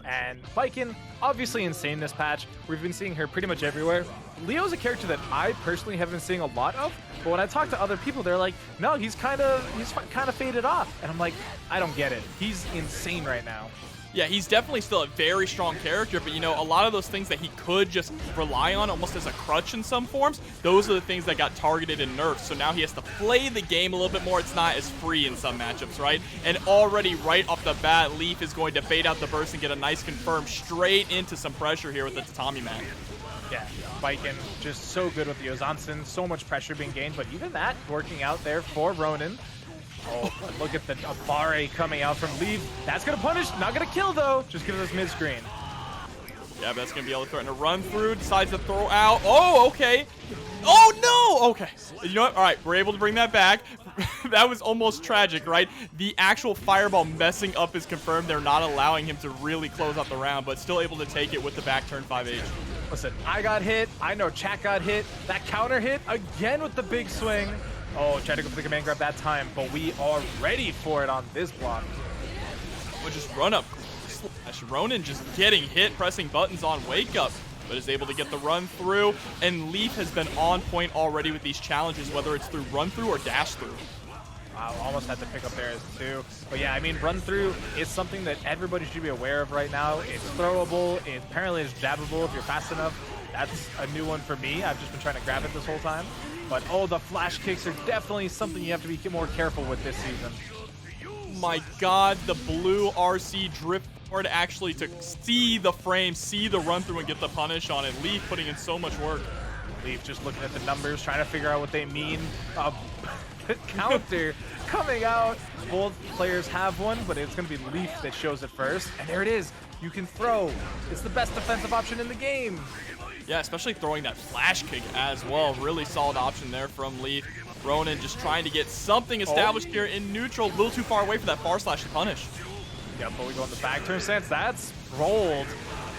And Baiken, obviously insane this patch. We've been seeing her pretty much everywhere. Leo's a character that I personally have been seeing a lot of, but when I talk to other people, they're like, no, he's kind of faded off. And I'm like, I don't get it. He's insane right now. Yeah, he's definitely still a very strong character, but, you know, a lot of those things that he could just rely on almost as a crutch in some forms, those are the things that got targeted and nerfed. So now he has to play the game a little bit more. It's not as free in some matchups, right? And already right off the bat, Leif is going to bait out the burst and get a nice confirm straight into some pressure here with the tatami mat. Yeah, Baiken just so good with the Ozansen, so much pressure being gained, but even that working out there for Ronin. Oh, look at the Abare coming out from Leif. That's going to punish. Not going to kill, though. Just gives us mid-screen. Yeah, but that's going to be able to threaten a run through. Decides to throw out. Oh, okay. Oh, no. Okay. You know what? All right, we're able to bring that back. That was almost tragic, right? The actual fireball messing up is confirmed. They're not allowing him to really close out the round, but still able to take it with the back turn 5H. Listen, I got hit. I know Chat got hit. That counter hit again with the big swing. Oh, tried to go for the command grab that time, but we are ready for it on this block. We'll just run up. Slash. Ronin just getting hit, pressing buttons on wake up, but is able to get the run through. And Leif has been on point already with these challenges, whether it's through run through or dash through. Wow, almost had to pick up there too. But yeah, I mean, run through is something that everybody should be aware of right now. It's throwable. Apparently it's jabbable if you're fast enough. That's a new one for me. I've just been trying to grab it this whole time. But, oh, the flash kicks are definitely something you have to be more careful with this season. My God, the blue RC drift forward actually to see the frame, see the run through and get the punish on it. Leif putting in so much work. Leif just looking at the numbers, trying to figure out what they mean. Counter coming out. Both players have one, but it's going to be Leif that shows it first. And there it is. You can throw. It's the best defensive option in the game. Yeah, especially throwing that flash kick as well. Really solid option there from Leif. Ronin just trying to get something established here in neutral. A little too far away for that bar slash to punish. Yeah, but we go on the back turn stance. That's rolled.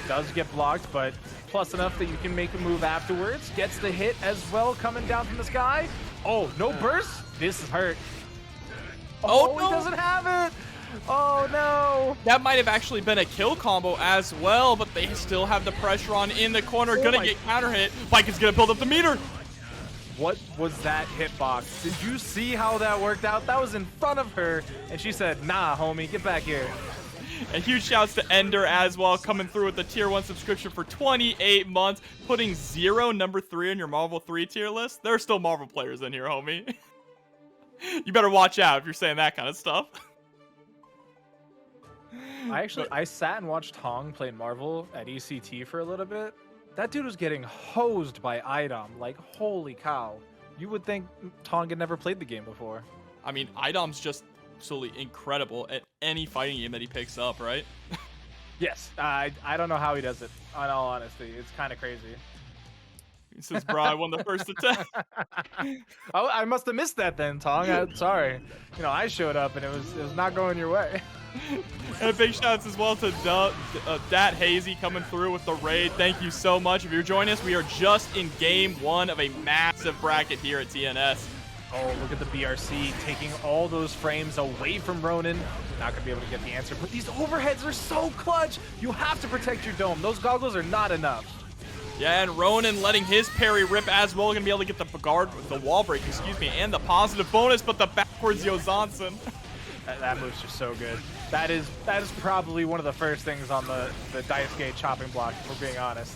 Does get blocked, but plus enough that you can make a move afterwards. Gets the hit as well coming down from the sky. Oh, no burst. This is hurt. Oh, no. He doesn't have it. Oh, no. That might have actually been a kill combo as well, but they still have the pressure on in the corner. Gonna get counter hit. Baiken's gonna build up the meter. What was that hitbox? Did you see how that worked out? That was in front of her, and she said, nah, homie, get back here. And huge shouts to Ender as well, coming through with the tier 1 subscription for 28 months, putting 0 number 3 on your Marvel 3 tier list. There are still Marvel players in here, homie. You better watch out if you're saying that kind of stuff. I sat and watched Tong play Marvel at ECT for a little bit. That dude was getting hosed by Idom. Like, holy cow. You would think Tong had never played the game before. I mean, Idom's just absolutely incredible at any fighting game that he picks up, right? Yes. I don't know how he does it, in all honesty. It's kind of crazy. He says, bro, I won the first attack. Oh, I must have missed that then, Tong. I'm sorry. You know, I showed up and it was not going your way. And big shouts as well to Dat Hazy coming through with the raid. Thank you so much. If you're joining us, we are just in game 1 of a massive bracket here at TNS. Oh, look at the BRC taking all those frames away from Ronin. Not going to be able to get the answer, but these overheads are so clutch. You have to protect your dome. Those goggles are not enough. Yeah, and Ronin letting his parry rip as well. Going to be able to get the wall break, excuse me, and the positive bonus, but the backwards Yozansen. That move's just so good. That is probably one of the first things on the Daisuke chopping block, if we're being honest.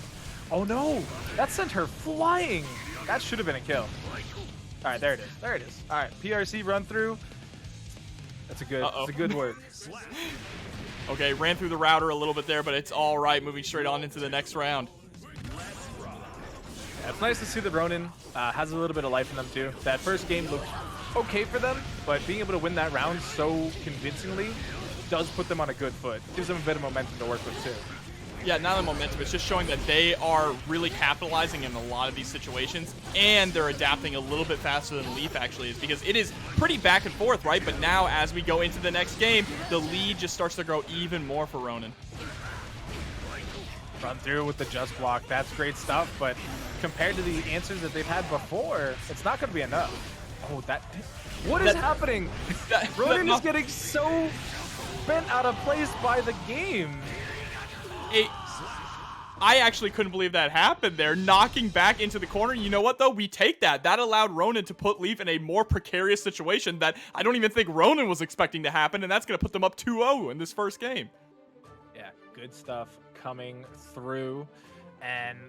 Oh no! That sent her flying! That should have been a kill. Alright, there it is. There it is. Alright, PRC run through. That's a good work. Okay, ran through the router a little bit there, but it's alright. Moving straight on into the next round. Yeah, it's nice to see that Ronin has a little bit of life in them too. That first game looked okay for them, but being able to win that round so convincingly does put them on a good foot. Gives them a bit of momentum to work with too. Yeah, not the momentum. It's just showing that they are really capitalizing in a lot of these situations, and they're adapting a little bit faster than Leif actually is, because it is pretty back and forth, right? But now as we go into the next game, the lead just starts to grow even more for Ronin. Run through with the just block. That's great stuff, but compared to the answers that they've had before, it's not going to be enough. Oh, what is happening? Ronin is getting so bent out of place by the game. I actually couldn't believe that happened there. Knocking back into the corner. You know what, though? We take that. That allowed Ronin to put Leif in a more precarious situation that I don't even think Ronin was expecting to happen, and that's going to put them up 2-0 in this first game. Yeah, good stuff coming through. And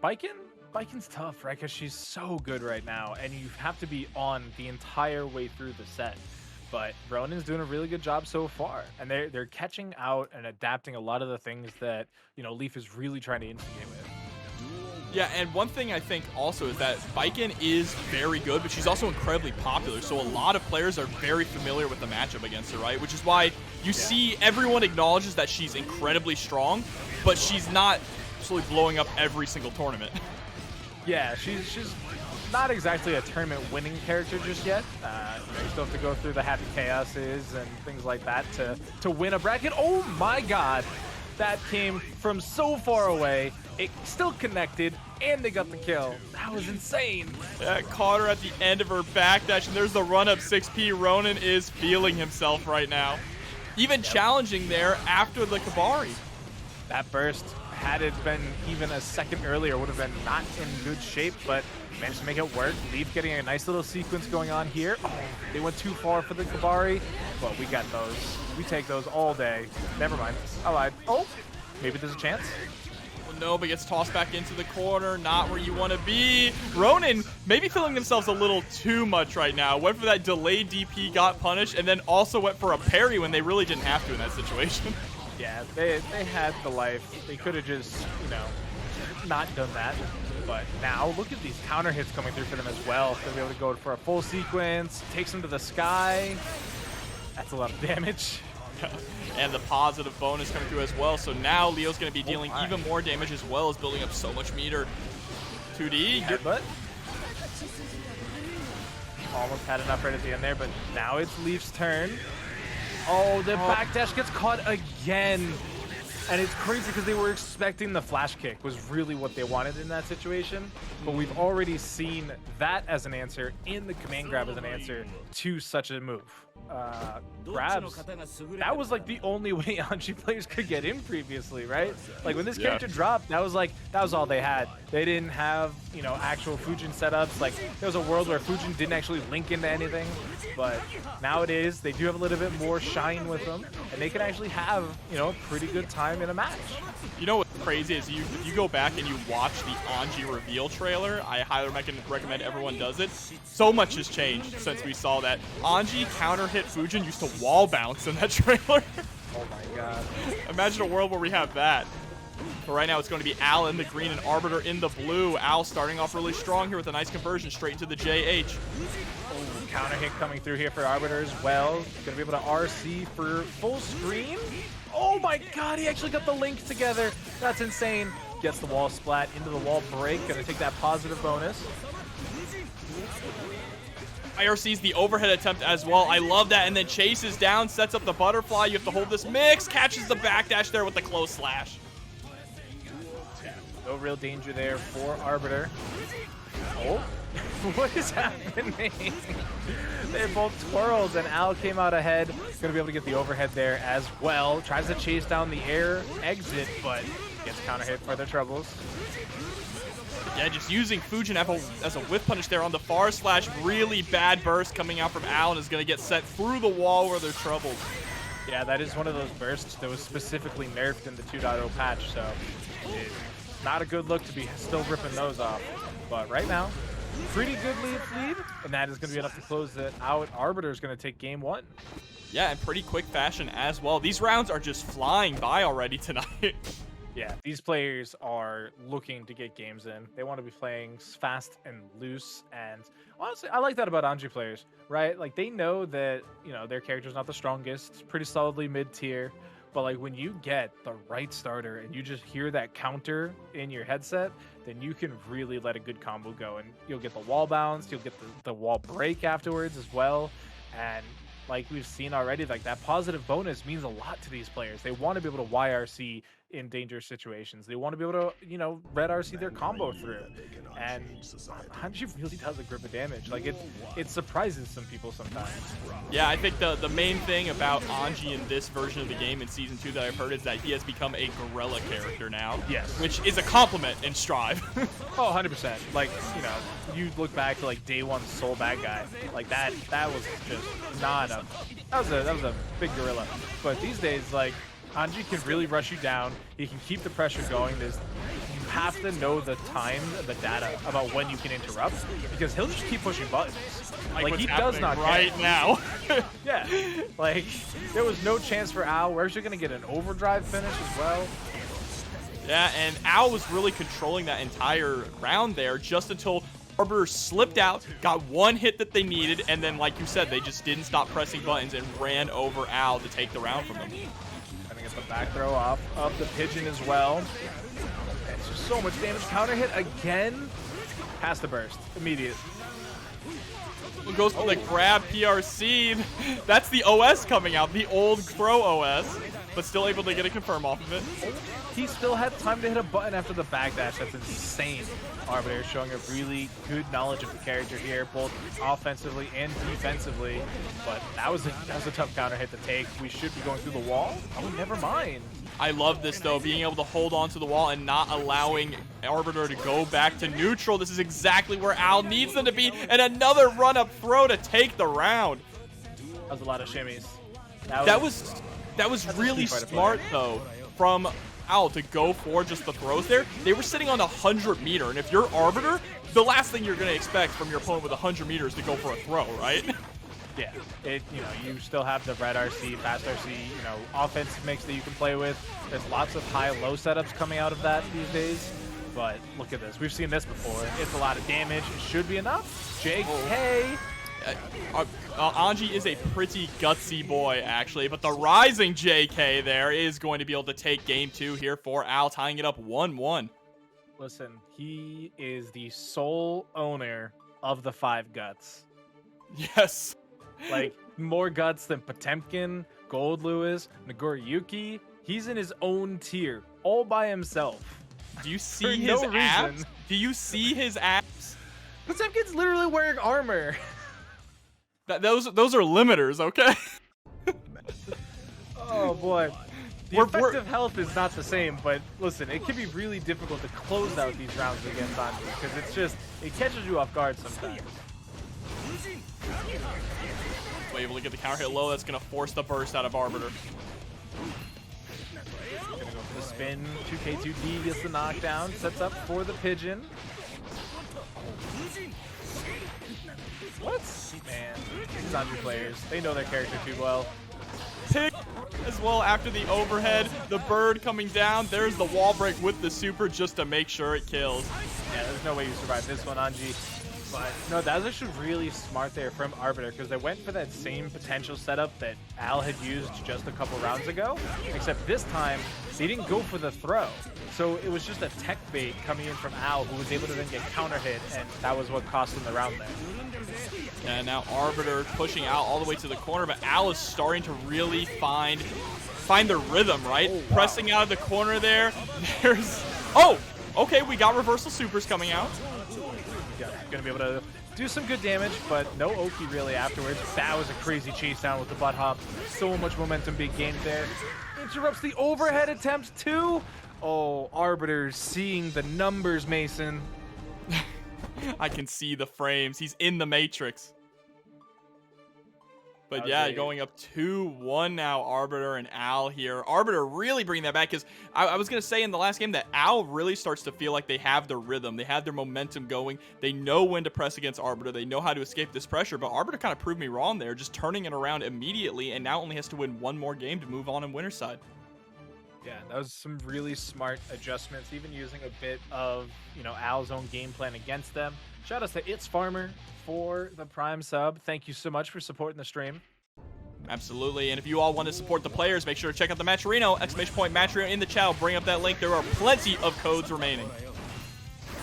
Baiken's tough, right? Because she's so good right now, and you have to be on the entire way through the set. But Ronin's doing a really good job so far, and they're catching out and adapting a lot of the things that, you know, Leif is really trying to instigate with. Yeah, and one thing I think also is that Baiken is very good, but she's also incredibly popular, so a lot of players are very familiar with the matchup against her, right? Which is why you see everyone acknowledges that she's incredibly strong, but she's not absolutely blowing up every single tournament. Yeah, she's not exactly a tournament winning character just yet. You still have to go through the Happy Chaoses and things like that to win a bracket. Oh my god, that came from so far away. It still connected, and they got the kill. That was insane. Yeah, caught her at the end of her backdash, and there's the run-up 6P. Ronin is feeling himself right now. Even challenging there after the Kabari. That burst, had it been even a second earlier, would have been not in good shape, but managed to make it work. Leif getting a nice little sequence going on here. Oh, they went too far for the Kabari, but we got those. We take those all day. Never mind. I lied. Oh, maybe there's a chance. Well, no, but gets tossed back into the corner. Not where you want to be. Ronin maybe feeling themselves a little too much right now. Went for that delayed DP, got punished, and then also went for a parry when they really didn't have to in that situation. Yeah, they had the life. They could have just, you know, not done that. But now, look at these counter hits coming through for them as well. They'll be able to go for a full sequence, takes them to the sky. That's a lot of damage. And the positive bonus coming through as well. So now Leo's going to be dealing even more damage as well as building up so much meter. 2D. Headbutt. Almost had enough right at the end there, but now it's Leif's turn. Oh, the backdash gets caught again. And it's crazy because they were expecting the flash kick was really what they wanted in that situation. But we've already seen that as an answer in the command grab as an answer to such a move. Grabs, that was like the only way Anji players could get in previously, right? Like when this character dropped, that was all they had. They didn't have, you know, actual Fujin setups. Like there was a world where Fujin didn't actually link into anything, but nowadays they do have a little bit more shine with them, and they can actually have, you know, a pretty good time in a match. You know what's crazy is you go back and you watch the Anji reveal trailer. I highly recommend everyone does it. So much has changed since we saw that. Anji counter hit Fujin used to wall bounce in that trailer. Oh my god. Imagine a world where we have that. But right now it's going to be Al in the green and Arbiter in the blue. Al starting off really strong here with a nice conversion straight into the JH. Oh, counter hit coming through here for Arbiter as well. Gonna be able to RC for full screen. Oh my god, he actually got the link together. That's insane. Gets the wall splat into the wall break. Gonna take that positive bonus. IRC's the overhead attempt as well. I love that. And then chases down, sets up the butterfly. You have to hold this mix. Catches the backdash there with the close slash. No real danger there for Arbiter. Oh, what is happening? They both twirled, and Al came out ahead. Gonna be able to get the overhead there as well. Tries to chase down the air exit, but gets counter hit for their troubles. Yeah, just using Fujin as a whiff punish there on the far slash. Really bad burst coming out from Al and is going to get sent through the wall where they're troubled. Yeah, that is one of those bursts that was specifically nerfed in the 2.0 patch, so it's not a good look to be still ripping those off. But right now, pretty good lead, and that is going to be enough to close it out. Arbiter is going to take game one. Yeah, in pretty quick fashion as well. These rounds are just flying by already tonight. Yeah, these players are looking to get games in. They want to be playing fast and loose, and honestly, I like that about Anji players, right? Like, they know that, you know, their character's not the strongest, pretty solidly mid-tier, but like when you get the right starter and you just hear that counter in your headset, then you can really let a good combo go, and you'll get the wall bounce, you'll get the wall break afterwards as well, and like we've seen already, like that positive bonus means a lot to these players. They want to be able to YRC in dangerous situations. They want to be able to, you know, red RC their combo through. And Anji really does a grip of damage. Like, it surprises some people sometimes. Yeah, I think the main thing about Anji in this version of the game in Season 2 that I've heard is that he has become a gorilla character now. Yes. Which is a compliment in Strive. Oh, 100%. Like, you know, you look back to, like, day one Soul Bad Guy. Like, that was just not a... That was a big gorilla. But these days, like, Anji can really rush you down. He can keep the pressure going. You have to know the time, the data about when you can interrupt, because he'll just keep pushing buttons. Like he does not right now. Yeah. Like, there was no chance for Al. We're actually going to get an overdrive finish as well. Yeah, and Al was really controlling that entire round there just until Arbiter slipped out, got one hit that they needed, and then, like you said, they just didn't stop pressing buttons and ran over Al to take the round from him. I think it's the back throw off of the pigeon as well. It's just so much damage. Counter hit again. Past the burst. Immediate. It goes for the grab PRC. That's the OS coming out, the old throw OS, but still able to get a confirm off of it. He still had time to hit a button after the backdash. That's insane. Arbiter showing a really good knowledge of the character here, both offensively and defensively. But that was a tough counter hit to take. We should be going through the wall. Oh, never mind. I love this, though, being able to hold on to the wall and not allowing Arbiter to go back to neutral. This is exactly where Al needs them to be, and another run-up throw to take the round. That was a lot of shimmies. That was really smart, though, from Al to go for just the throws there. They were sitting on 100 meter, and if you're Arbiter, the last thing you're going to expect from your opponent with 100 meters to go for a throw, right? Yeah, you know, you still have the red RC, fast RC, you know, offensive mix that you can play with. There's lots of high-low setups coming out of that these days. But look at this. We've seen this before. It's a lot of damage. It should be enough. JK. Anji is a pretty gutsy boy, actually, but the rising JK there is going to be able to take game 2 here for Al, tying it up 1-1. Listen, he is the sole owner of the 5 guts. Yes. Like, more guts than Potemkin, Goldlewis, Nagoriyuki. He's in his own tier, all by himself. Do you see his abs? Do you see his abs? Potemkin's literally wearing armor. Those are limiters, okay? Oh boy. The effective health is not the same, but listen, it can be really difficult to close out these rounds against Anji, because it's just, it catches you off guard sometimes. Able to get the counter hit low. That's going to force the burst out of Arbiter. Gonna go for the spin. 2K2D gets the knockdown. Sets up for the pigeon. What? Man, these Anji players, they know their character too well. Pick as well after the overhead. The bird coming down. There's the wall break with the super just to make sure it kills. Yeah, there's no way you survive this one, Anji. But no, that was actually really smart there from Arbiter, because they went for that same potential setup that Al had used just a couple rounds ago, except this time they didn't go for the throw. So it was just a tech bait coming in from Al, who was able to then get counter hit, and that was what cost him the round there. And now Arbiter pushing out all the way to the corner, but Al is starting to really find the rhythm, right? Oh, wow. Pressing out of the corner there. There's... Oh! Okay, we got reversal supers coming out. Yeah, gonna be able to do some good damage, but no Oki really afterwards. That was a crazy chase down with the butt hop. So much momentum being gained there. Interrupts the overhead attempt too. Oh, Arbiter seeing the numbers, Mason. I can see the frames. He's in the Matrix. But yeah, going up 2-1 now, Arbiter and Al here. Arbiter really bringing that back, because I was going to say in the last game that Al really starts to feel like they have their rhythm. They have their momentum going. They know when to press against Arbiter. They know how to escape this pressure, but Arbiter kind of proved me wrong there, just turning it around immediately, and now only has to win one more game to move on in winner's side. Yeah, that was some really smart adjustments, even using a bit of, you know, Al's own game plan against them. Shout out to It's Farmer for the Prime sub. Thank you so much for supporting the stream. Absolutely, and if you all want to support the players, make sure to check out the Matcherino, !Matcherino in the chat. I'll bring up that link. There are plenty of codes remaining.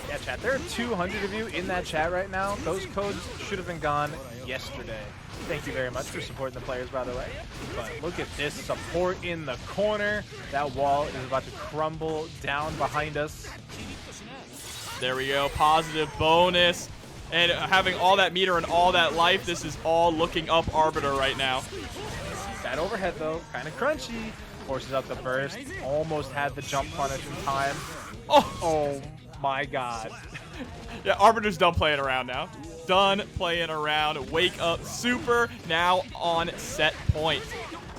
Yeah, chat, there are 200 of you in that chat right now. Those codes should have been gone yesterday. Thank you very much for supporting the players, by the way. But look at this support in the corner. That wall is about to crumble down behind us. There we go, positive bonus. And having all that meter and all that life, this is all looking up Arbiter right now. That overhead, though, kind of crunchy. Forces out the burst. Almost had the jump punish in time. Oh my god. Yeah, Arbiter's done playing around now. Done playing around. Wake up super now on set point.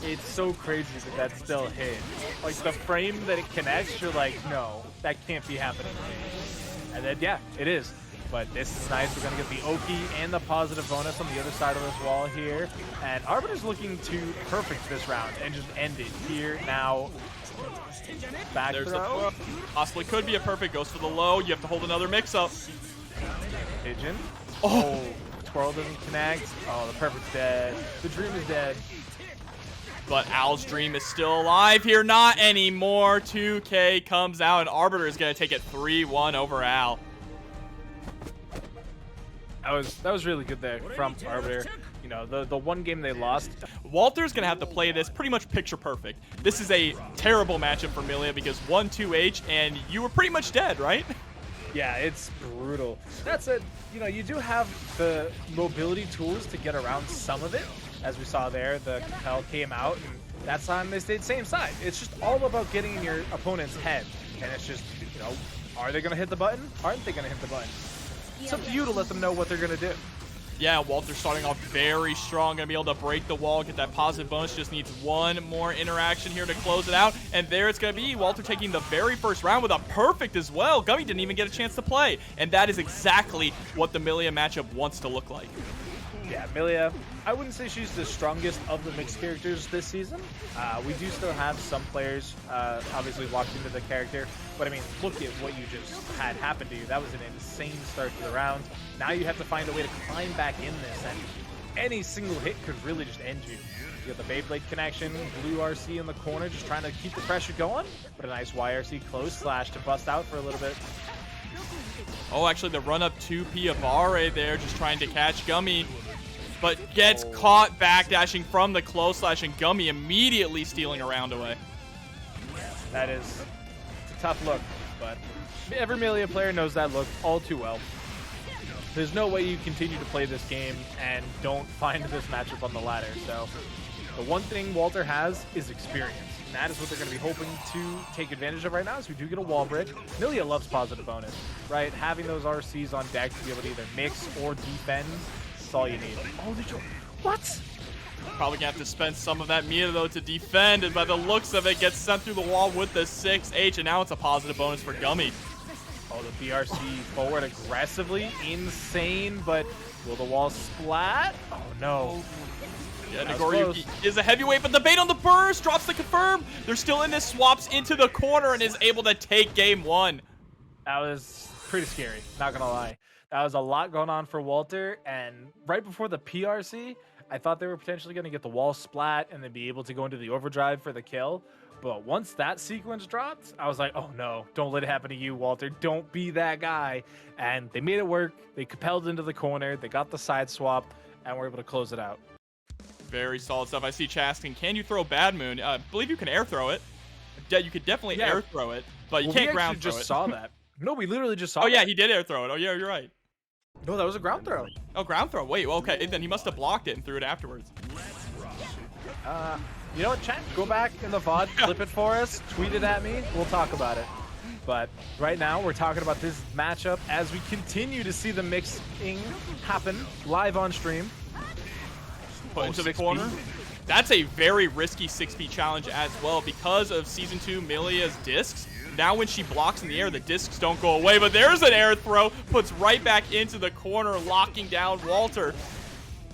It's so crazy that that still hit. Like, the frame that it connects, you're like, no, that can't be happening to me. And then, yeah, it is. But this is nice. We're going to get the Oki and the positive bonus on the other side of this wall here. And Arbiter's looking to perfect this round and just end it here now. Back There's throw. Possibly could be a perfect. Goes for the low. You have to hold another mix-up. Pigeon. Oh, twirl doesn't connect. Oh, the perfect's dead. The dream is dead. But Al's dream is still alive here. Not anymore. 2K comes out, and Arbiter is going to take it 3-1 over Al. That was really good there from Arbiter. You know, the one game they lost. Walter's going to have to play this pretty much picture perfect. This is a terrible matchup for Millia because 1-2H, and you were pretty much dead, right? Yeah, it's brutal. That's it. You know, you do have the mobility tools to get around some of it. As we saw there, the Compel came out, and that time they stayed same side. It's just all about getting in your opponent's head. And it's just, you know, are they going to hit the button? Aren't they going to hit the button? It's up to you to let them know what they're going to do. Yeah, Walter starting off very strong. Going to be able to break the wall, get that positive bonus. Just needs one more interaction here to close it out. And there it's going to be. Walter taking the very first round with a perfect as well. Gummie didn't even get a chance to play. And that is exactly what the Millia matchup wants to look like. Yeah, Millia, I wouldn't say she's the strongest of the mixed characters this season. We do still have some players obviously locked into the character. But, I mean, look at what you just had happen to you. That was an insane start to the round. Now you have to find a way to climb back in this, and any single hit could really just end you. You got the Beyblade connection, blue RC in the corner, just trying to keep the pressure going. But a nice YRC close slash to bust out for a little bit. Oh, actually, the run-up 2P of Are there, just trying to catch Gummie. But gets caught backdashing from the close slash, and Gummie immediately stealing a round away. That is a tough look, but every Millia player knows that look all too well. There's no way you continue to play this game and don't find this matchup on the ladder. So the one thing Walter has is experience. And that is what they're going to be hoping to take advantage of right now, as we do get a wall break. Millia loves positive bonus, right? Having those RCs on deck to be able to either mix or defend, that's all you need. Oh, what? Probably gonna have to spend some of that meter though to defend, and by the looks of it, gets sent through the wall with the 6H, and now it's a positive bonus for Gummie. Oh, the BRC forward aggressively, insane, but will the wall splat? Oh no. Yeah, Nagoriyuki is a heavyweight, but the bait on the burst drops the confirm. They're still in this, swaps into the corner, and is able to take game one. That was pretty scary, not gonna lie. That was a lot going on for Walter, and right before the PRC, I thought they were potentially going to get the wall splat and then be able to go into the overdrive for the kill. But once that sequence dropped, I was like, oh no, don't let it happen to you, Walter. Don't be that guy. And they made it work. They compelled into the corner. They got the side swap, and were able to close it out. Very solid stuff. I see Chaskin. Can you throw Bad Moon? I believe you can air throw it. Yeah, you could definitely air throw it, but you can't ground throw it. We just saw that. No, we literally just saw Oh, yeah, he did air throw it. Oh, yeah, you're right. No, that was a ground throw. Oh, ground throw. Wait, okay. Then he must have blocked it and threw it afterwards. You know what, chat? Go back in the VOD, clip it for us, tweet it at me. We'll talk about it. But right now, we're talking about this matchup as we continue to see the mixing happen live on stream. Put into the corner. That's a very risky 6P challenge as well because of Season 2 Millia's discs. Now when she blocks in the air, the discs don't go away, but there's an air throw, puts right back into the corner, locking down Walter.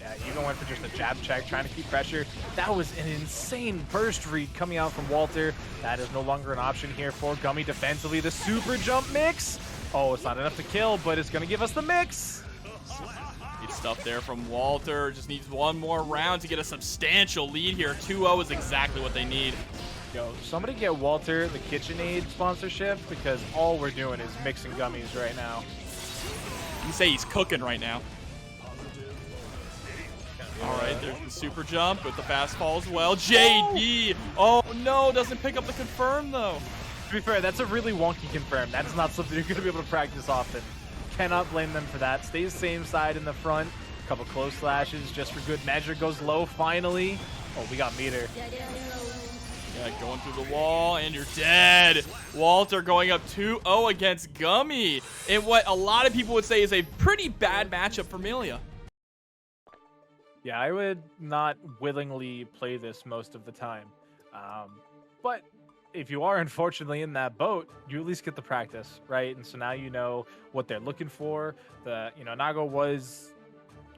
Yeah, even went for just a jab check, trying to keep pressure. That was an insane burst read coming out from Walter. That is no longer an option here for Gummie defensively. The super jump mix. Oh, it's not enough to kill, but it's going to give us the mix. Good stuff there from Walter. Just needs one more round to get a substantial lead here. 2-0 is exactly what they need. Yo, somebody get Walter the KitchenAid sponsorship, because all we're doing is mixing gummies right now. You say he's cooking right now. All right, there's the super jump with the fast fall as well. JD! Oh, no, doesn't pick up the confirm, though. To be fair, that's a really wonky confirm. That's not something you're going to be able to practice often. Cannot blame them for that. Stays same side in the front. A couple close slashes just for good measure. Goes low finally. Oh, we got meter. Yeah, going through the wall, and you're dead. Walter going up 2-0 against Gummie in what a lot of people would say is a pretty bad matchup for Millia. Yeah, I would not willingly play this most of the time. But if you are unfortunately in that boat, you at least get the practice, right? And so now you know what they're looking for. Nago was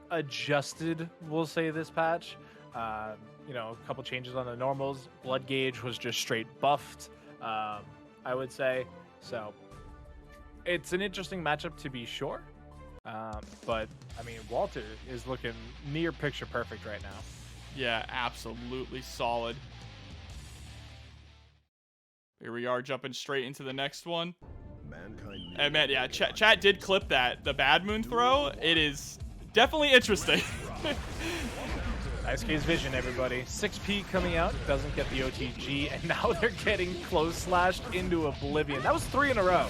adjusted, we'll say, this patch. A couple changes on the normals. Blood gauge was just straight buffed, I would say. So it's an interesting matchup to be sure. But I mean, Walter is looking near picture perfect right now. Yeah, absolutely solid. Here we are, jumping straight into the next one. And man, yeah, chat did clip that, the bad moon throw. It is definitely interesting. Nice case vision, everybody. 6P coming out, doesn't get the OTG, and now they're getting close slashed into oblivion. That was 3 in a row.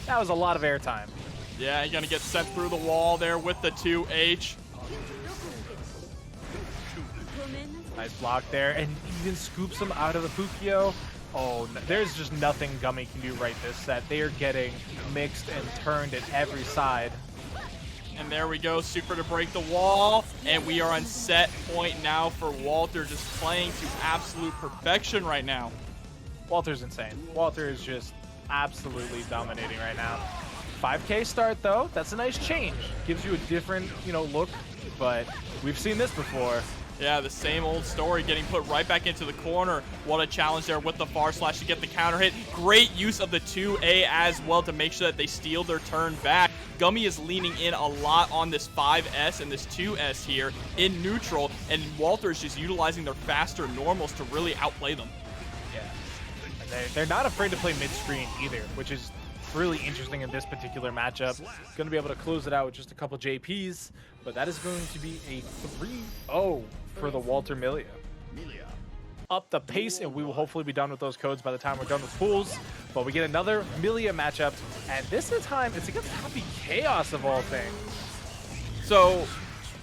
That was a lot of airtime. Yeah, you're gonna get sent through the wall there with the 2H. Nice block there, and even scoops him out of the Pukio. Oh, no, there's just nothing Gummie can do right this set. They are getting mixed and turned at every side. And there we go, super to break the wall, and we are on set point now for Walter, just playing to absolute perfection right now. Walter's insane. Walter is just absolutely dominating right now. 5K start though, that's a nice change. Gives you a different, look, but we've seen this before. Yeah, the same old story, getting put right back into the corner. What a challenge there with the far slash to get the counter hit. Great use of the 2A as well to make sure that they steal their turn back. Gummie is leaning in a lot on this 5S and this 2S here in neutral, and Walter's just utilizing their faster normals to really outplay them. Yeah, and they're not afraid to play mid-screen either, which is really interesting in this particular matchup. Going to be able to close it out with just a couple JPs, but that is going to be a 3-0 for the Walter Millia. Up the pace, and we will hopefully be done with those codes by the time we're done with pools. But we get another Millia matchup, and this time it's against Happy Chaos of all things. So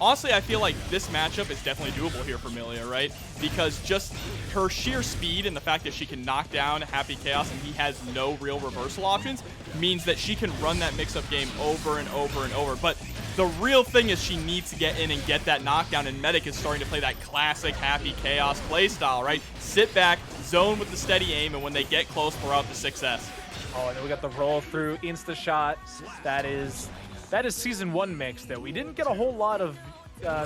honestly, I feel like this matchup is definitely doable here for Millia, right? Because just her sheer speed and the fact that she can knock down Happy Chaos and he has no real reversal options means that she can run that mix-up game over and over and over. But the real thing is she needs to get in and get that knockdown, and Medic is starting to play that classic Happy Chaos playstyle, right? Sit back, zone with the steady aim, and when they get close, throw out the 6S. Oh, and then we got the roll through, insta shot. That is Season 1 mix that we didn't get a whole lot of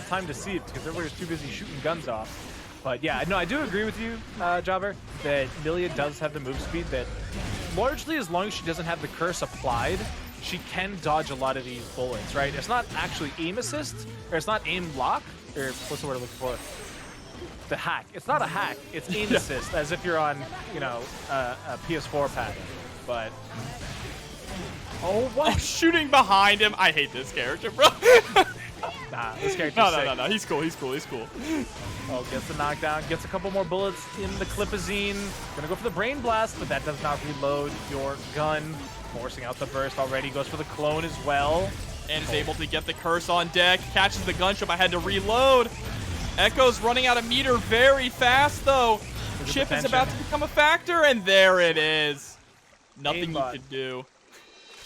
time to see it because everybody was too busy shooting guns off. But yeah, no, I do agree with you, Jobber, that Millia does have the move speed that largely, as long as she doesn't have the curse applied, she can dodge a lot of these bullets, right? It's not actually aim assist, or it's not aim lock, or what's the word I'm looking for? The hack. It's not a hack, it's aim assist, as if you're on, a PS4 pad. But oh, what? Oh, shooting behind him. I hate this character, bro. Nah, this character's sick. No. He's cool. Oh, gets the knockdown, gets a couple more bullets in the Clipazine. Gonna go for the Brain Blast, but that does not reload your gun. Forcing out the burst already. Goes for the clone as well. And is able to get the curse on deck. Catches the gunship. I had to reload. Echo's running out of meter very fast, though. Chipp is about to become a factor, and there it is. Nothing you could do.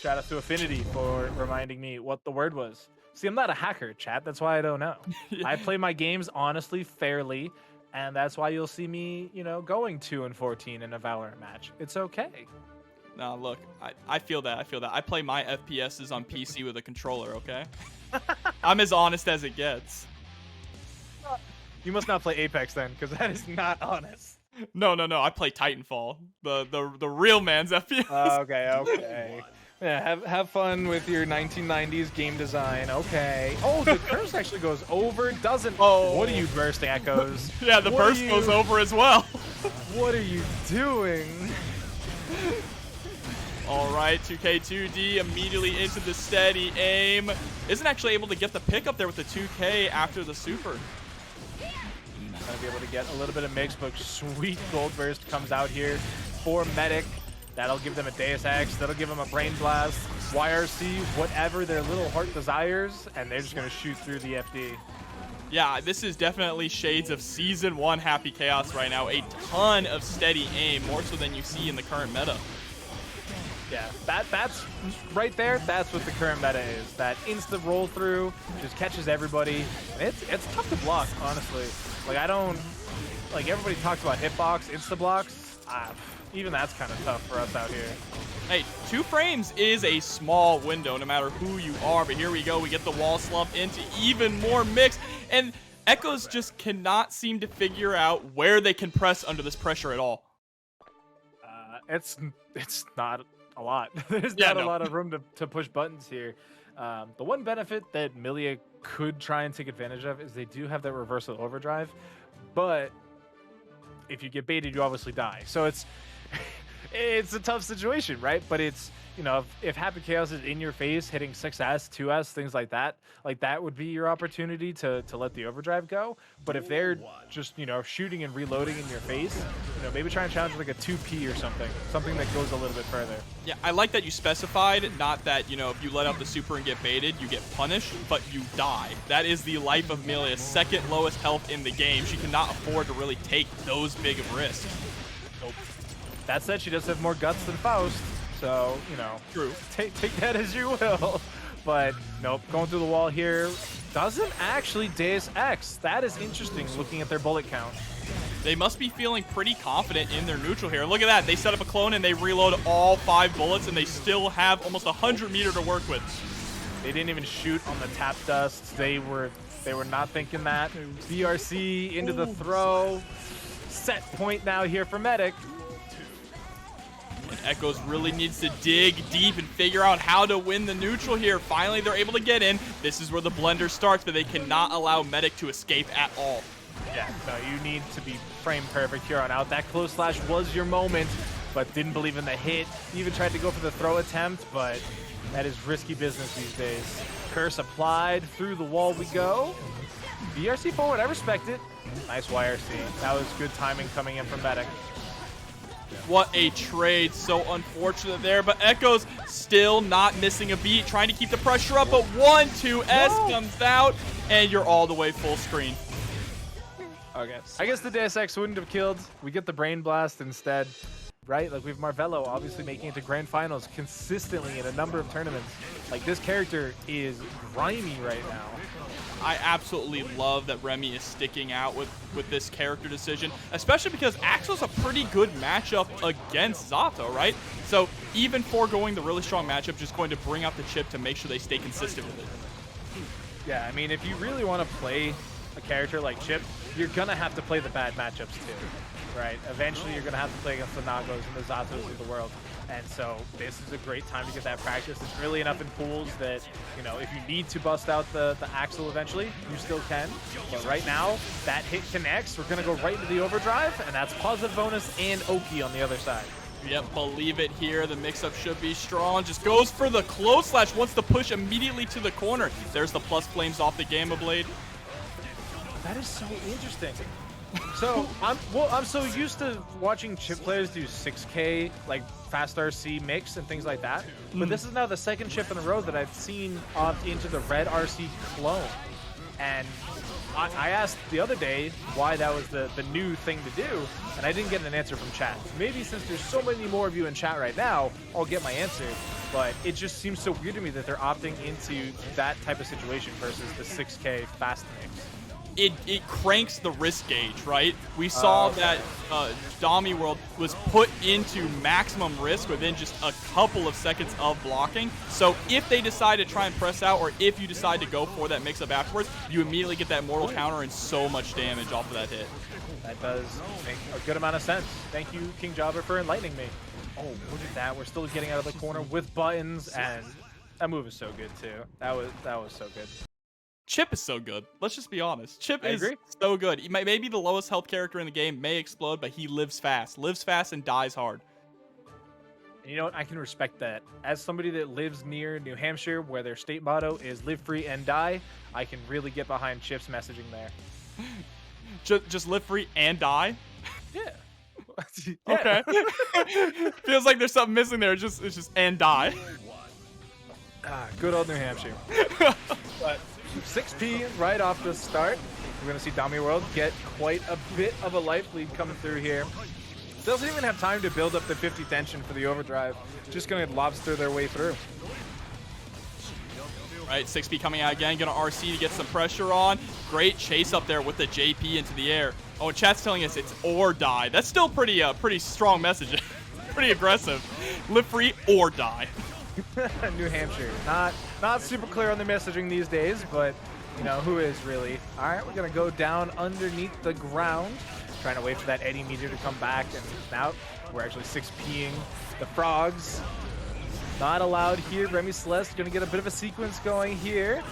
Shout out to Affinity for reminding me what the word was. See, I'm not a hacker, chat. That's why I don't know. Yeah. I play my games honestly, fairly, and that's why you'll see me, going 2-14 in a Valorant match. It's okay. Nah, look, I feel that. I play my FPSs on PC with a controller, okay? I'm as honest as it gets. You must not play Apex then, because that is not honest. No. I play Titanfall, the real man's FPS. Okay. Yeah, have fun with your 1990s game design. Okay. Oh, the curse actually goes over. Doesn't. Oh, what are you bursting, Echoes? Yeah, the burst goes over as well. What are you doing? All right, 2K2D immediately into the steady aim. Isn't actually able to get the pick up there with the 2K after the super. Gonna be able to get a little bit of mix, but sweet gold burst comes out here for Medic. That'll give them a Deus Ex, that'll give them a Brain Blast, YRC, whatever their little heart desires, and they're just gonna shoot through the FD. Yeah, this is definitely shades of Season 1 Happy Chaos right now. A ton of steady aim, more so than you see in the current meta. Yeah, that's right there. That's what the current meta is. That instant roll through just catches everybody. And it's tough to block, honestly. Like everybody talks about hitbox, insta blocks. Even that's kind of tough for us out here. Hey, 2 frames is a small window, no matter who you are. But here we go. We get the wall slump into even more mix, and Echoes just cannot seem to figure out where they can press under this pressure at all. It's not a lot. There's not a lot of room to push buttons here. The one benefit that Millia could try and take advantage of is they do have that reversal overdrive, but if you get baited, you obviously die. So it's a tough situation, right? But it's, you know, if Happy Chaos is in your face, hitting 6S, 2S, things like that would be your opportunity to let the overdrive go. But if they're just, you know, shooting and reloading in your face, you know, maybe try and challenge like a 2P or something that goes a little bit further. Yeah, I like that you specified, not that, you know, if you let out the super and get baited, you get punished, but you die. That is the life of Millia, second lowest health in the game. She cannot afford to really take those big of risks. Nope. That said, she does have more guts than Faust. So, you know, true. Take that as you will. But, nope, going through the wall here. Doesn't actually Deus Ex. That is interesting, looking at their bullet count. They must be feeling pretty confident in their neutral here. Look at that. They set up a clone and they reload all 5 bullets, and they still have almost 100 meter to work with. They didn't even shoot on the tap dust. They were not thinking that. BRC into the throw. Set point now here for Medic. And Echoes really needs to dig deep and figure out how to win the neutral here. Finally, they're able to get in. This is where the blender starts, but they cannot allow Medic to escape at all. Yeah, no, you need to be frame perfect here on out. That close slash was your moment, but didn't believe in the hit. Even tried to go for the throw attempt, but that is risky business these days. Curse applied, through the wall we go. BRC forward, I respect it. Nice YRC. That was good timing coming in from Medic. What a trade. So unfortunate there, but Echoes still not missing a beat, trying to keep the pressure up, but 1-2S comes out, and you're all the way full screen. Okay. I guess the Deus Ex wouldn't have killed. We get the Brain Blast instead, right? Like, we have Marvello obviously making it to grand finals consistently in a number of tournaments. Like, this character is grimy right now. I absolutely love that Remi is sticking out with this character decision, especially because Axel's a pretty good matchup against Zato, right? So even foregoing the really strong matchup, just going to bring out the Chipp to make sure they stay consistent with it. Yeah, I mean, if you really want to play a character like Chipp, you're going to have to play the bad matchups too, right? Eventually, you're going to have to play against the Nagos and the Zatos of the world. And so this is a great time to get that practice. It's really enough in pools that, you know, if you need to bust out the Axel eventually, you still can. But right now, that hit connects. We're going to go right into the overdrive, and that's positive bonus and Oki on the other side. Yep, believe it here. The mix-up should be strong. Just goes for the close slash, wants to push immediately to the corner. There's the plus flames off the Gamma Blade. That is so interesting. So I'm so used to watching Chipp players do 6K like fast RC mix and things like that, but this is now the second Chipp in a row that I've seen opt into the red RC clone. And I asked the other day why that was the new thing to do, and I didn't get an answer from chat. Maybe since there's so many more of you in chat right now, I'll get my answer. But it just seems so weird to me that they're opting into that type of situation versus the 6K fast mix. It cranks the risk gauge, right? We saw that DomiWurld was put into maximum risk within just a couple of seconds of blocking. So if they decide to try and press out, or if you decide to go for that mix-up afterwards, you immediately get that mortal counter and so much damage off of that hit. That does make a good amount of sense. Thank you, King Jobber, for enlightening me. Oh, look at that. We're still getting out of the corner with buttons, and that move is so good, too. That was so good. Chipp is so good. Let's just be honest. Chipp is agree. so good. He may be the lowest health character in the game, may explode, but he lives fast and dies hard. And you know what? I can respect that. As somebody that lives near New Hampshire, where their state motto is live free and die, I can really get behind Chipp's messaging there. Just live free and die? Yeah. Okay. Feels like there's something missing there. It's just and die. Good old New Hampshire. But 6P right off the start. We're going to see DomiWurld get quite a bit of a life lead coming through here. Doesn't even have time to build up the 50 tension for the overdrive. Just going to lobster their way through. Right, 6P coming out again, gonna RC to get some pressure on. Great chase up there with the JP into the air. Oh, and chat's telling us it's or die. That's still pretty strong message. Pretty aggressive. Live free or die. New Hampshire. Not super clear on the messaging these days, but you know, who is really? All right, we're gonna go down underneath the ground. Trying to wait for that Eddie meteor to come back, and now we're actually 6P'ing the frogs. Not allowed here. Remi Celeste going to get a bit of a sequence going here.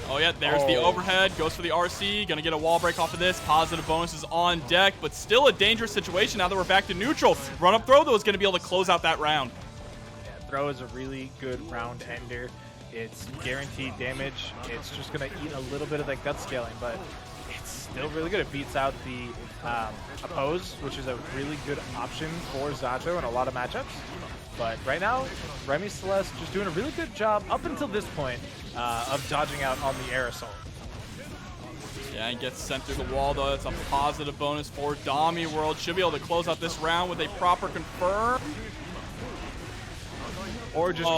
Oh, yeah, there's the overhead. Goes for the RC. Going to get a wall break off of this. Positive bonuses on deck, but still a dangerous situation now that we're back to neutral. Run up throw, though, is going to be able to close out that round. Yeah, throw is a really good round ender. It's guaranteed damage. It's just going to eat a little bit of that gut scaling, but it's still really good. It beats out the oppose, which is a really good option for Zato in a lot of matchups. But right now, Remi Celeste just doing a really good job up until this point of dodging out on the air assault. Yeah, and gets sent through the wall, though. That's a positive bonus for DomiWurld. Should be able to close out this round with a proper confirm. Or just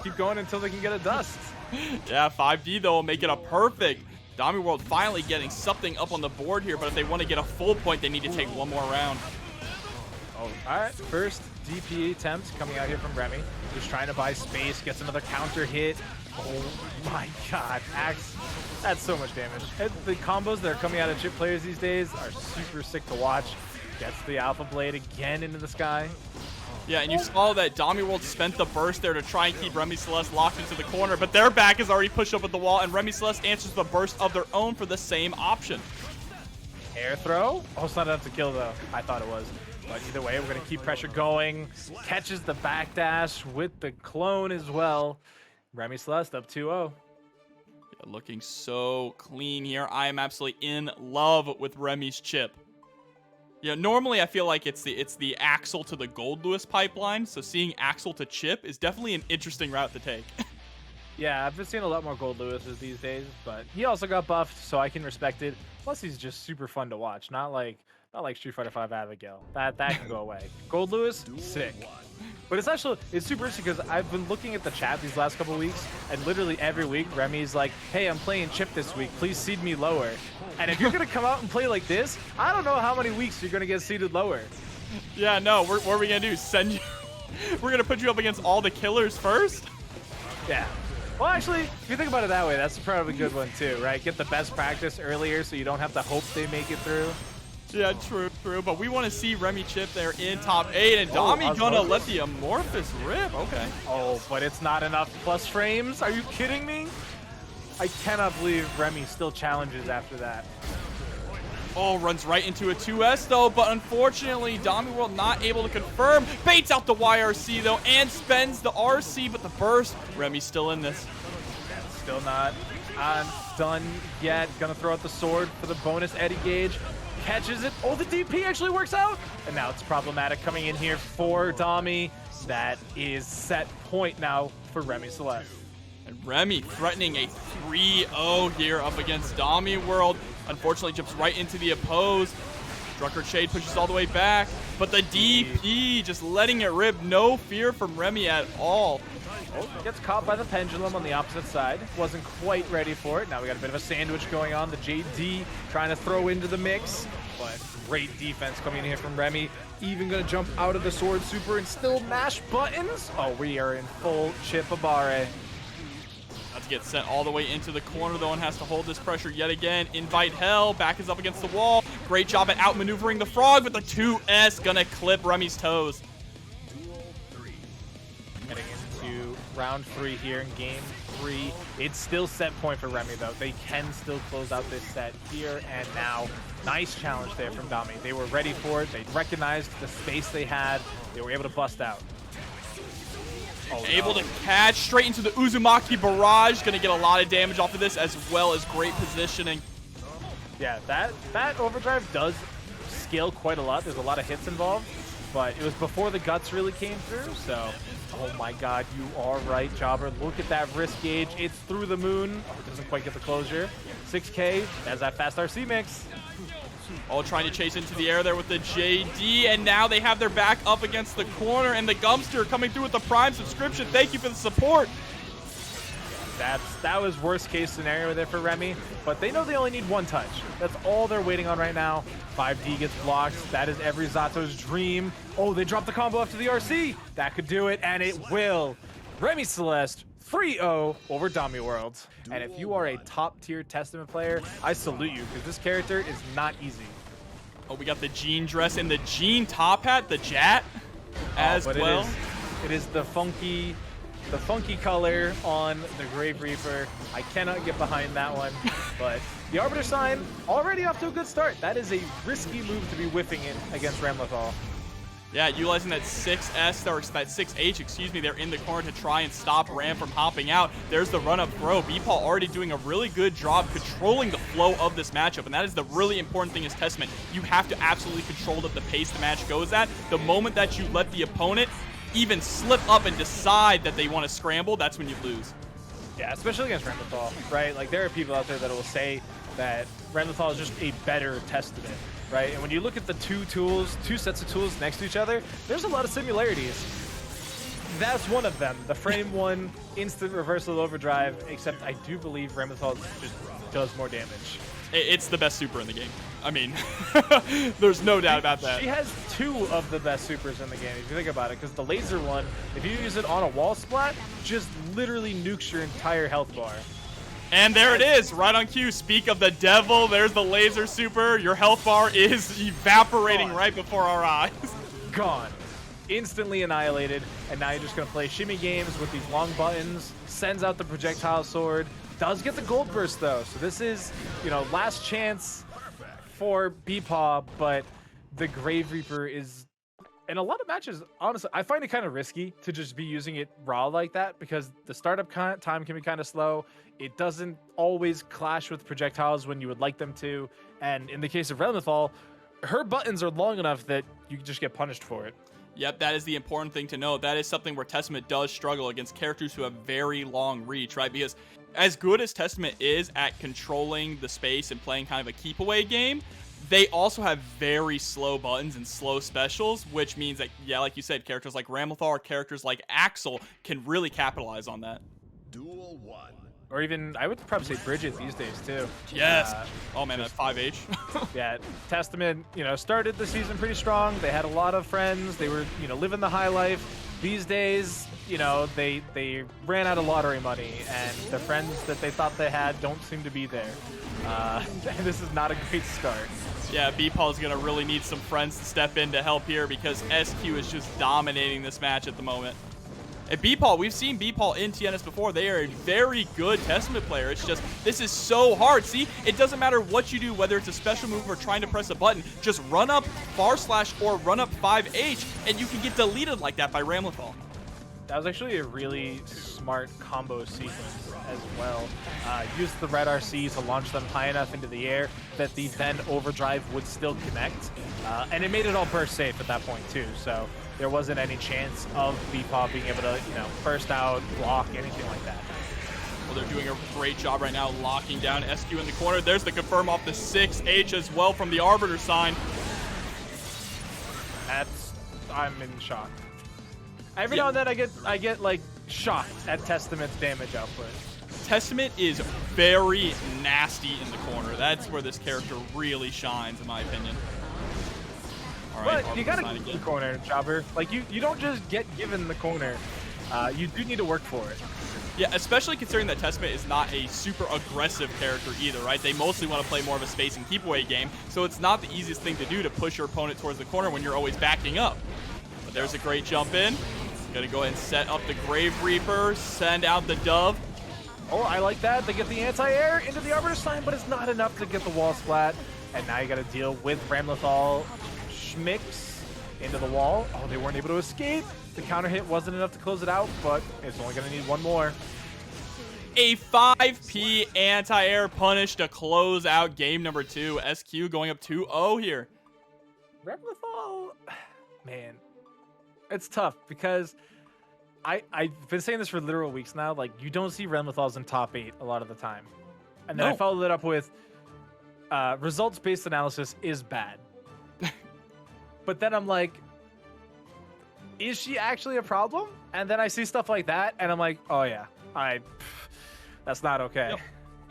keep going until they can get a dust. Yeah, 5D, though, will make it a perfect. DomiWurld finally getting something up on the board here, but if they want to get a full point, they need to take one more round. Oh, all right, first DP attempt coming out here from Remi. Just trying to buy space, gets another counter hit. Oh my god, Axe, that's so much damage. And the combos that are coming out of Chipp players these days are super sick to watch. Gets the Alpha Blade again into the sky. Yeah, and you saw that DomiWurld spent the burst there to try and keep Remi Celeste locked into the corner, but their back is already pushed up at the wall, and Remi Celeste answers the burst of their own for the same option. Air throw? Oh, it's not enough to kill, though. I thought it was. But either way, we're going to keep pressure going. Catches the backdash with the clone as well. Remi Celeste up 2-0. Yeah, looking so clean here. I am absolutely in love with Remi's Chipp. Yeah, normally I feel like it's the Axel to the Goldlewis pipeline, so seeing Axel to Chipp is definitely an interesting route to take. Yeah, I've been seeing a lot more Goldlewises these days, but he also got buffed, so I can respect it. Plus, he's just super fun to watch, not like Street Fighter V Abigail. That can go away. Goldlewis, sick. But it's super interesting because I've been looking at the chat these last couple weeks, and literally every week Remi's like, "Hey, I'm playing Chipp this week. Please seed me lower." And if you're gonna come out and play like this, I don't know how many weeks you're gonna get seeded lower. Yeah, no. What are we gonna do? Send you? We're gonna put you up against all the killers first? Yeah. Well, actually, if you think about it that way, that's probably a good one too, right? Get the best practice earlier so you don't have to hope they make it through. Yeah, true. But we want to see Remi Chipp there in top 8, and Domi gonna let the Amorphous rip. Okay. Oh, but it's not enough plus frames. Are you kidding me? I cannot believe Remi still challenges after that. Oh, runs right into a 2S, though, but unfortunately, DomiWurld not able to confirm. Baits out the YRC, though, and spends the RC, but the burst. Remi's still in this. Still not done yet. Gonna throw out the sword for the bonus Eddie gauge. Catches it. Oh, the DP actually works out. And now it's problematic coming in here for Domi. That is set point now for Remi Celeste. And Remi threatening a 3-0 here up against DomiWurld. Unfortunately, jumps right into the oppose. Drucker Shade pushes all the way back, but the DP just letting it rip. No fear from Remi at all. Oh, gets caught by the pendulum on the opposite side. Wasn't quite ready for it. Now we got a bit of a sandwich going on. The JD trying to throw into the mix, but great defense coming in here from Remi. Even gonna jump out of the sword super and still mash buttons. Oh, we are in full Chipp Abare. About to get sent all the way into the corner, though, and has to hold this pressure yet again. Invite hell. Back is up against the wall. Great job at outmaneuvering the frog, but the 2S gonna clip Remi's toes. Heading into round 3 here in game 3. It's still set point for Remi, though. They can still close out this set here and now. Nice challenge there from Domi. They were ready for it. They recognized the space they had. They were able to bust out. Oh, able to catch straight into the Uzumaki barrage. Going to get a lot of damage off of this, as well as great positioning. Yeah, that overdrive does scale quite a lot. There's a lot of hits involved, but it was before the guts really came through, so oh my god, you are right, Jobber. Look at that risk gauge. It's through the moon. Oh, it doesn't quite get the closure. 6K, as that fast RC mix. All trying to chase into the air there with the JD, and now they have their back up against the corner, and the Gumster coming through with the Prime subscription. Thank you for the support. That was worst case scenario there for Remi, but they know they only need one touch. That's all they're waiting on right now. 5D gets blocked. That is every Zato's dream. Oh, they dropped the combo after the RC. That could do it, and it will. Remi Celeste 3-0 over DomiWurld. And if you are a top-tier Testament player, I salute you, because this character is not easy. Oh, we got the jean dress and the jean top hat, the Jat, as well. It is the funky color on the Grave Reaper. I cannot get behind that one, but the Arbiter sign already off to a good start. That is a risky move to be whiffing it against Ramlethal. Yeah, utilizing that 6S, or that 6H, excuse me, they're in the corner to try and stop Ram from hopping out. There's the run-up throw. BEPaw already doing a really good job controlling the flow of this matchup, and that is the really important thing as Testament. You have to absolutely control the pace the match goes at. The moment that you let the opponent even slip up and decide that they want to scramble, that's when you lose. Yeah, especially against Ramlethal, right? Like, there are people out there that will say that Ramlethal is just a better Testament, right? And when you look at the two sets of tools next to each other, there's a lot of similarities. That's one of them. The frame one, instant reversal overdrive, except I do believe Ramlethal just does more damage. It's the best super in the game. I mean, there's no doubt about that. She has 2 of the best supers in the game, if you think about it, because the laser one, if you use it on a wall splat, just literally nukes your entire health bar. And there it is, right on cue. Speak of the devil, there's the laser super. Your health bar is evaporating right before our eyes. Gone. Instantly annihilated, and now you're just going to play shimmy games with these long buttons, sends out the projectile sword, does get the gold burst though, so this is, you know, last chance for BEPaw, but the Grave Reaper is, in a lot of matches, honestly, I find it kind of risky to just be using it raw like that, because the startup time can be kind of slow. It doesn't always clash with projectiles when you would like them to, and in the case of Ramlethal, her buttons are long enough that you just get punished for it. Yep, that is the important thing to know. That is something where Testament does struggle against characters who have very long reach, right? Because as good as Testament is at controlling the space and playing kind of a keep away game, they also have very slow buttons and slow specials, which means that, yeah, like you said, characters like Ramlethal or characters like Axel can really capitalize on that. Duel 1. Or even, I would probably say Bridget these days too. Yes. Oh man, that 5H. Yeah, Testament, you know, started the season pretty strong. They had a lot of friends. They were, you know, living the high life. These days, you know, they ran out of lottery money, and the friends that they thought they had don't seem to be there. This is not a great start. Yeah, BEPaw is going to really need some friends to step in to help here, because SQ is just dominating this match at the moment. And BEPaw, we've seen BEPaw in TNS before. They are a very good Testament player. It's just, this is so hard. See, it doesn't matter what you do, whether it's a special move or trying to press a button. Just run up // or run up 5H, and you can get deleted like that by Ramlethal. That was actually a really smart combo sequence as well. Use the red RC to launch them high enough into the air that the then overdrive would still connect. And it made it all burst safe at that point too. So there wasn't any chance of BEPaw being able to, you know, burst out, block, anything like that. Well, they're doing a great job right now locking down SQ in the corner. There's the confirm off the 6H as well from the Arbiter sign. I'm in shock. Every now and then I get like shocked at Testament's damage output. Testament is very nasty in the corner. That's where this character really shines, in my opinion. All right, but you gotta get the corner, Jobber. Like, you don't just get given the corner. You do need to work for it. Yeah, especially considering that Testament is not a super aggressive character either, right? They mostly want to play more of a space and keep away game, so it's not the easiest thing to do to push your opponent towards the corner when you're always backing up. But there's a great jump in. Gonna go ahead and set up the Grave Reaper, send out the Dove. Oh, I like that. They get the anti-air into the Arbiter sign, but it's not enough to get the wall splat. And now you got to deal with Ramlethal Schmicks into the wall. Oh, they weren't able to escape. The counter hit wasn't enough to close it out, but it's only going to need one more. A 5P anti-air punish to close out game number 2. SQ going up 2-0 here. Ramlethal, man, it's tough because I've been saying this for literal weeks now. Like, you don't see Ramlethals in top 8 a lot of the time. And then I followed it up with results-based analysis is bad. But then I'm like, is she actually a problem? And then I see stuff like that, and I'm like, oh yeah, that's not okay.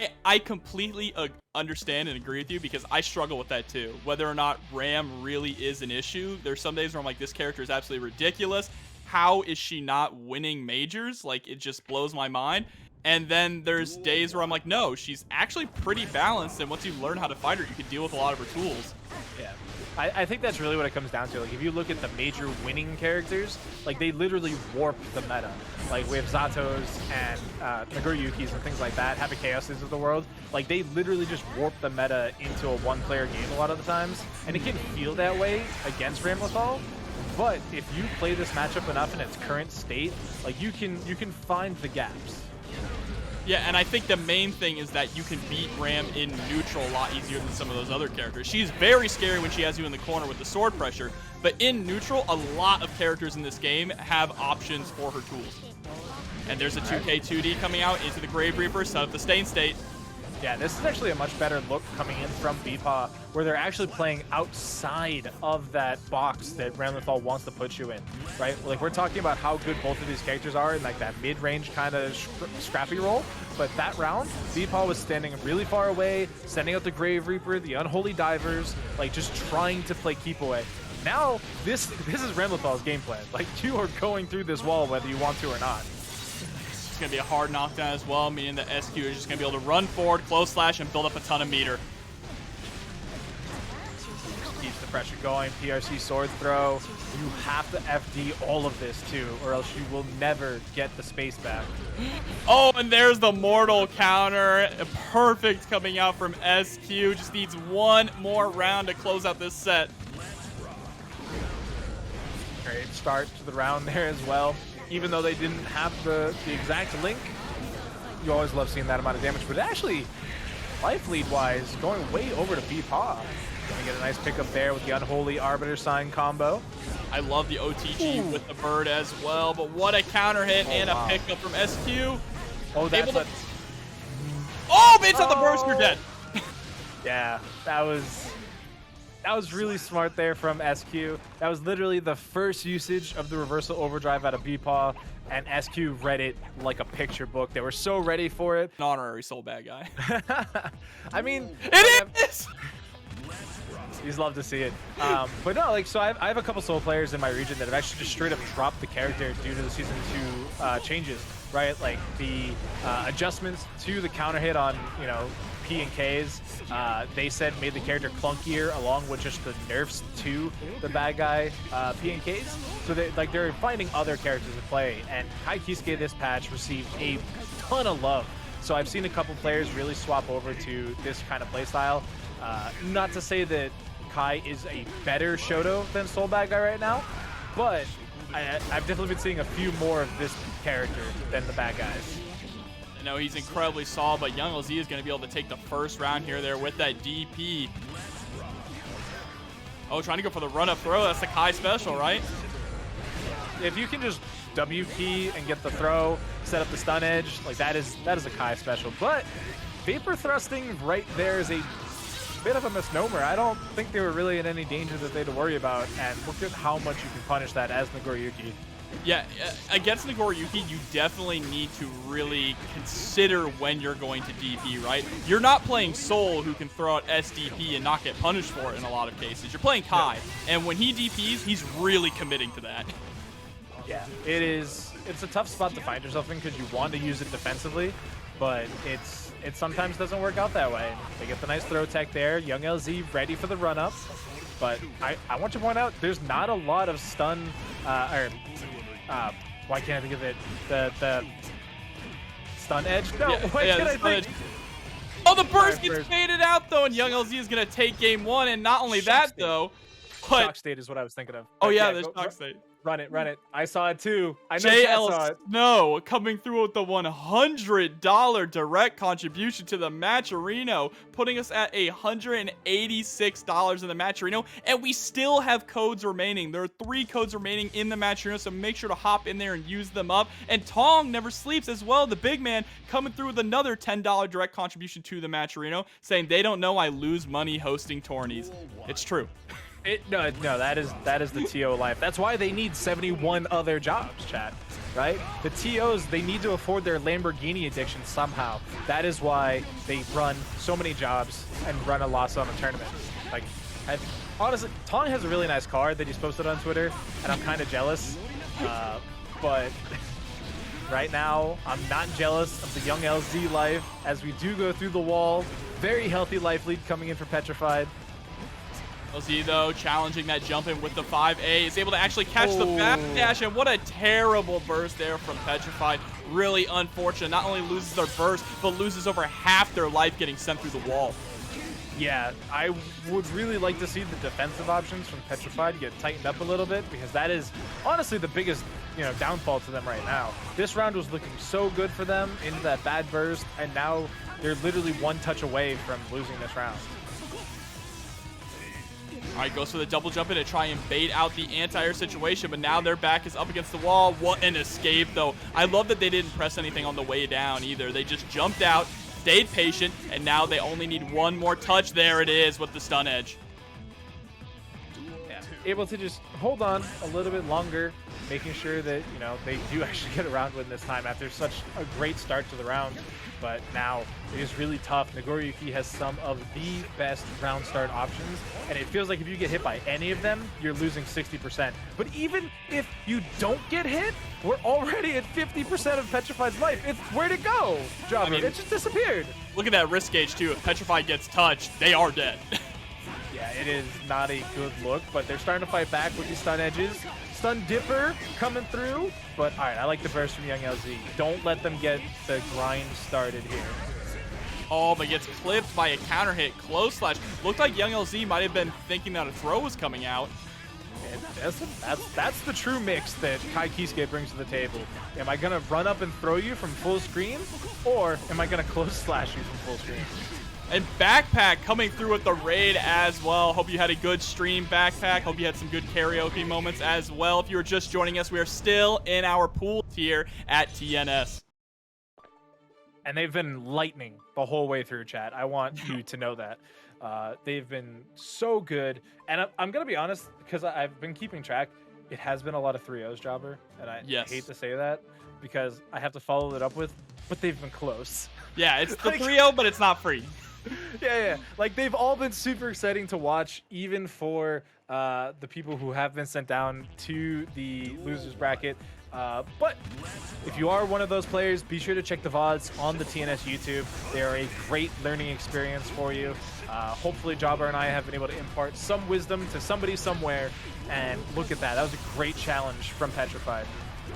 No, I completely understand and agree with you because I struggle with that too. Whether or not Ram really is an issue, there's some days where I'm like, this character is absolutely ridiculous. How is she not winning majors? Like, it just blows my mind. And then there's days where I'm like, no, she's actually pretty balanced, and once you learn how to fight her, you can deal with a lot of her tools. Yeah. I think that's really what it comes down to. Like, if you look at the major winning characters, like, they literally warp the meta. Like, we have Zatos and Nagoriyukis and things like that, Happy Chaoses of the world. Like, they literally just warp the meta into a one-player game a lot of the times, and it can feel that way against Ramlethal. But if you play this matchup enough in its current state, like, you can find the gaps. Yeah, and I think the main thing is that you can beat Ram in neutral a lot easier than some of those other characters. She's very scary when she has you in the corner with the sword pressure, but in neutral, a lot of characters in this game have options for her tools. And there's a 2K2D coming out into the Grave Reaper, set up the Stain State. Yeah, this is actually a much better look coming in from BEPaw, where they're actually playing outside of that box that Ramlethal wants to put you in, right? Like, we're talking about how good both of these characters are in, like, that mid-range kind of scrappy role, but that round, BEPaw was standing really far away, sending out the Grave Reaper, the Unholy Divers, like, just trying to play keep away. Now, this is Ramlethal's game plan. Like, you are going through this wall whether you want to or not. It's going to be a hard knockdown as well, meaning that SQ is just going to be able to run forward, close slash, and build up a ton of meter. Keeps the pressure going. PRC sword throw. You have to FD all of this too, or else you will never get the space back. Oh, and there's the mortal counter. Perfect coming out from SQ. Just needs one more round to close out this set. Great start to the round there as well. Even though they didn't have the exact link, you always love seeing that amount of damage. But actually, life lead-wise, going way over to BEPaw. Gonna get a nice pickup there with the Unholy Arbiter sign combo. I love the OTG with the bird as well, but what a counter hit and a pickup from SQ. Oh, that's Oh, baits out the burst, you're dead. Yeah, that was really smart there from SQ. That was literally the first usage of the reversal overdrive out of BEPaw, and SQ read it like a picture book. They were so ready for it. An honorary soul bad guy. I mean, it is! He's love to see it. But no, like, so I have a couple soul players in my region that have actually just straight up dropped the character due to the Season 2 changes, right? Like, the adjustments to the counter hit on, you know, P and Ks, they said made the character clunkier, along with just the nerfs to the bad guy P and Ks. So they're finding other characters to play, and Kai Kisuke this patch received a ton of love. So I've seen a couple players really swap over to this kind of playstyle. Not to say that Kai is a better Shoto than Soul Bad Guy right now, but I've definitely been seeing a few more of this character than the bad guys. No, he's incredibly solid, but Young LZ is going to be able to take the first round here there with that DP. Oh, trying to go for the run-up throw. That's the Kai special, right? If you can just W key and get the throw, set up the stun edge, like that is a Kai special. But Vapor thrusting right there is a bit of a misnomer. I don't think they were really in any danger that they had to worry about, and look at how much you can punish that as Nagoriyuki. Yeah, against Nagoriyuki, you definitely need to really consider when you're going to DP, right? You're not playing Soul, who can throw out SDP and not get punished for it in a lot of cases. You're playing Kai, and when he DPs, he's really committing to that. Yeah, it's a tough spot to find yourself in because you want to use it defensively, but it sometimes doesn't work out that way. They get the nice throw tech there. Young LZ ready for the run-up, but I want to point out there's not a lot of stun why can't I think of it? The stun edge? No, Yeah, why yeah, can't I the stun think? edge. Oh, the burst Sorry, gets faded out, though, and Young LZ is going to take game 1. And not only that, though, but... Shock state is what I was thinking of. Oh, But yeah, there's shock state. Run it, run it. I saw it too. I know Chat saw JL it. Snow coming through with the $100 direct contribution to the Matcherino, putting us at $186 in the Matcherino, and we still have codes remaining. There are 3 codes remaining in the Matcherino, so make sure to hop in there and use them up. And Tong never sleeps as well, the big man, coming through with another $10 direct contribution to the Matcherino, saying they don't know I lose money hosting tourneys. It's true. No, that is the TO life. That's why they need 71 other jobs, chat. Right? The TOs, they need to afford their Lamborghini addiction somehow. That is why they run so many jobs and run a loss on a tournament. Like, honestly, Tong has a really nice card that he's posted on Twitter, and I'm kind of jealous. But right now, I'm not jealous of the young LZ life as we do go through the wall. Very healthy life lead coming in for Petrafied. LZ, though, challenging that jump in with the 5A, is able to actually catch the back dash, and what a terrible burst there from Petrafied. Really unfortunate. Not only loses their burst, but loses over half their life getting sent through the wall. Yeah, I would really like to see the defensive options from Petrafied get tightened up a little bit, because that is honestly the biggest, downfall to them right now. This round was looking so good for them into that bad burst, and now they're literally one touch away from losing this round. All right, goes for the double jump in to try and bait out the anti-air situation, but now their back is up against the wall. What an escape, though. I love that they didn't press anything on the way down either. They just jumped out, stayed patient, and now they only need one more touch. There it is with the stun edge. Yeah, able to just hold on a little bit longer, making sure that, they do actually get a round win this time after such a great start to the round. But now it is really tough. Nagoriyuki has some of the best round start options, and it feels like if you get hit by any of them, you're losing 60%. But even if you don't get hit, we're already at 50% of Petrafied's life. Where'd it go, Jobber? It just disappeared. Look at that risk gauge, too. If Petrafied gets touched, they are dead. Yeah, it is not a good look, but they're starting to fight back with these stun edges. Stun Dipper coming through, but all right, I like the burst from Young LZ. Don't let them get the grind started here. Oh, but gets clipped by a counter hit. Close slash. Looked like Young LZ might have been thinking that a throw was coming out. That's the true mix that Kai Kisuke brings to the table. Am I going to run up and throw you from full screen, or am I going to close slash you from full screen? And Backpack coming through with the raid as well. Hope you had a good stream, Backpack. Hope you had some good karaoke moments as well. If you were just joining us, we are still in our pool here at TNS. And they've been lightning the whole way through, chat. I want you to know that. They've been so good. And I'm going to be honest, because I've been keeping track, it has been a lot of 3-0s, Jobber. And I hate to say that because I have to follow it up with, but they've been close. Yeah, it's the 3-0, but it's not free. Yeah. Like, they've all been super exciting to watch, even for the people who have been sent down to the losers bracket. But if you are one of those players, be sure to check the VODs on the TNS YouTube. They are a great learning experience for you. Hopefully Jobber and I have been able to impart some wisdom to somebody somewhere. And look at that. That was a great challenge from Petrafied.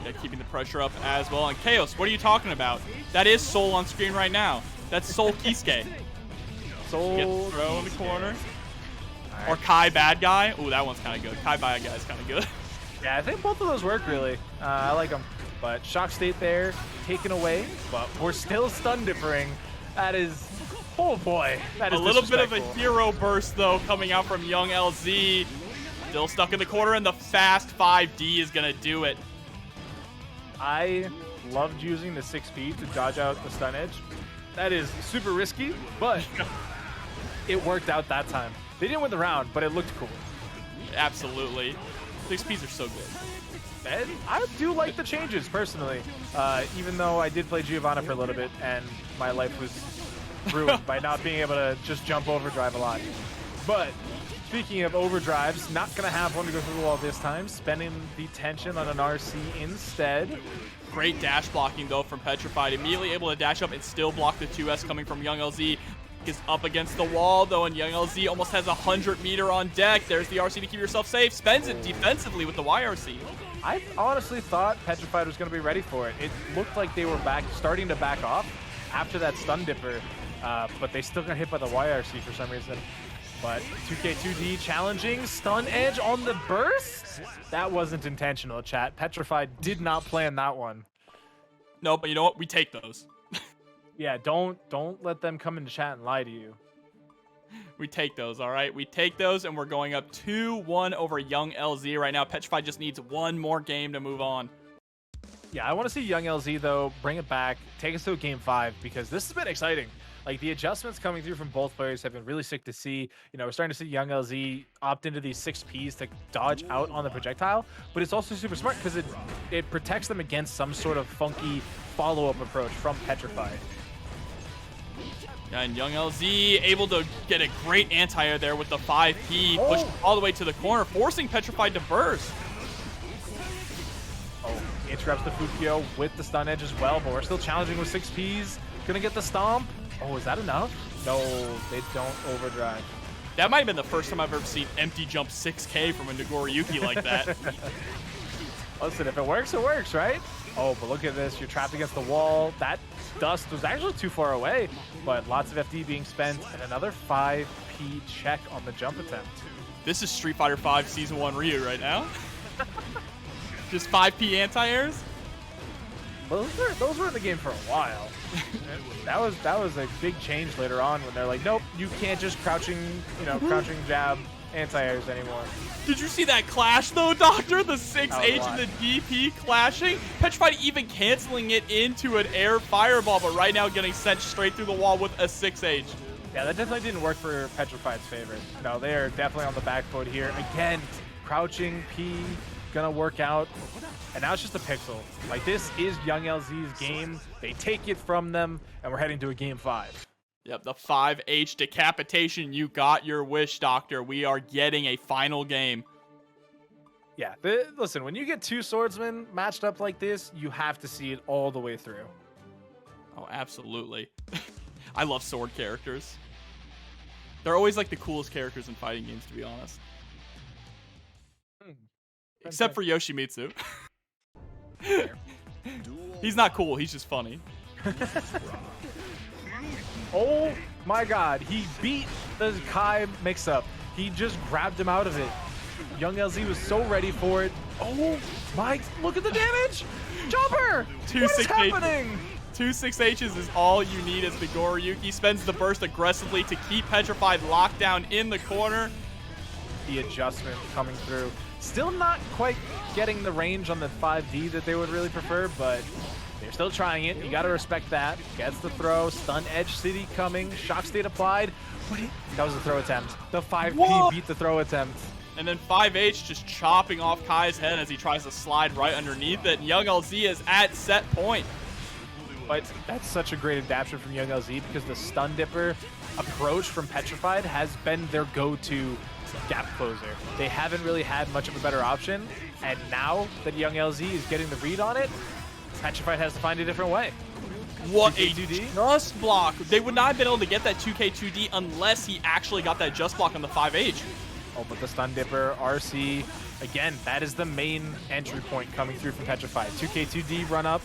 Yeah, keeping the pressure up as well. And Chaos, what are you talking about? That is Soul on screen right now. That's Soul Kisuke. Soul Get throw in the corner. Right. Or Kai Bad Guy. Ooh, that one's kind of good. Kai Bad Guy is kind of good. Yeah, I think both of those work, really. I like them. But Shock State there, taken away. But we're still stun differing. That is... Oh, boy. That is a little bit of a hero burst, though, coming out from Young LZ. Still stuck in the corner, and the fast 5D is going to do it. I loved using the 6 feet to dodge out the stun edge. That is super risky, but it worked out that time. They didn't win the round, but it looked cool. Absolutely. 6Ps are so good. And I do like the changes, personally. Even though I did play Giovanna for a little bit, and my life was ruined by not being able to just jump overdrive a lot. But speaking of overdrives, not going to have one to go through the wall this time. Spending the tension on an RC instead. Great dash blocking, though, from Petrafied. Immediately able to dash up and still block the 2S coming from Young LZ. Is up against the wall, though, and Young LZ almost has 100 meter on deck. There's the RC to keep yourself safe. Spends it defensively with the YRC. I honestly thought Petrafied was going to be ready for it. It looked like they were starting to back off after that stun dipper, but they still got hit by the YRC for some reason. But 2K2D challenging stun edge on the burst? That wasn't intentional, chat. Petrafied did not plan that one. No, but you know what? We take those. Yeah, don't let them come into chat and lie to you. We take those, all right? We take those, and we're going up 2-1 over Young LZ right now. Petrafied just needs one more game to move on. Yeah, I want to see Young LZ, though, bring it back, take us to a game 5, because this has been exciting. Like, the adjustments coming through from both players have been really sick to see. You know, we're starting to see Young LZ opt into these 6Ps to dodge out on the projectile, but it's also super smart because it protects them against some sort of funky follow-up approach from Petrafied. And Young LZ able to get a great anti-air there with the 5P, pushed all the way to the corner, forcing Petrafied to burst. Oh, interrupts the Fukio with the stun edge as well, but we're still challenging with 6Ps. Gonna get the stomp. Oh, is that enough? No, they don't overdrive. That might have been the first time I've ever seen empty jump 6K from a Nagoriyuki like that. Listen, if it works, right? Oh, but look at this. You're trapped against the wall. That dust was actually too far away, but lots of FD being spent and another 5P check on the jump attempt. This is Street Fighter V Season 1 Ryu right now. Just 5P anti-airs? Those were in the game for a while. that was a big change later on when they're like, nope, you can't just crouching jab anti-airs anymore. Did you see that clash though, Doctor? The 6H and the DP clashing? Petrafied even canceling it into an air fireball, but right now getting sent straight through the wall with a 6H. Yeah, that definitely didn't work for Petrafied's favor. No, they are definitely on the back foot here. Again, crouching P gonna work out. And now it's just a pixel. Like, this is Young LZ's game. They take it from them, and we're heading to a game 5. Yep, the 5H decapitation. You got your wish, Doctor. We are getting a final game. Yeah, listen, when you get two swordsmen matched up like this, you have to see it all the way through. Oh, absolutely. I love sword characters. They're always like the coolest characters in fighting games, to be honest. Except for Yoshimitsu. He's not cool, he's just funny. Oh my god, he beat the Kai mix-up. He just grabbed him out of it. Young LZ was so ready for it. Oh my, look at the damage! Jumper! What is happening? 2 6Hs is all you need as Nagoriyuki spends the burst aggressively to keep Petrafied locked down in the corner. The adjustment coming through. Still not quite getting the range on the 5D that they would really prefer, but they're still trying it. You got to respect that. Gets the throw. Stun Edge City coming. Shock State applied. That was the throw attempt. The 5P beat the throw attempt. And then 5H just chopping off Kai's head as he tries to slide right underneath it. And Young LZ is at set point. But that's such a great adaptation from Young LZ because the Stun Dipper approach from Petrafied has been their go-to gap closer. They haven't really had much of a better option, and now that Young LZ is getting the read on it, Petrafied has to find a different way. What a just block. They would not have been able to get that 2K2D unless he actually got that just block on the 5H. Oh, but the Stun Dipper, RC, again, that is the main entry point coming through from Petrafied. 2K2D run up,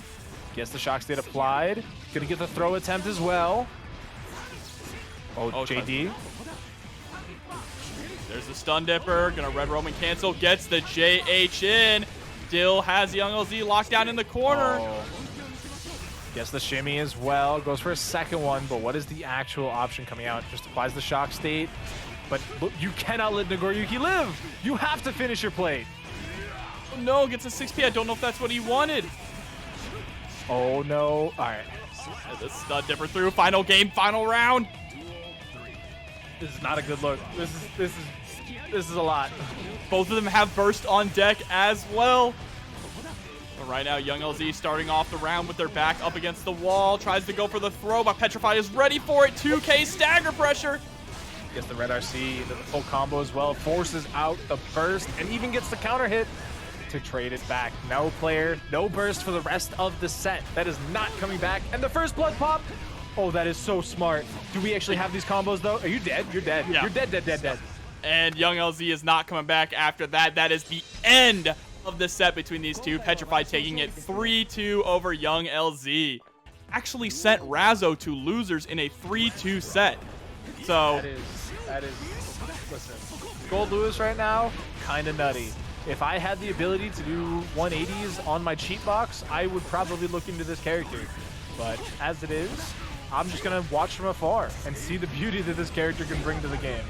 gets the Shock State applied, gonna get the throw attempt as well. Oh, JD. There's the Stun Dipper, gonna Red Roman cancel, gets the JH in. Still has Young LZ locked down in the corner. Oh. Gets the shimmy as well, goes for a second one, but what is the actual option coming out? Just applies the Shock State, but look, you cannot let Nagoriyuki live. You have to finish your plate. Oh no, gets a 6P, I don't know if that's what he wanted. Oh no, all right. The Stun Dipper through, final game, final round. This is not a good look. This is a lot. Both of them have burst on deck as well. But right now, Young LZ starting off the round with their back up against the wall. Tries to go for the throw, but Petrafied is ready for it. 2K stagger pressure. Gets the red RC into the full combo as well. Forces out the burst and even gets the counter hit to trade it back. No player, no burst for the rest of the set. That is not coming back. And the first blood pop. Oh, that is so smart. Do we actually have these combos, though? Are you dead? You're dead. Yeah. You're dead. And Young LZ is not coming back after that. That is the end of the set between these two. Petrafied taking it 3-2 over young LZ. Actually sent Razzo to losers in a 3-2 set. So that is, listen, Goldlewis right now, kind of nutty. If I had the ability to do 180s on my cheat box, I would probably look into this character. But as it is, I'm just going to watch from afar and see the beauty that this character can bring to the game.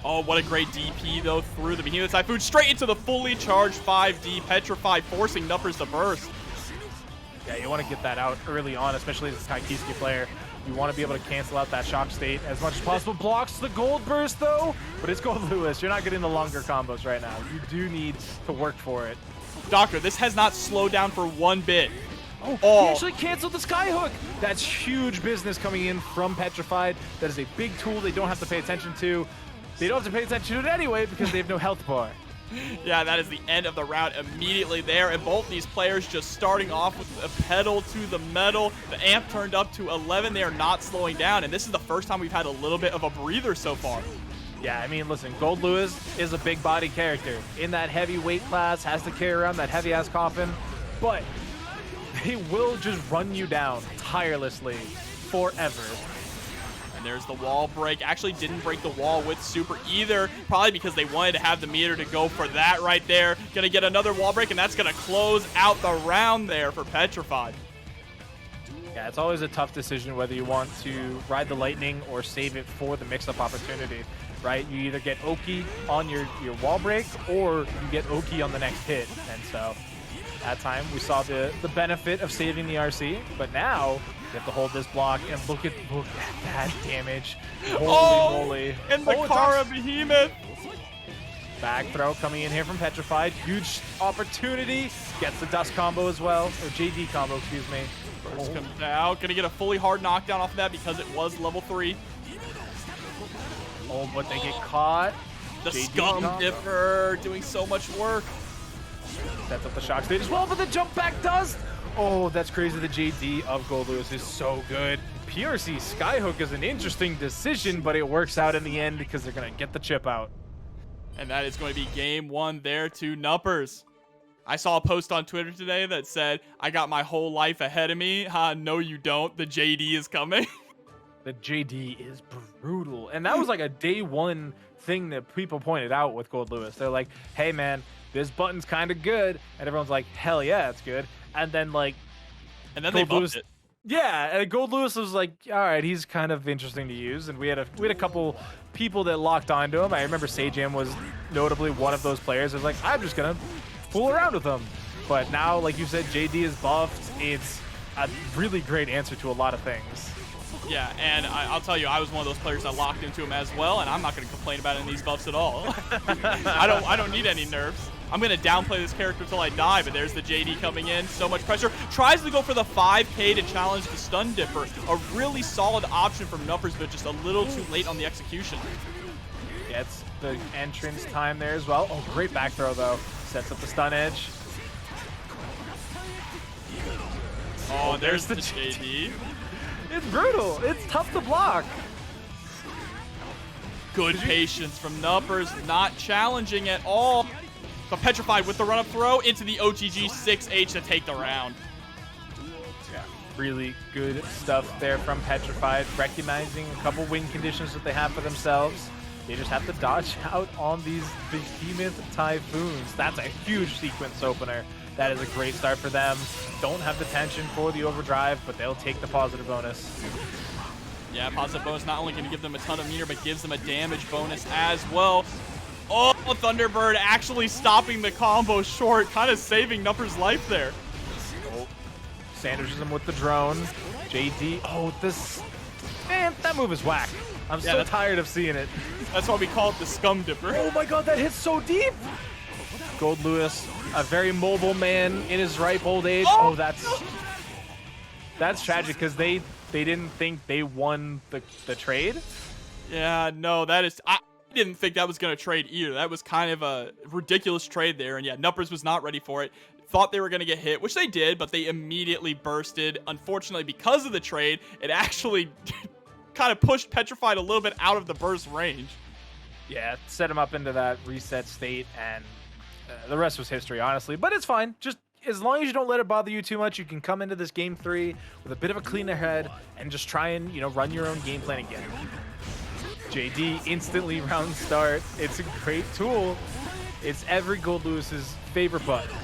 Oh, what a great DP, though, through the Behemoth Typhoon, straight into the fully charged 5D. Petrified, forcing Nupperz to burst. Yeah, you want to get that out early on, especially as a Kaikiski player. You want to be able to cancel out that shock state as much as possible. Blocks the gold burst, though, but it's Goldlewis. You're not getting the longer combos right now. You do need to work for it. Doctor, this has not slowed down for one bit. Oh, he actually canceled the skyhook. That's huge business coming in from Petrified. That is a big tool they don't have to pay attention to. They don't have to pay attention to it anyway because they have no health bar. Yeah, that is the end of the round immediately there, and both these players just starting off with a pedal to the metal. The amp turned up to 11. They are not slowing down, and this is the first time we've had a little bit of a breather so far. Yeah, I mean, listen, Goldlewis is a big body character. In that heavy weight class, has to carry around that heavy-ass coffin, but they will just run you down tirelessly forever. And there's the wall break. Actually didn't break the wall with super either, probably because they wanted to have the meter to go for that right there. Gonna get another wall break, and that's gonna close out the round there for Petrified. Yeah, it's always a tough decision whether you want to ride the lightning or save it for the mix-up opportunity, right? You either get Oki on your wall break or you get Oki on the next hit. And so that time we saw the benefit of saving the RC, but now you have to hold this block and look at that damage. Holy moly. And the Kara Behemoth. Back throw coming in here from Petrified. Huge opportunity. Gets the dust combo as well, or JD combo, excuse me. Burst comes out. Gonna get a fully hard knockdown off of that because it was level 3. Oh, but they get caught. The JD Scum combo. Dipper doing so much work. Sets up the shock stage as well, but the jump back does. Oh, that's crazy. The JD of Goldlewis is so good. PRC Skyhook is an interesting decision, but it works out in the end because they're going to get the chip out. And that is going to be game 1 there to Nupperz. I saw a post on Twitter today that said, I got my whole life ahead of me. No, you don't. The JD is coming. The JD is brutal. And that was like a day one thing that people pointed out with Goldlewis. They're like, hey, man, this button's kind of good. And everyone's like, hell yeah, it's good. And then they bumped it. Yeah, and Goldlewis was like, all right, he's kind of interesting to use. And we had a couple people that locked onto him. I remember Sajam was notably one of those players. It was like, I'm just going to fool around with him. But now, like you said, JD is buffed. It's a really great answer to a lot of things. Yeah, and I'll tell you, I was one of those players that locked into him as well, and I'm not going to complain about any of these buffs at all. I don't need any nerfs. I'm going to downplay this character until I die, but there's the JD coming in. So much pressure. Tries to go for the 5K to challenge the Stun Dipper. A really solid option from Nupperz, but just a little too late on the execution. Gets the entrance time there as well. Oh, great back throw, though. Sets up the stun edge. Oh, there's the JD. It's brutal. It's tough to block. Good patience from Nupperz, not challenging at all. But Petrified with the run-up throw into the OTG 6H to take the round. Yeah, really good stuff there from Petrified, recognizing a couple win conditions that they have for themselves. They just have to dodge out on these behemoth typhoons. That's a huge sequence opener. That is a great start for them. Don't have the tension for the overdrive, but they'll take the positive bonus. Yeah, positive bonus not only going to give them a ton of meter, but gives them a damage bonus as well. Oh, Thunderbird actually stopping the combo short, kind of saving Nupperz' life there. Oh, sandwiches him with the drone. JD, oh, this, man, that move is whack. I'm so tired of seeing it. That's why we call it the Scum Dipper. Oh my god, that hits so deep. Goldlewis, a very mobile man in his ripe old age. Oh, that's tragic because they didn't think they won the trade. Yeah, no, that is... I didn't think that was going to trade either. That was kind of a ridiculous trade there. And yeah, Nupperz was not ready for it. Thought they were going to get hit, which they did, but they immediately bursted. Unfortunately, because of the trade, it actually kind of pushed Petrified a little bit out of the burst range. Yeah, set him up into that reset state, and the rest was history, honestly. But it's fine. Just as long as you don't let it bother you too much, you can come into this game 3 with a bit of a cleaner head and just try and, run your own game plan again. JD instantly round start. It's a great tool. It's every Goldlewis's favorite button.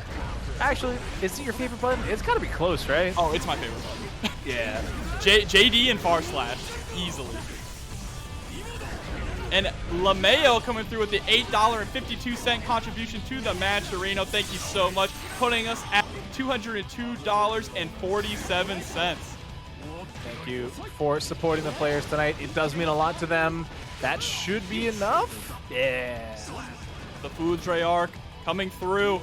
Actually, is it your favorite button? It's got to be close, right? Oh, it's my favorite button. Yeah. JD and Far Slash, easily. And LeMayo coming through with the $8.52 contribution to the match. Sereno, thank you so much, putting us at $202.47. Thank you for supporting the players tonight. It does mean a lot to them. That should be enough. Yeah. The food tray arc coming through.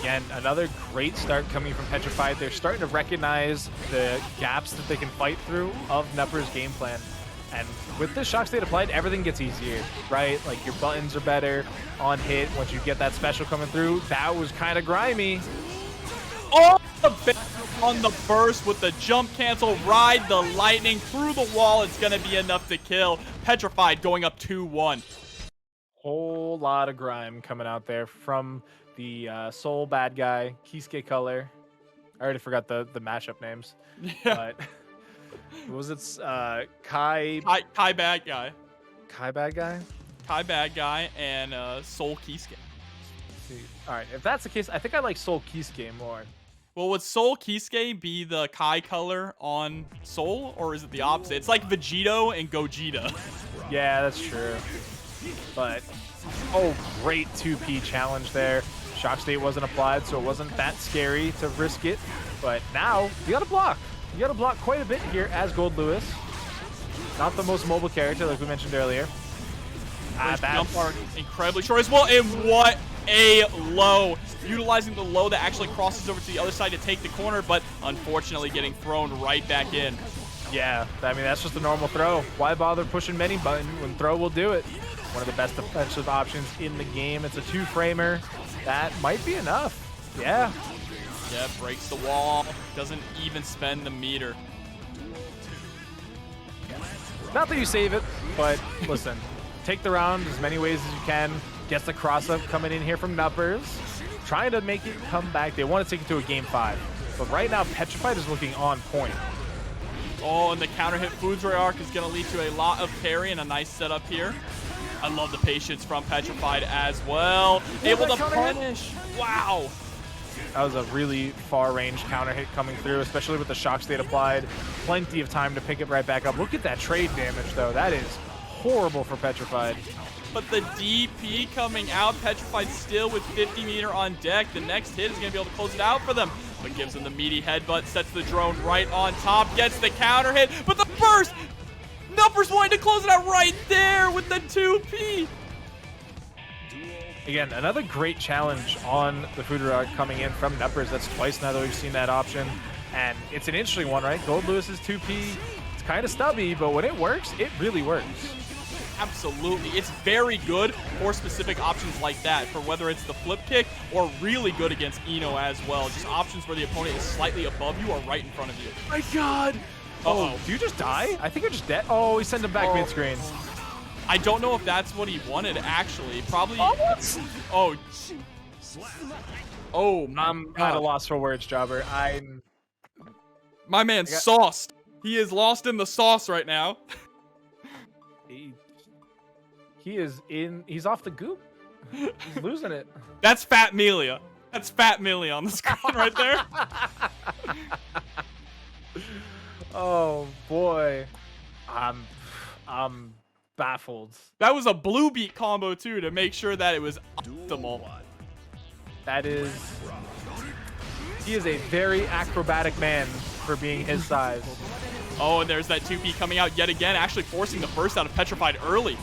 Again, another great start coming from Petrafied. They're starting to recognize the gaps that they can fight through of Nupperz' game plan. And with this shock state applied, everything gets easier, right? Like your buttons are better on hit once you get that special coming through. That was kind of grimy. Oh, on the burst with the jump cancel, ride the lightning through the wall. It's going to be enough to kill. Petrafied going up 2-1. Whole lot of grime coming out there from the Soul bad guy, Kisuke Color. I already forgot the mashup names. Yeah. But was it Kai bad guy. Kai bad guy? Kai bad guy and Soul Kisuke. All right, if that's the case, I think I like Soul Kisuke more. Well, would Soul Kisuke be the Kai color on Soul, or is it the opposite? It's like Vegito and Gogeta. Yeah, that's true. But, oh, great 2P challenge there. Shock state wasn't applied, so it wasn't that scary to risk it. But now, you gotta block. You gotta block quite a bit here as Goldlewis. Not the most mobile character, like we mentioned earlier. Jump arc incredibly short as well, and what a low. Utilizing the low that actually crosses over to the other side to take the corner, but unfortunately getting thrown right back in. Yeah, I mean, that's just a normal throw. Why bother pushing many button when throw will do it? One of the best defensive options in the game. It's a 2-framer. That might be enough. Yeah. Yeah, breaks the wall. Doesn't even spend the meter. Not that you save it, but listen, take the round as many ways as you can. Gets the cross-up coming in here from Nupperz. Trying to make it come back. They want to take it to a game 5. But right now, Petrafied is looking on point. Oh, and the counter hit Foods Ray arc is going to lead to a lot of parry and a nice setup here. I love the patience from Petrafied as well. Able to punish. Wow. That was a really far-range counter hit coming through, especially with the shock state applied. Plenty of time to pick it right back up. Look at that trade damage, though. That is horrible for Petrafied. But the DP coming out, Petrafied still with 50 meter on deck. The next hit is going to be able to close it out for them. But gives them the meaty headbutt, sets the drone right on top, gets the counter hit, but the burst! Nupperz wanting to close it out right there with the 2P. Again, another great challenge on the food rod coming in from Nupperz. That's twice now that we've seen that option. And it's an interesting one, right? Goldlewis's 2P, it's kind of stubby, but when it works, it really works. Absolutely. It's very good for specific options like that, for whether it's the flip kick or really good against Eno as well. Just options where the opponent is slightly above you or right in front of you. My God. Oh, do you just die? I think I just dead. Oh, he sent him back mid-screen. I don't know if that's what he wanted, actually. Probably. Oh, I'm at a loss for words, Jobber. My man's sauced. He is lost in the sauce right now. He's off the goop. He's losing it. That's Fat Millia. That's Fat Millia on the screen right there. Oh boy. I'm baffled. That was a blue beat combo too to make sure that it was optimal. He is a very acrobatic man for being his size. Oh, and there's that 2P coming out yet again, actually forcing the burst out of Petrafied early.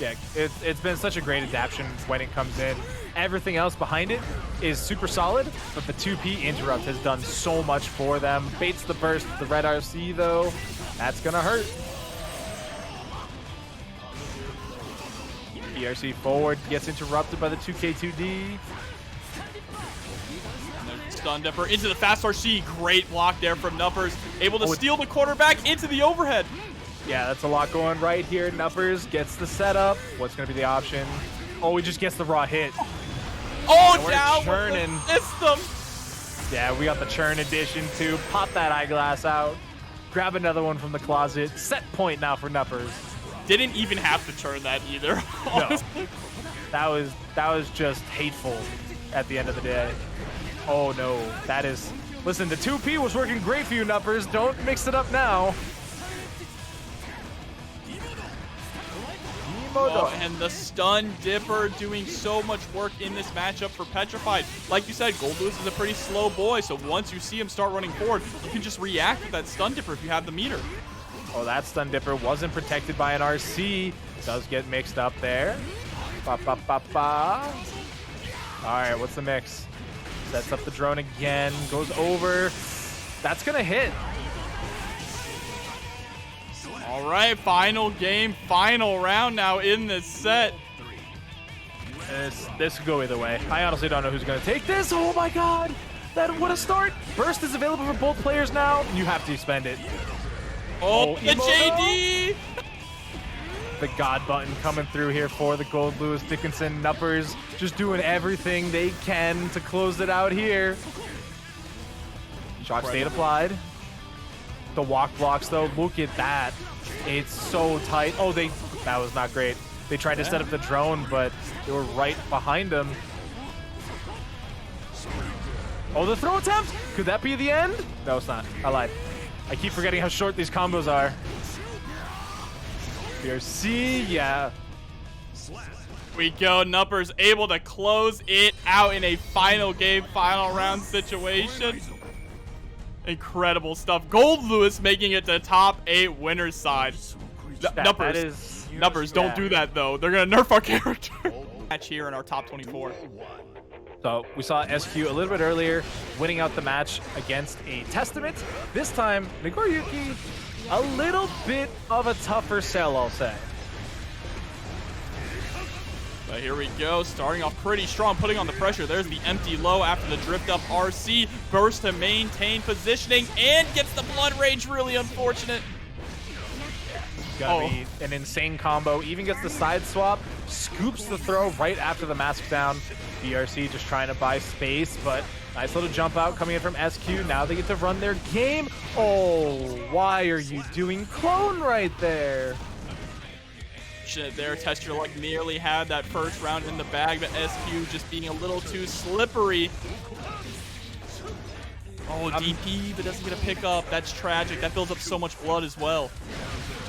Yeah, it's been such a great adaptation when it comes in. Everything else behind it is super solid, but the 2P interrupt has done so much for them. Baits the burst with the red RC, though. That's going to hurt. PRC forward gets interrupted by the 2K2D. Stun Dipper into the fast RC. Great block there from Nupperz. Able to steal the quarterback into the overhead. Yeah, that's a lot going right here. Nupperz gets the setup. What's going to be the option? Oh, he just gets the raw hit. Oh, we're down churning. with the system. Yeah, we got the churn edition too. Pop that eyeglass out. Grab another one from the closet. Set point now for Nupperz. Didn't even have to turn that either. No. That was just hateful at the end of the day. Oh no, that is... Listen, the 2P was working great for you, Nupperz. Don't mix it up now. Oh, and the stun dipper doing so much work in this matchup for Petrafied. Like you said, Goldlewis is a pretty slow boy, so once you see him start running forward, you can just react with that stun dipper if you have the meter. Oh, that stun dipper wasn't protected by an RC. Does get mixed up there. Ba, ba, ba, ba. All right, what's the mix? Sets up the drone again, goes over. That's gonna hit. All right, final game, final round now in this set. This could go either way. I honestly don't know who's gonna take this. Oh my God, what a start. Burst is available for both players now. You have to spend it. Oh, the JD! The God button coming through here for the Goldlewis Dickinson Nupperz, just doing everything they can to close it out here. Shock state applied. The walk blocks though, look at that. It's so tight. Oh, that was not great. They tried to set up the drone, but they were right behind him. Oh, the throw attempt! Could that be the end? No, it's not. I lied. I keep forgetting how short these combos are. BRC, yeah. We go. Nupperz able to close it out in a final game, final round situation. Incredible stuff. Goldlewis making it to top 8 winners side. Nupperz, don't do that though. They're gonna nerf our character. Match here in our top 24. So we saw SQ a little bit earlier winning out the match against a Testament. This time, Nagoriyuki, a little bit of a tougher sell, I'll say. But here we go, starting off pretty strong, putting on the pressure. There's the empty low after the drift up RC. Burst to maintain positioning and gets the blood rage, really unfortunate. Gotta be an insane combo. Even gets the side swap, scoops the throw right after the mask down. BRC just trying to buy space, but nice little jump out coming in from SQ. Now they get to run their game. Oh, why are you doing clone right there? There, Testyourluck nearly had that first round in the bag, but SQ just being a little too slippery. Oh, DP, but doesn't get a pickup. That's tragic. That builds up so much blood as well.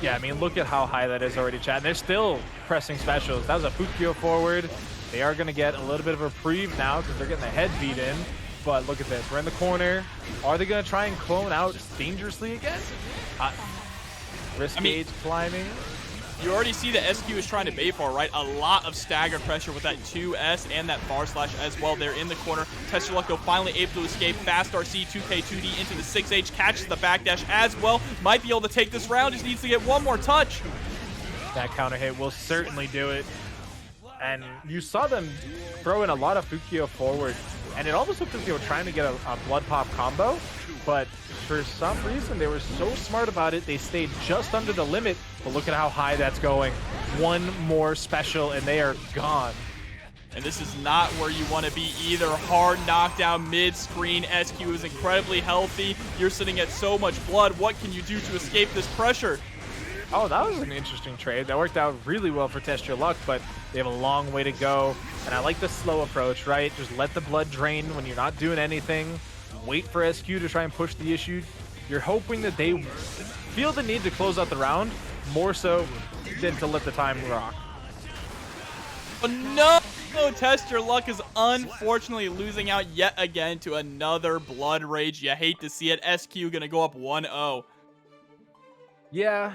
Yeah, I mean, look at how high that is already, chat. They're still pressing specials. That was a Fukio forward. They are going to get a little bit of a reprieve now because they're getting the head beat in. But look at this. We're in the corner. Are they going to try and clone out dangerously again? Risk gauge climbing. You already see that SQ is trying to BEPaw, right? A lot of stagger pressure with that 2S and that bar slash as well. They're in the corner. Testyourluck, though, finally able to escape. Fast RC, 2K, 2D into the 6H. Catches the backdash as well. Might be able to take this round. Just needs to get one more touch. That counter hit will certainly do it. And you saw them throw in a lot of Fukio forward. And it almost looked like they were trying to get a blood pop combo. But for some reason, they were so smart about it. They stayed just under the limit. But look at how high that's going. One more special, and they are gone. And this is not where you want to be either. Hard knockdown mid-screen. SQ is incredibly healthy. You're sitting at so much blood. What can you do to escape this pressure? Oh, that was an interesting trade. That worked out really well for Testyourluck, but they have a long way to go. And I like the slow approach, right? Just let the blood drain when you're not doing anything. Wait for SQ to try and push the issue. You're hoping that they feel the need to close out the round more so than to let the time rock. Oh, no! Testyourluck is unfortunately losing out yet again to another blood rage. You hate to see it. SQ gonna go up 1-0. Yeah.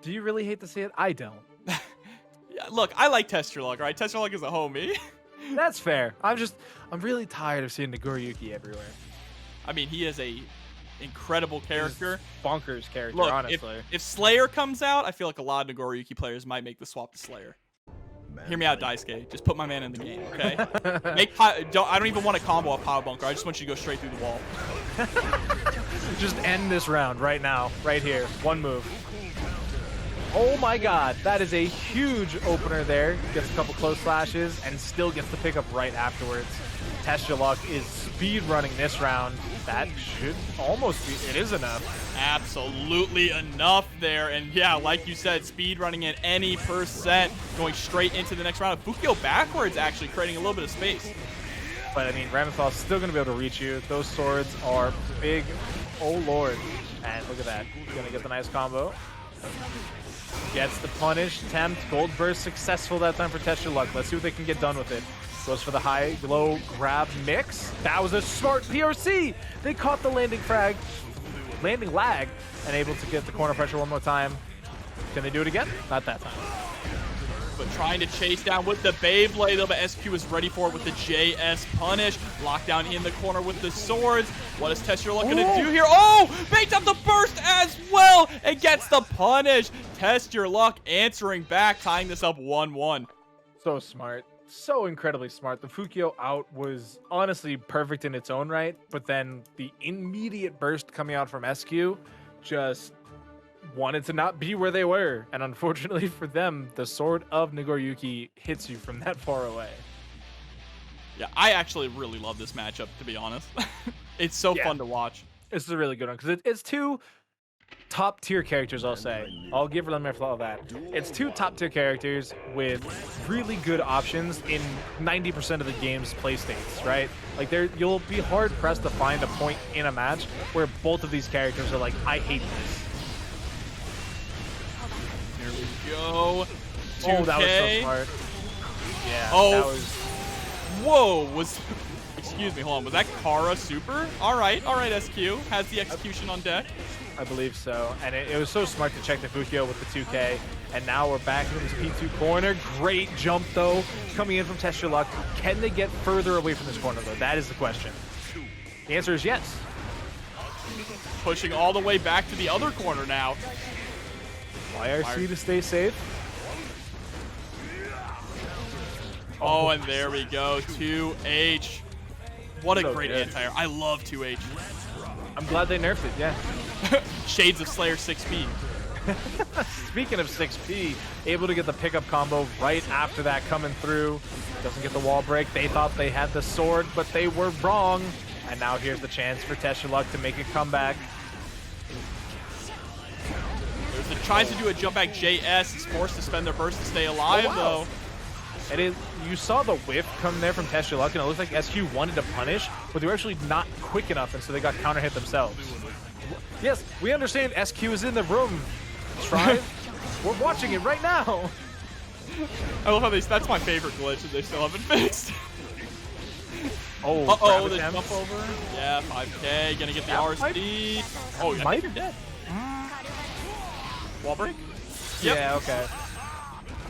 Do you really hate to see it? I don't. Yeah, look, I like Testyourluck, right? Testyourluck is a homie. That's fair. I'm really tired of seeing Nagoriyuki everywhere. I mean, he is a incredible character. Bonkers character, look, honestly. If Slayer comes out, I feel like a lot of Nagoriyuki players might make the swap to Slayer. Hear me out, Daisuke. Just put my man in the game, okay? I don't even want to combo a Power Bunker. I just want you to go straight through the wall. Just end this round right now, right here. One move. Oh my god, that is a huge opener there. Gets a couple close slashes and still gets the pickup right afterwards. Testyourluck is speed running this round. That should almost be, it is enough. Absolutely enough there. And yeah, like you said, speed running at any percent, going straight into the next round. Fukio backwards, actually creating a little bit of space. But I mean, Ramlethal is still going to be able to reach you. Those swords are big. Oh lord. And look at that. Going to get the nice combo. Gets the punish, tempt, gold burst successful that time for Testyourluck. Let's see what they can get done with it. Goes for the high, low grab mix. That was a smart PRC. They caught the landing lag, and able to get the corner pressure one more time. Can they do it again? Not that time. But trying to chase down with the Beyblade, though, but SQ is ready for it with the JS punish. Lockdown in the corner with the swords. What is Testyourluck going to do here? Oh, baked up the burst as well, and gets the punish. Testyourluck answering back, tying this up 1-1. So smart. So incredibly smart. The Fukio out was honestly perfect in its own right, but then the immediate burst coming out from SQ just wanted to not be where they were. And unfortunately for them, the sword of Nagoriyuki hits you from that far away. Yeah, I actually really love this matchup, to be honest. It's so fun to watch. This is a really good one because it's two top tier characters, I'll say. I'll give Ramlethal that. It's two top tier characters with really good options in 90% of the game's play states, right? Like you'll be hard pressed to find a point in a match where both of these characters are like, I hate this. Here we go. 2K. Oh, that was so smart. Yeah. Oh. That was... Whoa, excuse me, hold on. Was that Kara super? All right, SQ has the execution on deck. I believe so. And it was so smart to check the Fukio with the 2K. And now we're back into this P2 corner. Great jump, though, coming in from Testyourluck. Can they get further away from this corner, though? That is the question. The answer is yes. Pushing all the way back to the other corner now. YRC to stay safe. Oh, and there we go. 2H. What a So great good. anti-air. I love 2H. I'm glad they nerfed it, yeah. Shades of Slayer 6P. Speaking of 6P, able to get the pickup combo right after that coming through. Doesn't get the wall break. They thought they had the sword, but they were wrong. And now here's the chance for Testyourluck to make a comeback. Tries to do a jump back. JS is forced to spend their burst to stay alive, though. And you saw the whiff come there from Testyourluck, and it looked like SQ wanted to punish, but they were actually not quick enough, and so they got counter hit themselves. Yes, we understand SQ is in the room. Try. We're watching it right now. I love how that's my favorite glitch that they still haven't fixed. Oh, the jump over. Yeah, 5K, gonna get the RC. Oh, I think you're dead. Wall break? Yep. Yeah, okay.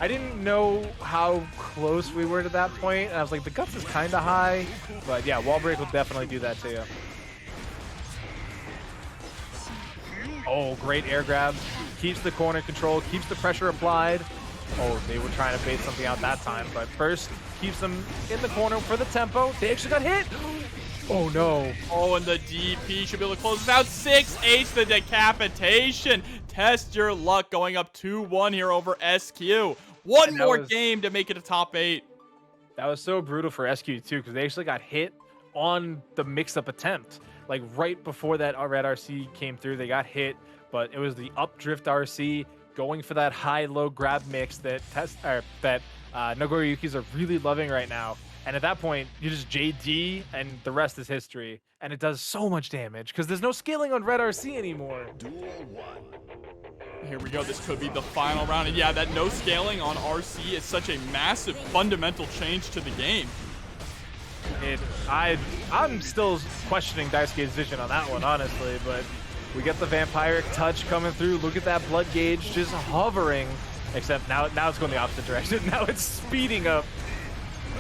I didn't know how close we were to that point, and I was like, the guts is kind of high, but yeah, wall break will definitely do that to you. Oh, great air grab. Keeps the corner control, keeps the pressure applied. Oh, they were trying to bait something out that time, but first keeps them in the corner for the tempo. They actually got hit. Oh, no. Oh, and the DP should be able to close this out. 6H, the decapitation. Testyourluck going up 2-1 here over SQ. One more game to make it a top 8. That was so brutal for SQ, too, because they actually got hit on the mix-up attempt. Like, right before that red RC came through, they got hit, but it was the up-drift RC going for that high-low grab mix that Nagoriyukis are really loving right now. And at that point, you just JD, and the rest is history. And it does so much damage, because there's no scaling on red RC anymore. Here we go. This could be the final round. And yeah, that no scaling on RC is such a massive fundamental change to the game. I'm still questioning Daisuke's vision on that one, honestly, but we get the vampiric touch coming through. Look at that blood gauge just hovering, except now it's going the opposite direction. Now it's speeding up.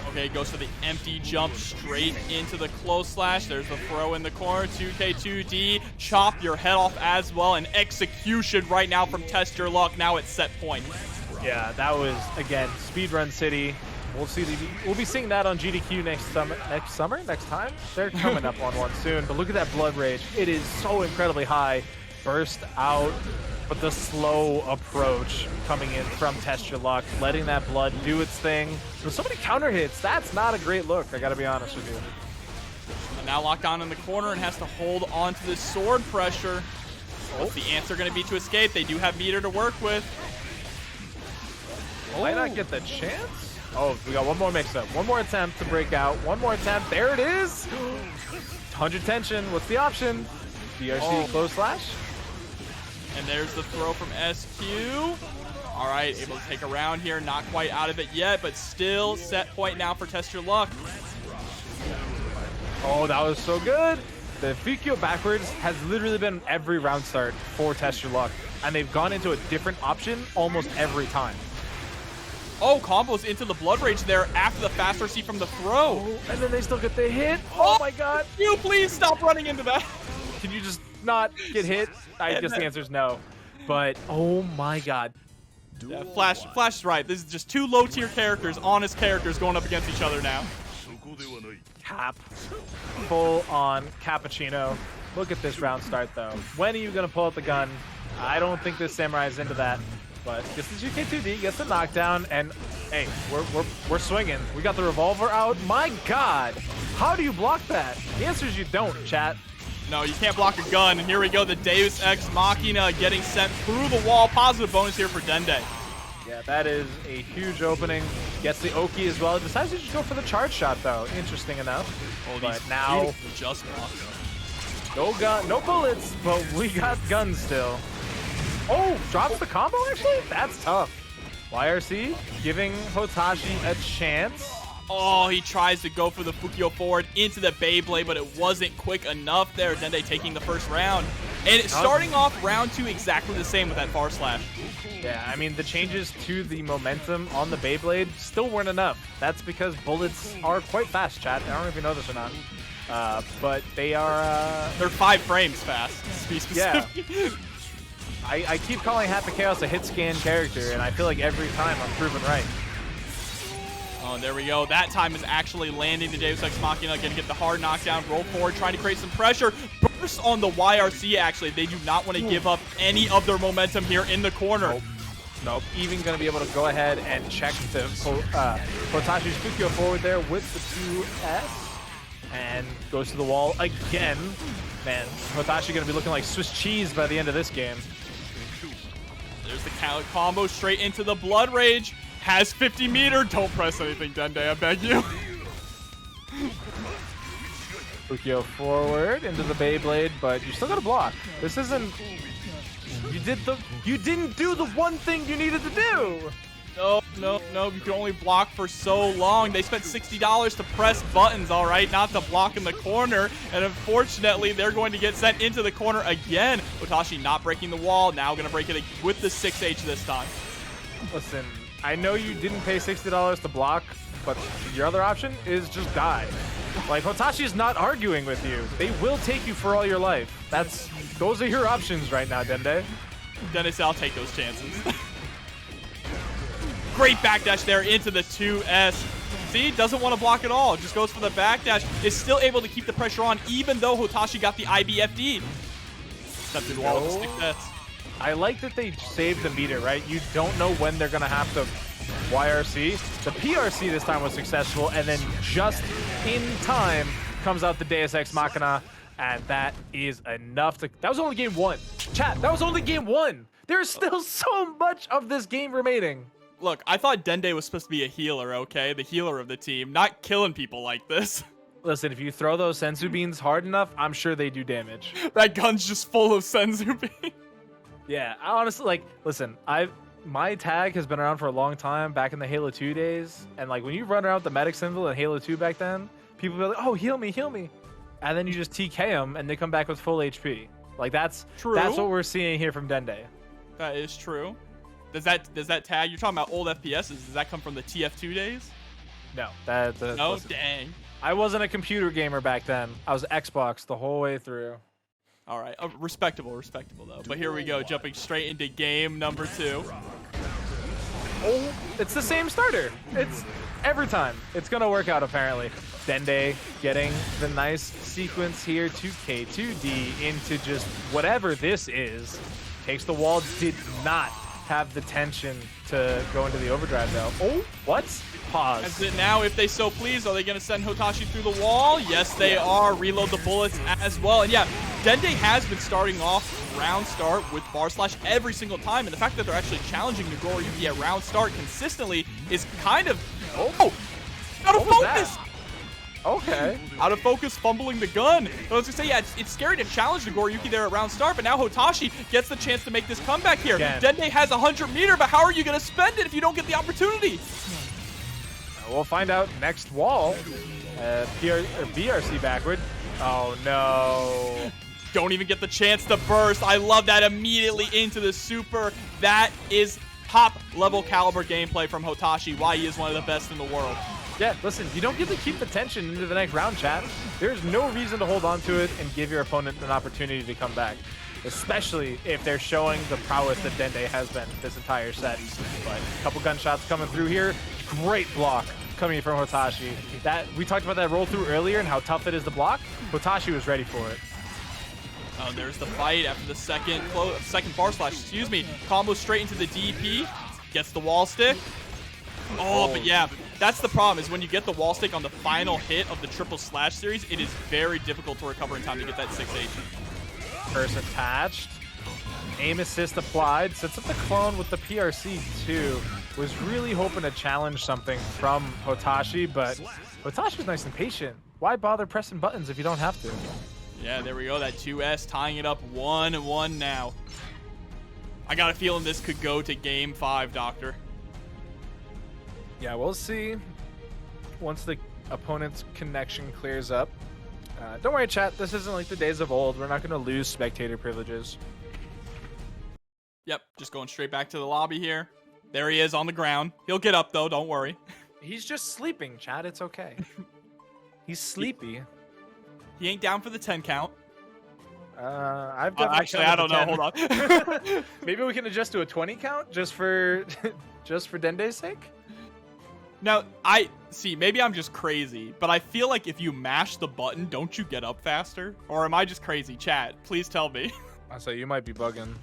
Okay, goes for the empty jump straight into the close slash. There's the throw in the corner. 2K2D. Chop your head off as well. An execution right now from Testyourluck. Now it's set point. Yeah, that was, again, Speedrun City. We'll be seeing that on GDQ next time? They're coming up on one soon. But look at that blood rage. It is so incredibly high. Burst out. But the slow approach coming in from Testyourluck, letting that blood do its thing. With so many counter hits, that's not a great look, I gotta be honest with you. And now locked on in the corner and has to hold on to this sword pressure. What's the answer going to be to escape? They do have meter to work with. Might not get the chance. Oh, we got one more mix-up. One more attempt to break out. One more attempt. There it is. 100 tension. What's the option? DRC close slash. And there's the throw from SQ. All right, able to take a round here. Not quite out of it yet, but still set point now for Testyourluck. Oh, that was so good. The Fukio backwards has literally been every round start for Testyourluck, and they've gone into a different option almost every time. Oh, combos into the Blood Rage there after the fast RC from the throw. And then they still get the hit. Oh my god. You please stop running into that. Can you just not get hit? I guess the answer is no. But, oh my god. Yeah, Flash is right. This is just two low-tier characters, honest characters going up against each other now. Cap. Full on cappuccino. Look at this round start though. When are you gonna pull out the gun? I don't think this samurai is into that. But gets the GK2D, gets the knockdown, and hey, we're swinging. We got the revolver out. My god, how do you block that? The answer is you don't, chat. No, you can't block a gun. And here we go, the Deus Ex Machina getting sent through the wall. Positive bonus here for Dende. Yeah, that is a huge opening. Gets the Oki as well. Decides to just go for the charge shot though. Interesting enough. Oh, but now just blocks. No gun, no bullets, but we got guns still. Oh, drops the combo actually? That's tough. YRC giving Hotashi a chance. Oh, he tries to go for the Fukio forward into the Beyblade, but it wasn't quick enough there. Dende taking the first round. And starting off round 2 exactly the same with that far slash. Yeah, I mean, the changes to the momentum on the Beyblade still weren't enough. That's because bullets are quite fast, chat. I don't know if you know this or not. But they are... They're 5 frames fast, to be specific. Yeah. I keep calling Happy Chaos a hit scan character, and I feel like every time I'm proven right. Oh, and there we go. That time is actually landing the Deus Ex Machina. Gonna get the hard knockdown, roll forward, trying to create some pressure. Burst on the YRC, actually. They do not want to give up any of their momentum here in the corner. Nope. Even going to be able to go ahead and check the Hotashi's Fukio forward there with the 2S. And goes to the wall again. Man, Hotashi going to be looking like Swiss cheese by the end of this game. There's the combo straight into the Blood Rage. Has 50 meter. Don't press anything, Dende, I beg you. Fukio forward into the Beyblade, but you still got to block. This isn't... You didn't do the one thing you needed to do. No. You can only block for so long. They spent $60 to press buttons, all right, not to block in the corner. And unfortunately, they're going to get sent into the corner again. Hotashi not breaking the wall. Now going to break it with the 6H this time. Listen, I know you didn't pay $60 to block, but your other option is just die. Like, Hotashi's not arguing with you. They will take you for all your life. Those are your options right now, Dende. Dende said, I'll take those chances. Great backdash there into the 2S. See, doesn't want to block at all. Just goes for the backdash. Is still able to keep the pressure on, even though Hotashi got the IBFD. Step through the wall with the 6S. I like that they saved the meter, right? You don't know when they're going to have to YRC. The PRC this time was successful, and then just in time comes out the Deus Ex Machina, and that is enough to... That was only game 1. Chat, that was only game 1. There's still so much of this game remaining. Look, I thought Dende was supposed to be a healer, okay? The healer of the team, not killing people like this. Listen, if you throw those Senzu beans hard enough, I'm sure they do damage. That gun's just full of Senzu beans. Yeah, I honestly, like, listen, my tag has been around for a long time, back in the Halo 2 days, and like when you run around with the medic symbol in Halo 2 back then, people be like, oh, heal me, and then you just TK them and they come back with full HP. Like that's true. That's what we're seeing here from Dende. That is true. Does that tag, you're talking about old FPSs, does that come from the TF2 days? No, no, listen, dang. I wasn't a computer gamer back then. I was Xbox the whole way through. All right, respectable though. But here we go, jumping straight into game number 2. Oh, it's the same starter. It's every time. It's gonna work out apparently. Dende getting the nice sequence here to K2D into just whatever this is. Takes the wall, did not have the tension to go into the overdrive though. Oh, what? Pause. As it now, if they so please, are they going to send Hotashi through the wall? Yes, they are. Reload the bullets as well. And yeah, Dende has been starting off round start with bar slash every single time. And the fact that they're actually challenging Nagoriyuki at round start consistently is kind of... Oh! Out of focus! Okay. Out of focus, fumbling the gun. But I was going to say, yeah, it's scary to challenge Nagoriyuki there at round start, but now Hotashi gets the chance to make this comeback here. Again. Dende has 100 meter, but how are you going to spend it if you don't get the opportunity? We'll find out next wall. BRC backward. Oh, no. Don't even get the chance to burst. I love that. Immediately into the super. That is top-level caliber gameplay from Hotashi, why he is one of the best in the world. Yeah, listen, you don't get to keep the tension into the next round, chat. There's no reason to hold on to it and give your opponent an opportunity to come back, especially if they're showing the prowess that Dende has been this entire set. But a couple gunshots coming through here. Great block coming from Hotashi. We talked about that roll through earlier and how tough it is to block. Hotashi was ready for it. Oh, there's the fight after the second bar slash, excuse me. Combo straight into the DP. Gets the wall stick. Oh, but yeah, that's the problem, is when you get the wall stick on the final hit of the triple slash series, it is very difficult to recover in time to get that 6H. First attached. Aim assist applied. Sets up the clone with the PRC too. Was really hoping to challenge something from Hotashi, but Hotashi's nice and patient. Why bother pressing buttons if you don't have to? Yeah, there we go. That 2S tying it up 1-1 now. I got a feeling this could go to game 5, Doctor. Yeah, we'll see once the opponent's connection clears up. Don't worry, chat. This isn't like the days of old. We're not going to lose spectator privileges. Yep, just going straight back to the lobby here. There he is on the ground. He'll get up, though. Don't worry. He's just sleeping, chat. It's okay. He's sleepy. He ain't down for the 10 count. I've actually, I don't know. Hold on. Maybe we can adjust to a 20 count just for Dende's sake. Now, maybe I'm just crazy, but I feel like if you mash the button, don't you get up faster? Or am I just crazy? Chat, please tell me. I say you might be bugging.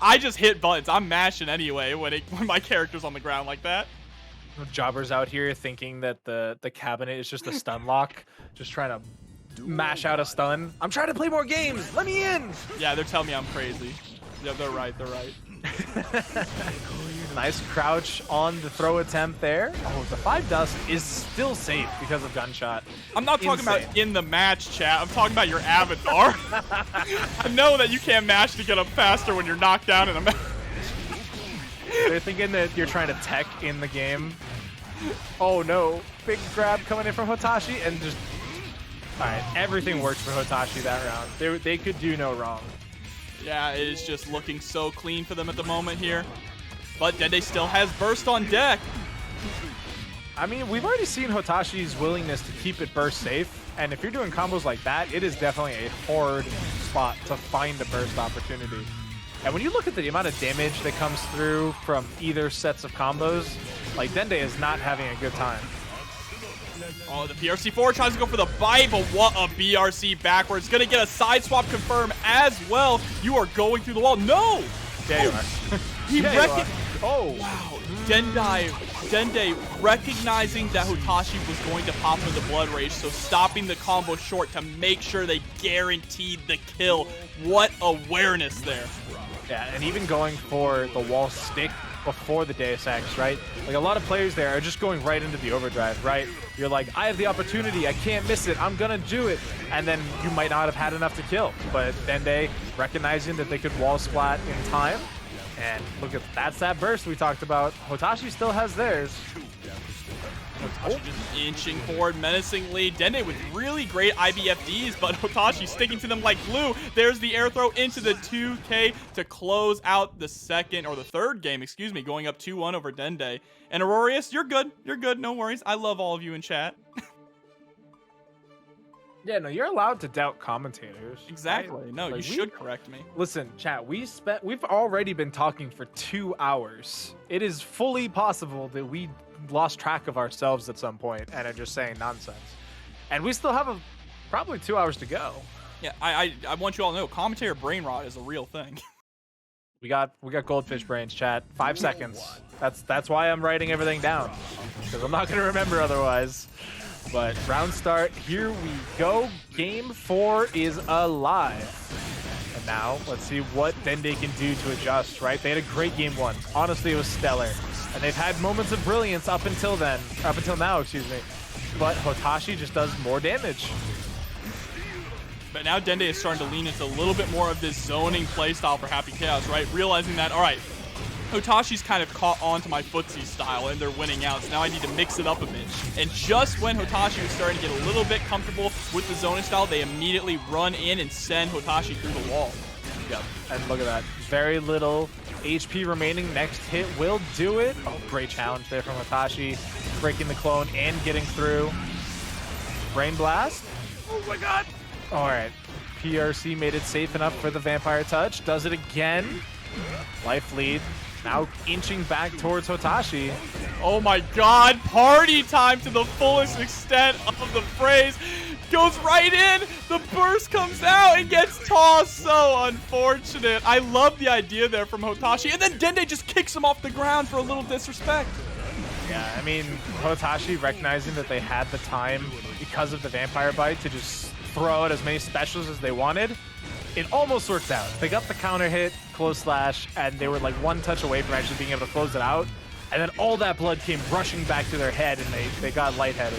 I just hit buttons. I'm mashing anyway when my character's on the ground like that. Jobbers out here thinking that the cabinet is just a stun lock, just trying to mash out a stun. I'm trying to play more games. Let me in. Yeah, they're telling me I'm crazy. Yeah, they're right. They're right. Nice crouch on the throw attempt there. Oh, the 5 dust is still safe because of gunshot. I'm not talking about in the match, chat. I'm talking about your avatar. I know that you can't mash to get up faster when you're knocked down in a match. They're thinking that you're trying to tech in the game. Oh no, big grab coming in from Hotashi and just... Alright, everything worked for Hotashi that round. They could do no wrong. Yeah, it is just looking so clean for them at the moment here. But Dende still has burst on deck. I mean, we've already seen Hotashi's willingness to keep it burst safe. And if you're doing combos like that, it is definitely a hard spot to find a burst opportunity. And when you look at the amount of damage that comes through from either sets of combos, like Dende is not having a good time. Oh, the PRC4 tries to go for the bite, but what a BRC backwards. Gonna get a side swap confirm as well. You are going through the wall. No! There you are. He Oh, wow. Dende recognizing that Hotashi was going to pop in the Blood Rage, so stopping the combo short to make sure they guaranteed the kill. What awareness there. Yeah, and even going for the wall stick before the Deus Ex, right? Like a lot of players there are just going right into the overdrive, right? You're like, I have the opportunity, I can't miss it, I'm gonna do it. And then you might not have had enough to kill. But Dende recognizing that they could wall splat in time. And look at that's that burst we talked about. Hotashi still has theirs. Hotashi just inching forward menacingly. Dende with really great IBFDs, but Hotashi sticking to them like glue. There's the air throw into the 2K to close out the third game, excuse me, going up 2-1 over Dende. And Aurorius, you're good. You're good. No worries. I love all of you in chat. Yeah, no, you're allowed to doubt commentators. Exactly. Right? No, like, you should correct me. Listen, chat, we've already been talking for 2 hours. It is fully possible that we lost track of ourselves at some point and are just saying nonsense. And we still have probably 2 hours to go. Yeah, I want you all to know, commentator brain rot is a real thing. We got goldfish brains, chat. 5 seconds. That's why I'm writing everything down, because I'm not gonna remember otherwise. But round start, here we go. Game 4 is alive. And now let's see what Dende can do to adjust. Right, they had a great game 1. Honestly, it was stellar, and they've had moments of brilliance up until now, excuse me. But Hotashi just does more damage. But now Dende is starting to lean into a little bit more of this zoning playstyle for Happy Chaos, right? Realizing that, all right, Hotashi's kind of caught on to my footsie style and they're winning out, so now I need to mix it up a bit. And just when Hotashi was starting to get a little bit comfortable with the zoning style, they immediately run in and send Hotashi through the wall. Yep, and look at that. Very little HP remaining. Next hit will do it. Oh, great challenge there from Hotashi. Breaking the clone and getting through. Brain Blast. Oh my god. All right, PRC made it safe enough for the Vampire Touch. Does it again. Life lead. Now inching back towards Hotashi. Oh my god, party time to the fullest extent of the phrase. Goes right in, the burst comes out and gets tossed. So unfortunate. I love the idea there from Hotashi. And then Dende just kicks him off the ground for a little disrespect. Yeah, I mean, Hotashi recognizing that they had the time because of the Vampire Bite to just throw out as many specials as they wanted. It almost worked out. They got the counter hit, close slash, and they were like one touch away from actually being able to close it out. And then all that blood came rushing back to their head, and they got lightheaded.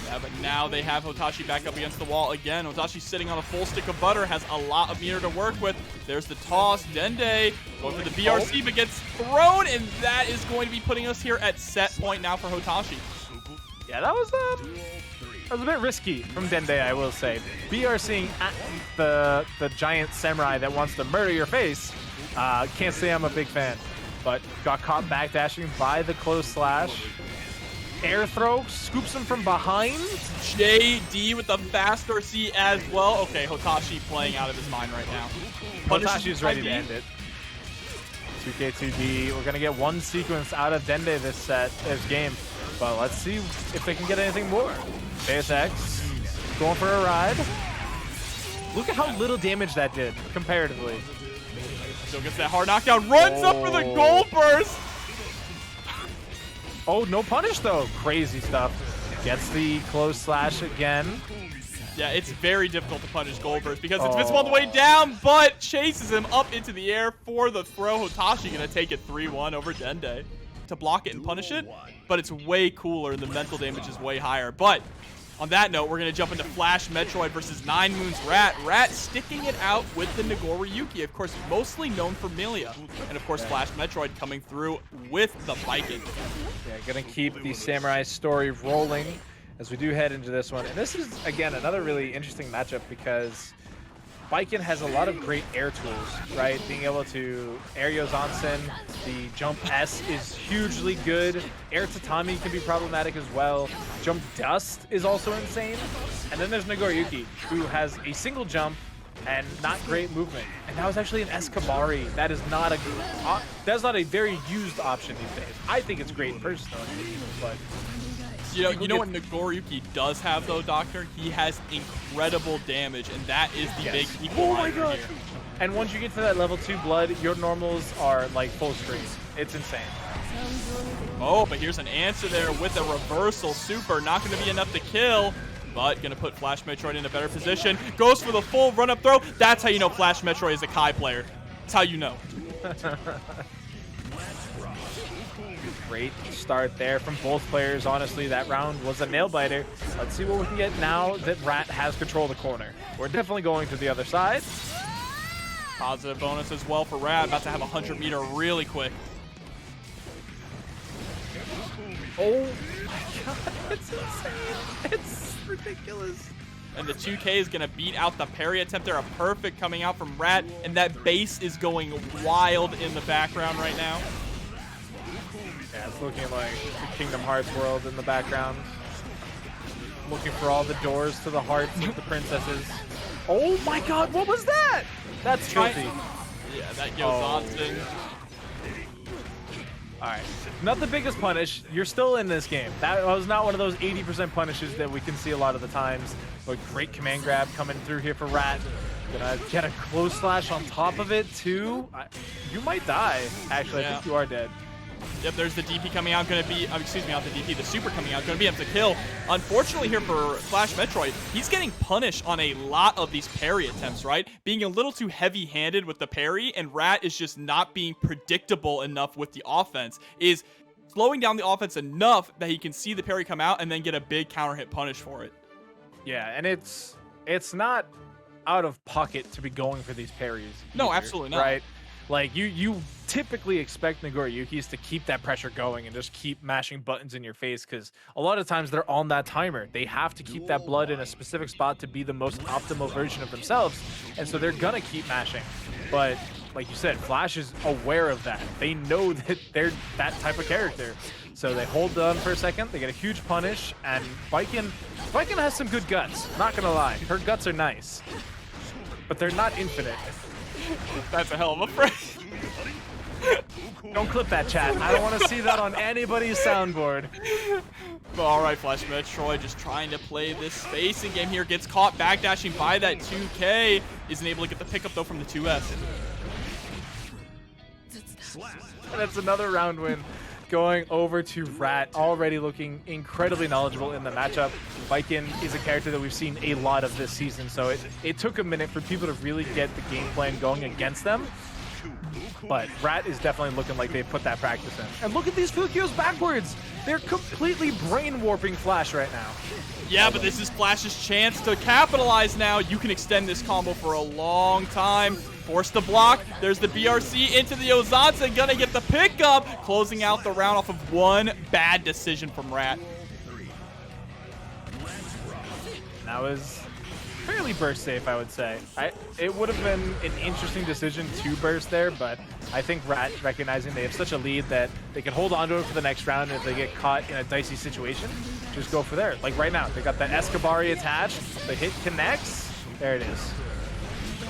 Yeah, but now they have Hotashi back up against the wall again. Hotashi sitting on a full stick of butter, has a lot of meter to work with. There's the toss. Dende going for the BRC, but gets thrown, and that is going to be putting us here at set point now for Hotashi. Yeah, that was a bit risky from Dende, I will say. BRCing at the giant samurai that wants to murder your face. Can't say I'm a big fan, but got caught backdashing by the close slash. Air throw, scoops him from behind. JD with the fast RC as well. Okay, Hotashi playing out of his mind right now. Hotashi's ready to end it. 2K2D. We're going to get one sequence out of Dende this game. But let's see if they can get anything more. ASX going for a ride. Look at how little damage that did comparatively. Still gets that hard knockdown. Runs up for the gold burst. Oh, no punish though. Crazy stuff. Gets the close slash again. Yeah, it's very difficult to punish Goldberg because it's visible on the way down, but chases him up into the air for the throw. Hotashi gonna take it 3-1 over Dende to block it and punish it, but it's way cooler and the mental damage is way higher. But on that note, we're gonna jump into Flash Metroid versus 9 Moons Rat. Rat sticking it out with the Nagoriyuki, of course, mostly known for Millia, and of course Flash Metroid coming through with the Baiken. Yeah, gonna keep the Samurai story rolling as we do head into this one. And this is, again, another really interesting matchup because Baiken has a lot of great air tools, right? Being able to air Yozansen, the jump S is hugely good. Air Tatami can be problematic as well. Jump Dust is also insane. And then there's Nagoriyuki, who has a single jump and not great movement. And that was actually an Escabari. That is not a very used option these days. I think it's great personally, but you know what Nagoriyuki does have though, Doctor? He has incredible damage, and that is the big equalizer here. And once you get to that level 2 blood, your normals are like full screen. It's insane. Oh, but here's an answer there with a reversal super. Not going to be enough to kill, but going to put Flash Metroid in a better position. Goes for the full run-up throw. That's how you know Flash Metroid is a Kai player. That's how you know. Great start there from both players. Honestly, that round was a nail-biter. Let's see what we can get now that Rat has control of the corner. We're definitely going to the other side. Positive bonus as well for Rat. About to have a 100 meter really quick. Oh my god, it's insane. It's ridiculous. And the 2K is going to beat out the parry attempt there. A perfect coming out from Rat. And that bass is going wild in the background right now. Yeah, it's looking like the Kingdom Hearts world in the background. Looking for all the doors to the hearts of the princesses. Oh my god, what was that? That's filthy. Yeah, that Yozansen. All right, not the biggest punish. You're still in this game. That was not one of those 80% punishes that we can see a lot of the times. But great command grab coming through here for Rat. Gonna get a close slash on top of it too. You might die. Actually, I think you are dead. Yep, there's the DP coming out, gonna be, excuse me, not the DP, the super coming out, gonna be able to kill. Unfortunately here for FlashMetroid, he's getting punished on a lot of these parry attempts, right? Being a little too heavy-handed with the parry, and Rat is just not being predictable enough with the offense, is slowing down the offense enough that he can see the parry come out and then get a big counter hit punish for it. Yeah, and it's not out of pocket to be going for these parries. No, either, absolutely not. Right? Like, you typically expect Nagoriyukis to keep that pressure going and just keep mashing buttons in your face, because a lot of times they're on that timer. They have to keep that blood in a specific spot to be the most optimal version of themselves, and so they're gonna keep mashing. But like you said, Flash is aware of that. They know that they're that type of character. So they hold on for a second, they get a huge punish, and Baiken has some good guts, not gonna lie. Her guts are nice, but they're not infinite. That's a hell of a phrase. Don't clip that, chat. I don't want to see that on anybody's soundboard. But all right, FlashMetroid just trying to play this spacing game here. Gets caught backdashing by that 2K. Isn't able to get the pickup, though, from the 2S. And that's another round win. Going over to Rat, already looking incredibly knowledgeable in the matchup. Baiken is a character that we've seen a lot of this season, so it took a minute for people to really get the game plan going against them. But Rat is definitely looking like they've put that practice in. And look at these Fukios backwards! They're completely brain warping Flash right now. Yeah, but this is Flash's chance to capitalize now. You can extend this combo for a long time. Force the block. There's the BRC into the Ozansa. Gonna get the pickup. Closing out the round off of one bad decision from Rat. That was fairly burst safe, I would say. It would have been an interesting decision to burst there, but I think Rat, recognizing they have such a lead that they can hold on to it for the next round, and if they get caught in a dicey situation, just go for there. Like right now, they got that Escabari attached, the hit connects, there it is.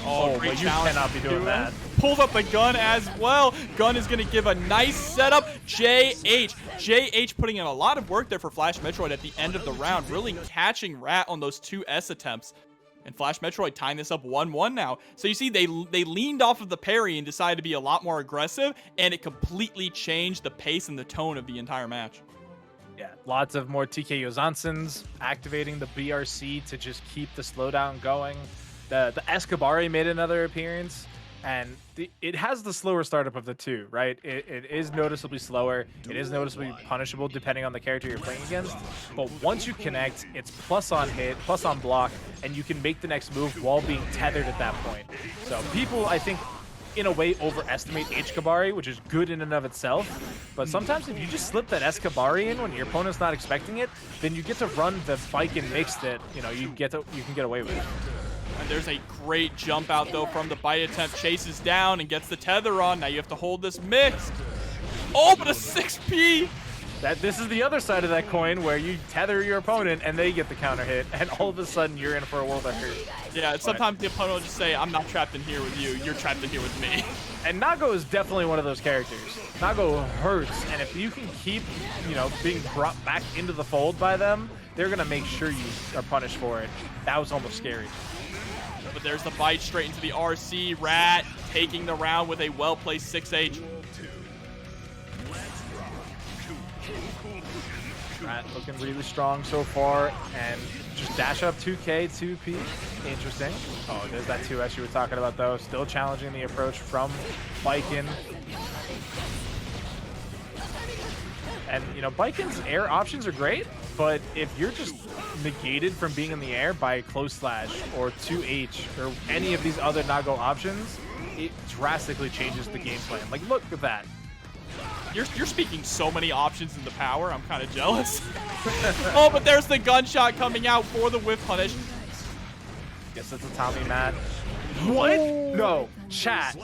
Oh, but you cannot be doing that. Pulls up the gun as well. Gun is going to give a nice setup. JH putting in a lot of work there for FlashMetroid at the end of the round, really catching Rat on those 2S attempts. And FlashMetroid tying this up 1-1 now. So you see, they leaned off of the parry and decided to be a lot more aggressive, and it completely changed the pace and the tone of the entire match. Yeah, lots of more TK Yozansons activating the BRC to just keep the slowdown going. The Escabari made another appearance, and it has the slower startup of the two, right? It is noticeably slower. It is noticeably punishable depending on the character you're playing against. But once you connect, it's plus on hit, plus on block, and you can make the next move while being tethered at that point. So people, I think, in a way overestimate Escabari, which is good in and of itself. But sometimes if you just slip that Escabari in when your opponent's not expecting it, then you get to run the Baiken mix that you can get away with. And there's a great jump out, though, from the bite attempt. Chases down and gets the tether on. Now you have to hold this mix. Oh, but a 6P! This is the other side of that coin, where you tether your opponent and they get the counter hit, and all of a sudden you're in for a world of hurt. Yeah, sometimes the opponent will just say, I'm not trapped in here with you. You're trapped in here with me. And Nago is definitely one of those characters. Nago hurts, and if you can keep, being brought back into the fold by them, they're going to make sure you are punished for it. That was almost scary. But there's the bite straight into the RC. Rat taking the round with a well-placed 6H. Rat looking really strong so far, and just dash up 2K, 2P. Interesting. Oh, there's that 2S you were talking about, though. Still challenging the approach from Baiken. And, Baiken's air options are great, but if you're just negated from being in the air by close slash or 2H or any of these other Nago options, it drastically changes the game plan. Like, look at that. You're speaking so many options in the power. I'm kind of jealous. Oh, but there's the gunshot coming out for the whiff punish. Guess it's a Tommy Matt. What? No. Chat.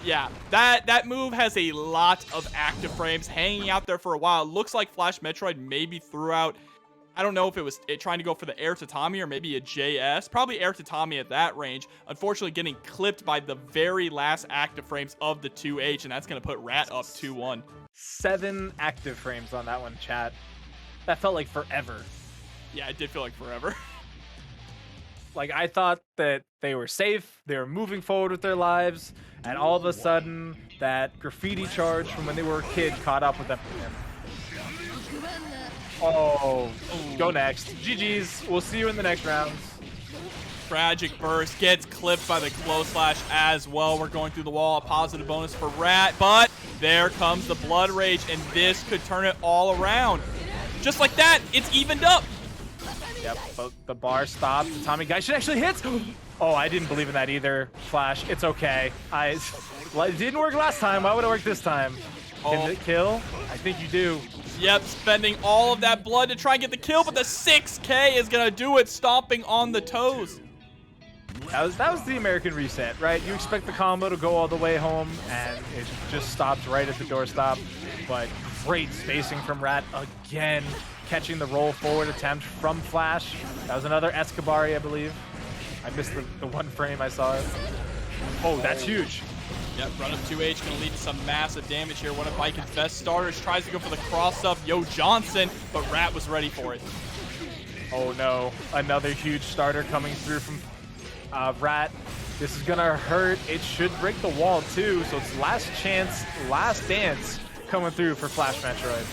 Yeah, that move has a lot of active frames hanging out there for a while. It looks like FlashMetroid maybe threw out I don't know if it was trying to go for the air tatami or maybe a JS. Probably air tatami at that range. Unfortunately, getting clipped by the very last active frames of the 2H, and that's going to put Rat up 2-1. 7 active frames on that one, chat. That felt like forever. Yeah, it did feel like forever. Like, I thought that they were safe, they were moving forward with their lives, and all of a sudden, that graffiti charge from when they were a kid caught up with them. Oh, go next. GG's. We'll see you in the next rounds. Tragic burst gets clipped by the close slash as well. We're going through the wall. A positive bonus for Rat, but there comes the blood rage, and this could turn it all around. Just like that, it's evened up. Yep, but the bar stopped. The Tommy guy should actually hit. Oh, I didn't believe in that either. Flash, it's okay. It didn't work last time. Why would it work this time? Can it kill? I think you do. Yep, spending all of that blood to try and get the kill, but the 6K is going to do it, stomping on the toes. That was the American reset, right? You expect the combo to go all the way home, and it just stopped right at the doorstop. But great spacing from Rat again, catching the roll forward attempt from Flash. That was another Escobari, I believe. I missed the one frame I saw it. Oh, that's huge. Yep, run up 2H going to lead to some massive damage here. One of Baiken's best starters tries to go for the cross-up Yo Johnson, but Rat was ready for it. Oh no, another huge starter coming through from Rat. This is going to hurt. It should break the wall too, so it's last chance, last dance coming through for FlashMetroid.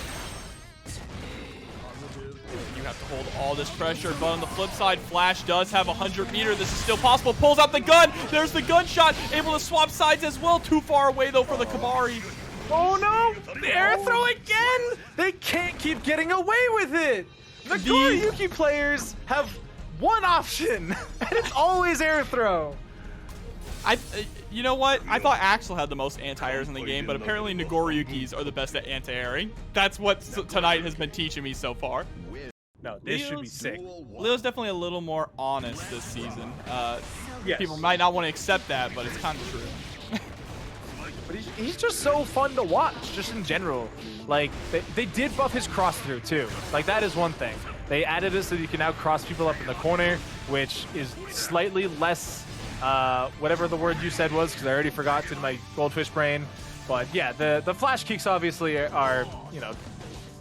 You have to hold all this pressure, but on the flip side, Flash does have 100 meter. This is still possible. Pulls out the gun. There's the gunshot. Able to swap sides as well. Too far away, though, for the Kabari. Oh, no. The air throw again. They can't keep getting away with it. The Nagoriyuki players have one option, and it's always air throw. You know what? I thought Axel had the most anti-airs in the game, but apparently Nagoriyukis are the best at anti-airing. That's what tonight has been teaching me so far. No, this should be sick. Leo's definitely a little more honest this season. Yes. People might not want to accept that, but it's kind of true. But he's just so fun to watch, just in general. Like, they did buff his cross-through, too. Like, that is one thing. They added it so that you can now cross people up in the corner, which is slightly less, whatever the word you said was, because I already forgot in my goldfish brain. But, yeah, the flash kicks obviously are, you know,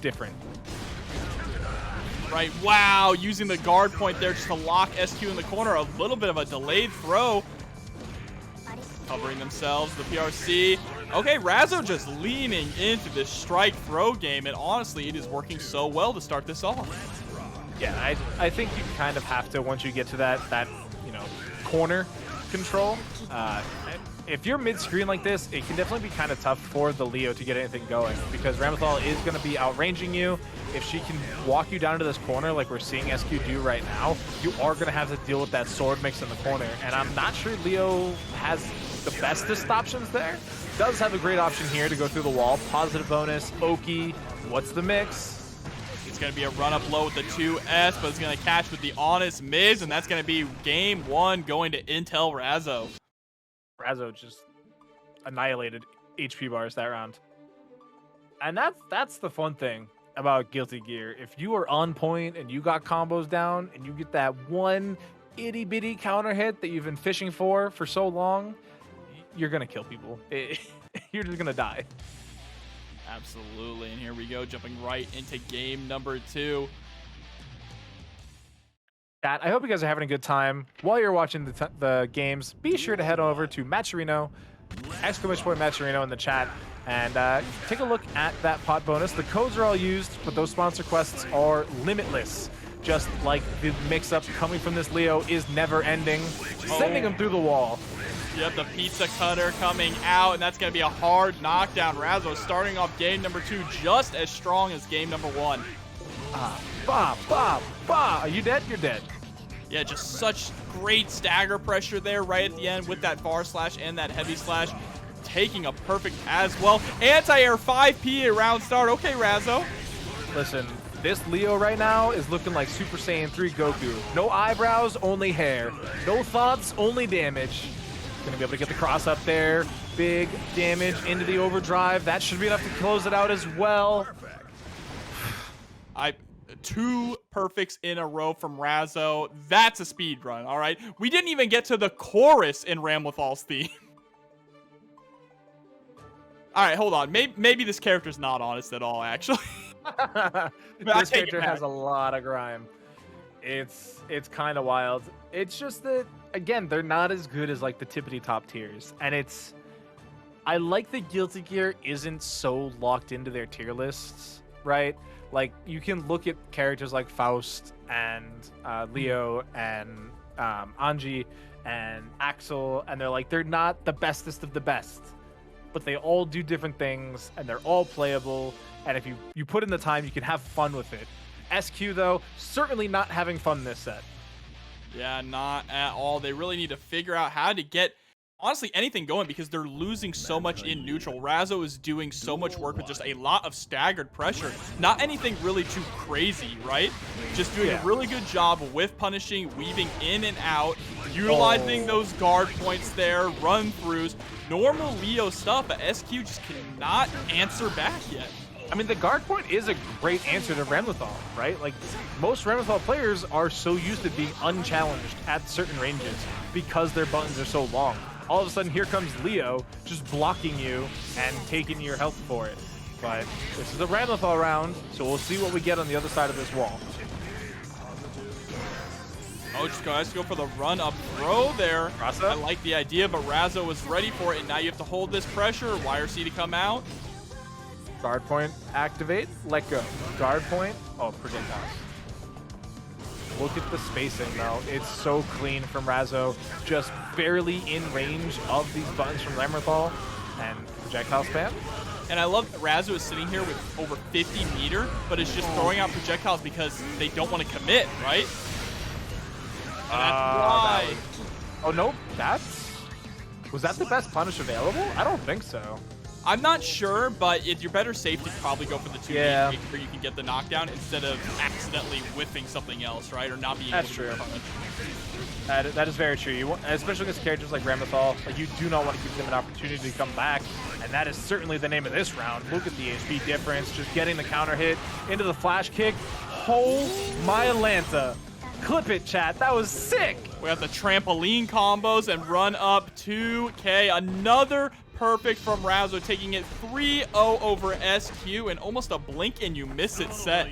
different. Right, wow, using the guard point there just to lock SQ in the corner. A little bit of a delayed throw. Covering themselves, the PRC. Okay, Razzo just leaning into this strike throw game, and honestly, it is working so well to start this off. Yeah, I think you kind of have to, once you get to that you know, corner control. If you're mid-screen like this, it can definitely be kind of tough for the Leo to get anything going, because Ramlethal is going to be outranging you. If she can walk you down to this corner like we're seeing SQ do right now, you are going to have to deal with that sword mix in the corner. And I'm not sure Leo has the bestest options there. Does have a great option here to go through the wall. Positive bonus, Oki. What's the mix? It's going to be a run up low with the 2S, but it's going to catch with the honest mids, and that's going to be game 1 going to Intel Razzo. Razzo just annihilated HP bars that round. And that's the fun thing about Guilty Gear. If you are on point and you got combos down and you get that one itty bitty counter hit that you've been fishing for so long, you're gonna kill people. You're just gonna die. Absolutely, and here we go, jumping right into game number 2. Chat, I hope you guys are having a good time. While you're watching the games, be sure to head over to Matcherino, !Matcherino in the chat, and take a look at that pot bonus. The codes are all used, but those sponsor quests are limitless. Just like the mix-up coming from this Leo is never ending, sending him through the wall. Yep, the pizza cutter coming out, and that's going to be a hard knockdown. Razzo starting off game number 2 just as strong as game number 1. Bah, bah, bah. Are you dead? You're dead. Yeah, just such great stagger pressure there right at the end with that bar slash and that heavy slash. Taking a perfect as well. Anti-air 5P around start. Okay, Razzo. Listen, this Leo right now is looking like Super Saiyan 3 Goku. No eyebrows, only hair. No thoughts, only damage. Gonna be able to get the cross up there. Big damage into the overdrive. That should be enough to close it out as well. 2 perfects in a row from Razzo. That's a speed run, all right? We didn't even get to the chorus in Ramlethal's theme. All right, hold on. Maybe this character's not honest at all, actually. This character has a lot of grime. It's kind of wild. It's just that, again, they're not as good as like the tippity top tiers, and I like that Guilty Gear isn't so locked into their tier lists, right? Like, you can look at characters like Faust and Leo and Anji and Axel, and they're not the bestest of the best, but they all do different things, and they're all playable, and if you put in the time, you can have fun with it. SQ, though, certainly not having fun this set. Yeah, not at all. They really need to figure out how to get, honestly, anything going, because they're losing so much in neutral. Razzo is doing so much work with just a lot of staggered pressure. Not anything really too crazy, right? Just doing a really good job with punishing, weaving in and out, utilizing those guard points there, run-throughs, normal Leo stuff, but SQ just cannot answer back yet. I mean, the guard point is a great answer to Ramlethal, right? Like, most Ramlethal players are so used to being unchallenged at certain ranges because their buttons are so long. All of a sudden, here comes Leo just blocking you and taking your health for it. But this is a Ramlethal round, so we'll see what we get on the other side of this wall. Oh, just go for the run-up throw there. Razzo? I like the idea, but Razzo was ready for it, and now you have to hold this pressure. YRC to come out. Guard point, activate, let go. Guard point, projectiles. Look at the spacing, though. It's so clean from Razzo. Just barely in range of these buttons from Ramlethal. And projectile spam. And I love that Razzo is sitting here with over 50 meter, but is just throwing out projectiles because they don't want to commit, right? And that's why. Oh, no, was that the best punish available? I don't think so. I'm not sure, but you're better safe to probably go for the 2 yeah. where you can get the knockdown instead of accidentally whiffing something else, right? Or not being That's able to true. punish. That is very true. You want, especially against characters like Ramlethal, like, you do not want to give them an opportunity to come back, and that is certainly the name of this round. Look at the HP difference, just getting the counter hit into the flash kick. Oh my Atlanta. Clip it, chat. That was sick. We have the trampoline combos and run up 2K. Another perfect from Razzo, taking it 3-0 over SQ, and almost a blink and you miss it set.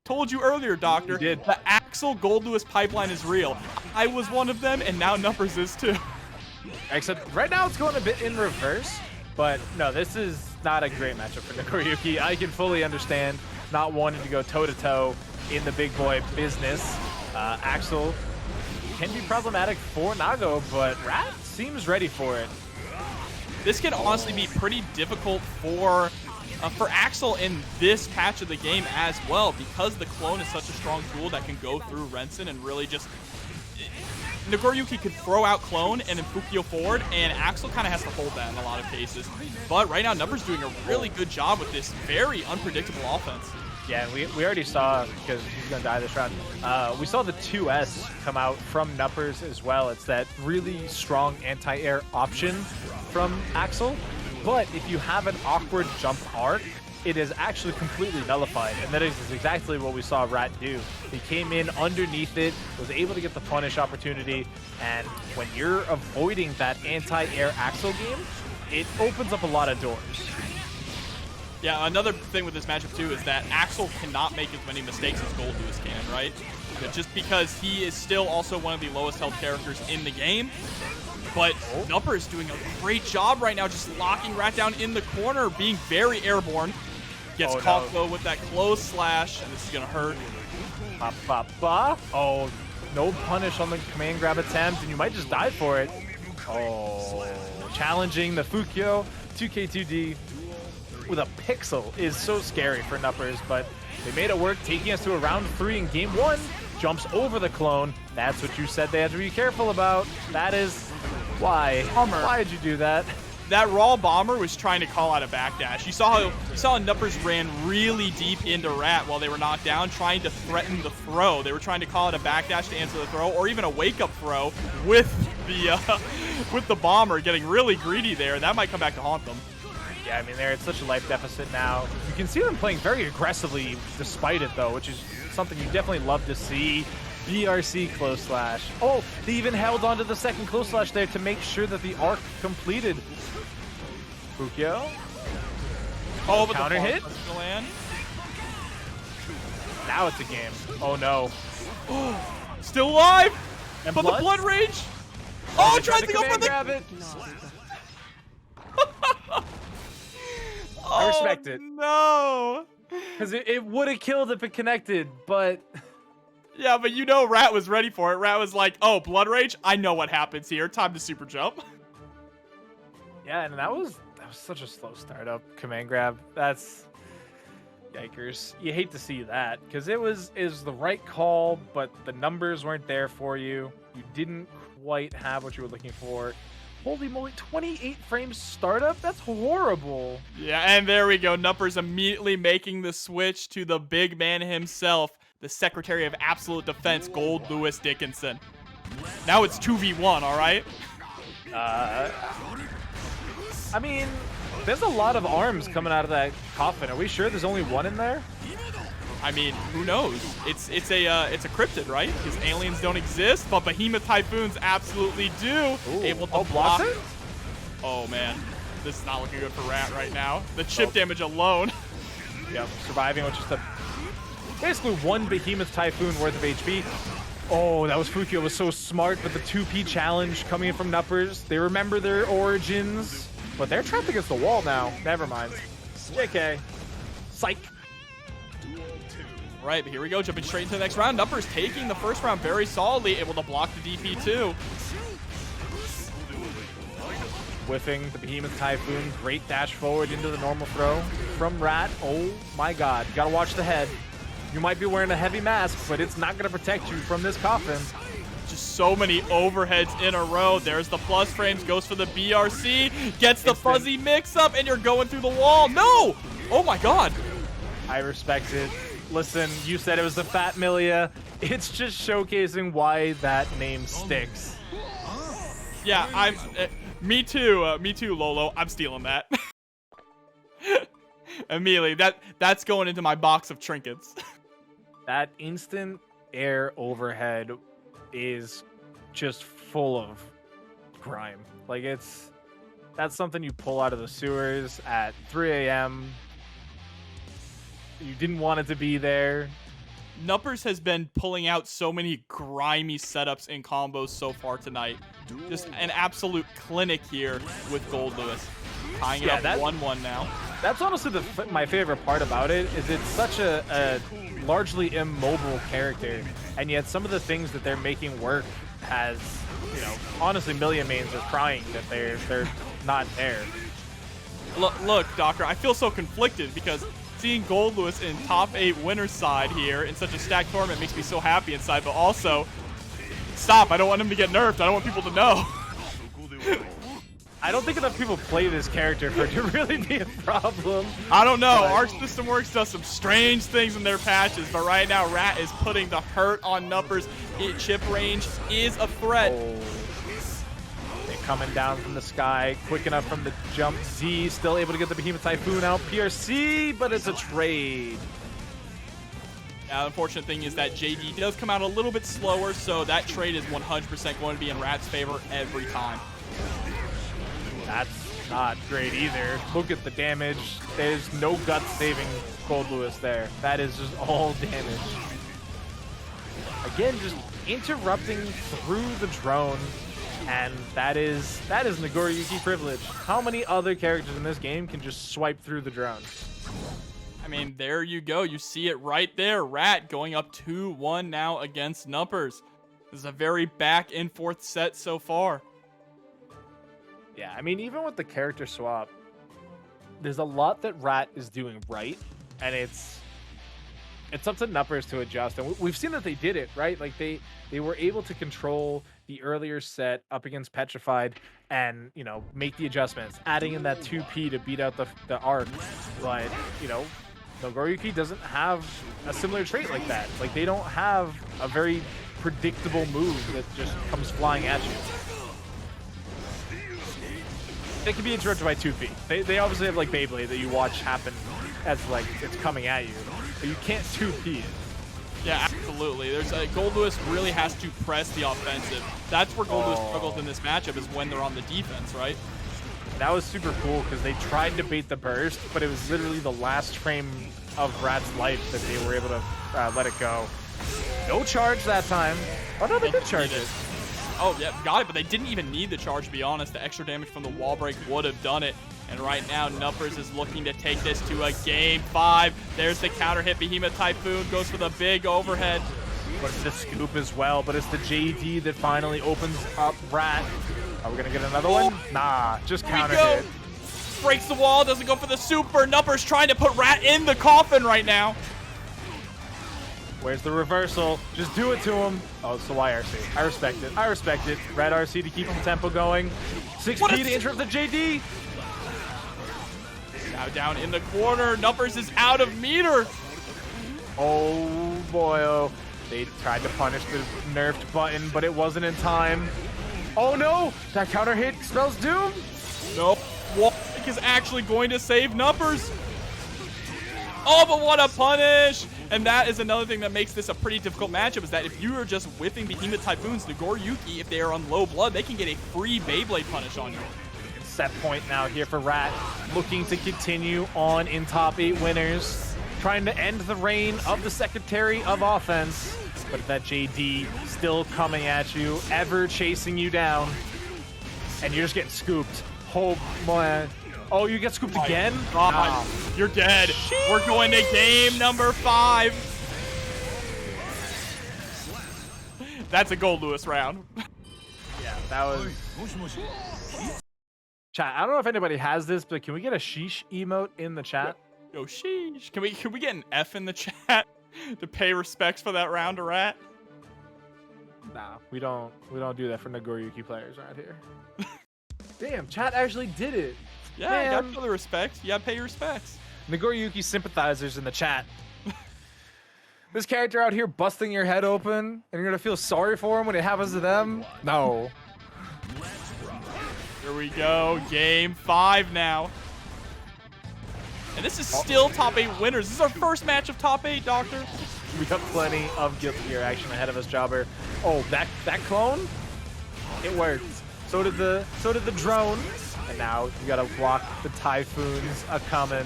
Told you earlier, Doctor. You did. The Axel Goldlewis pipeline is real. I was one of them, and now Nupperz is too. Except right now it's going a bit in reverse, but no, this is not a great matchup for Nagoriyuki. I can fully understand not wanting to go toe-to-toe in the big boy business. Axel can be problematic for Nago, but Rat seems ready for it. This can honestly be pretty difficult for Axel in this patch of the game as well, because the clone is such a strong tool that can go through Renson and really just... Nagoriyuki could throw out clone and then Fukio forward, and Axel kind of has to hold that in a lot of cases. But right now, Nupperz doing a really good job with this very unpredictable offense. Yeah, we already saw, because he's going to die this round, we saw the 2S come out from Nupperz as well. It's that really strong anti-air option from Axel. But if you have an awkward jump arc, it is actually completely nullified. And that is exactly what we saw Rat do. He came in underneath it, was able to get the punish opportunity. And when you're avoiding that anti-air Axel game, it opens up a lot of doors. Yeah, another thing with this matchup, too, is that Axel cannot make as many mistakes as Goldlewis can, right? Just because he is still also one of the lowest health characters in the game. But Nupperz is doing a great job right now, just locking Rat down in the corner, being very airborne. Gets caught, though, with that close slash, and this is going to hurt. Oh, no punish on the command grab attempt, and you might just die for it. Oh, challenging the Fukio 2K2D with a pixel is so scary for Nupperz, but they made it work, taking us to a round 3 in game 1. Jumps over the clone. That's what you said they had to be careful about. That is why. Why did you do that? That raw bomber was trying to call out a backdash. You saw how Nupperz ran really deep into Rat while they were knocked down, trying to threaten the throw. They were trying to call out a backdash to answer the throw, or even a wake-up throw with the bomber, getting really greedy there. That might come back to haunt them. Yeah, I mean, they're at such a life deficit now. You can see them playing very aggressively despite it, though, which is something you definitely love to see. BRC close slash. Oh, they even held onto the second close slash there to make sure that the arc completed. Fukyo. Oh, but counter hit. Land. Now it's a game. Oh no. Still alive. And but blood? The blood rage. Oh, tries to go for the. Grab it. I respect it. No. Because it would have killed if it connected, but. Yeah, but you know Rat was ready for it. Rat was like, oh, blood rage? I know what happens here. Time to super jump. Yeah, and that was such a slow startup command grab. That's yikers. You hate to see that because it was the right call, but the numbers weren't there for you. You didn't quite have what you were looking for. Holy moly, 28 frames startup? That's horrible. Yeah, and there we go. Nupperz immediately making the switch to the big man himself, the Secretary of Absolute Defense, Goldlewis Dickinson. Now it's 2v1, all right? I mean, there's a lot of arms coming out of that coffin. Are we sure there's only one in there? I mean, who knows? It's a cryptid, right? Because aliens don't exist, but behemoth typhoons absolutely do. Ooh. Able to block it. Oh man, this is not looking good for Rat right now. The chip damage alone. Yep, surviving with just basically one behemoth typhoon worth of HP. Oh, that was Fukyo was so smart, but the 2P challenge coming in from Nupperz. They remember their origins, but they're trapped against the wall now. Never mind. JK. Psych. Right, but here we go, jumping straight into the next round. Nupperz taking the first round very solidly, able to block the DP too. Whiffing the Behemoth Typhoon, great dash forward into the normal throw from Rat. Oh my god, you gotta watch the head. You might be wearing a heavy mask, but it's not gonna protect you from this coffin. Just so many overheads in a row. There's the plus frames, goes for the BRC, gets the fuzzy mix up, and you're going through the wall. No! Oh my god. I respect it. Listen, you said it was the fat Millia. It's just showcasing why that name sticks. Yeah, me too, Lolo. I'm stealing that. Immediately, that's going into my box of trinkets. That instant air overhead is just full of grime. Like that's something you pull out of the sewers at 3 a.m. You didn't want it to be there. Nupperz has been pulling out so many grimy setups and combos so far tonight. Just an absolute clinic here with Goldlewis. Tying it up 1-1 now. That's honestly my favorite part about it, is it's such a largely immobile character, and yet some of the things that they're making work has, you know, honestly, Millia mains are crying that they're not there. Look, Doctor, I feel so conflicted because seeing Goldlewis in top 8 winner's side here in such a stacked tournament makes me so happy inside, but also, stop, I don't want him to get nerfed. I don't want people to know. I don't think enough people play this character for it to really be a problem. I don't know. Arc System Works does some strange things in their patches, but right now Rat is putting the hurt on Nupperz. Chip range is a threat. Oh. They're coming down from the sky, quick enough from the jump. Z still able to get the Behemoth Typhoon out. PRC, but it's a trade. The unfortunate thing is that JD does come out a little bit slower, so that trade is 100% going to be in Rat's favor every time. That's not great either. Look at the damage. There's no guts saving Goldlewis there. That is just all damage. Again, just interrupting through the drone, and that is Nagoriyuki privilege. How many other characters in this game can just swipe through the drone? I mean, there you go. You see it right there. Rat going up 2-1 now against Nupperz. This is a very back and forth set so far. Yeah, I mean, even with the character swap, there's a lot that Rat is doing right, and it's up to Nupperz to adjust. And we've seen that they did it, right? Like, they were able to control the earlier set up against Petrafied and, you know, make the adjustments, adding in that 2P to beat out the arc. But, you know, Nagoriyuki doesn't have a similar trait like that. Like, they don't have a very predictable move that just comes flying at you. They can be interrupted by 2P. They obviously have like Beyblade that you watch happen as like it's coming at you, but you can't 2P it. Yeah, absolutely. There's Goldlewis really has to press the offensive. That's where Goldlewis struggles in this matchup, is when they're on the defense, right? That was super cool because they tried to bait the burst, but it was literally the last frame of Rat's life that they were able to let it go. No charge that time. Oh no, they did charge it. Oh yeah, got it, but they didn't even need the charge, to be honest. The extra damage from the wall break would have done it. And right now, Nupperz is looking to take this to a game 5. There's the counter hit. Behemoth Typhoon goes for the big overhead. But it's the scoop as well, but it's the JD that finally opens up Rat. Are we gonna get another one? Nah, just counter hit. Breaks the wall, doesn't go for the super. Nupperz trying to put Rat in the coffin right now. Where's the reversal? Just do it to him. Oh, it's the YRC. I respect it. I respect it. Red RC to keep the tempo going. 6P to interrupt the JD. Now down in the corner. Nupperz is out of meter. Oh boy, oh. They tried to punish the nerfed button, but it wasn't in time. Oh no! That counter hit spells doom. Nope. Wall break is actually going to save Nupperz. Oh, but what a punish! And that is another thing that makes this a pretty difficult matchup, is that if you are just whiffing Behemoth Typhoons, Nagoriyuki, if they are on low blood, they can get a free Beyblade punish on you. Set point now here for Rat, looking to continue on in top 8 winners, trying to end the reign of the Secretary of Offense. But that JD still coming at you, ever chasing you down, and you're just getting scooped. Oh man. Oh, you get scooped again? God, nah. You're dead. Sheesh. We're going to game number 5. That's a Goldlewis round. Yeah, that was... Chat, I don't know if anybody has this, but can we get a sheesh emote in the chat? Yo, sheesh. Can we get an F in the chat to pay respects for that round to Rat? Nah, we don't do that for Nagoriyuki players around here. Damn, chat actually did it. Yeah, man. you got the respect. You gotta pay your respects. Nagoriyuki sympathizers in the chat. This character out here busting your head open, and you're gonna feel sorry for him when it happens to them? No. Here we go, game 5 now. And this is still top 8 winners. This is our first match of top 8, Doctor. We got plenty of Guilty Gear action ahead of us, Jobber. Oh, that clone? It worked. So did the drone. And now you gotta block the Typhoons a-coming.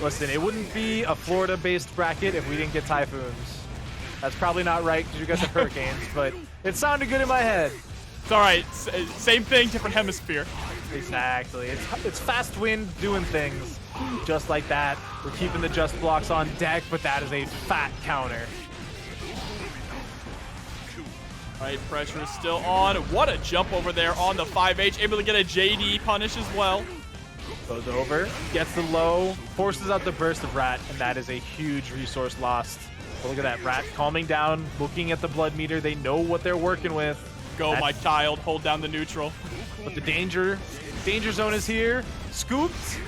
Listen, it wouldn't be a Florida-based bracket if we didn't get Typhoons. That's probably not right because you guys have Hurricanes, but it sounded good in my head. It's all right. Same thing, different hemisphere. Exactly. It's fast wind doing things just like that. We're keeping the just blocks on deck, but that is a fat counter. All right, pressure is still on. What a jump over there on the 5H. Able to get a JD punish as well. Goes over, gets the low, forces out the burst of Rat, and that is a huge resource lost. But look at that, Rat calming down, looking at the blood meter. They know what they're working with. Go, my child. Hold down the neutral. But the danger zone is here. Scooped.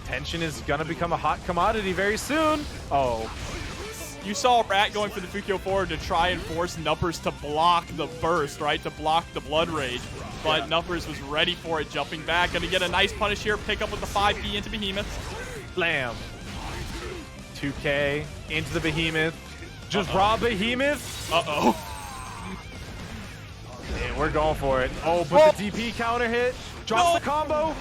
Tension is gonna become a hot commodity very soon. Oh. You saw Rat going for the Fukyo forward to try and force Nupperz to block the burst, right? To block the Blood Rage. But yeah. Nupperz was ready for it, jumping back. Gonna get a nice punish here. Pick up with the 5P into Behemoth. Blam. 2K into the Behemoth. Just raw Behemoth. Uh-oh. Yeah, we're going for it. Oh, but the DP counter hit. Drops the combo.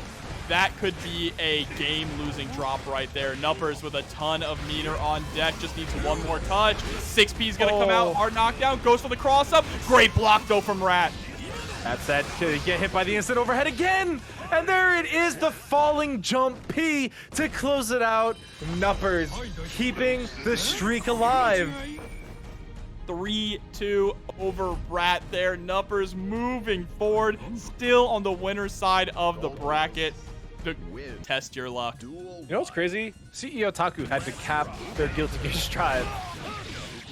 That could be a game-losing drop right there. Nupperz with a ton of meter on deck. Just needs one more touch. 6P's going to come out. Hard knockdown. Goes for the cross-up. Great block, though, from Rat. That's that. Get hit by the instant overhead again. And there it is, the falling jump P to close it out. Nupperz keeping the streak alive. 3-2 over Rat there. Nupperz moving forward. Still on the winner's side of the bracket. Test your luck. You know what's crazy? CEO Taku had to cap their Guilty Gear Strive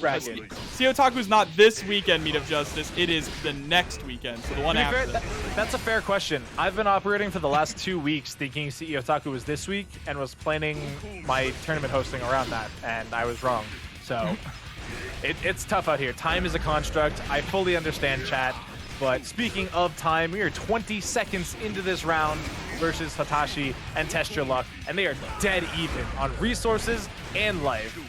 bracket. CEO Taku's not this weekend Meet of Justice. It is the next weekend. So the one after. That's a fair question. I've been operating for the last 2 weeks thinking CEO Taku was this week and was planning my tournament hosting around that, and I was wrong. So it's tough out here. Time is a construct. I fully understand, chat. But speaking of time, we are 20 seconds into this round versus Hotashi and Testyourluck, and they are dead even on resources and life.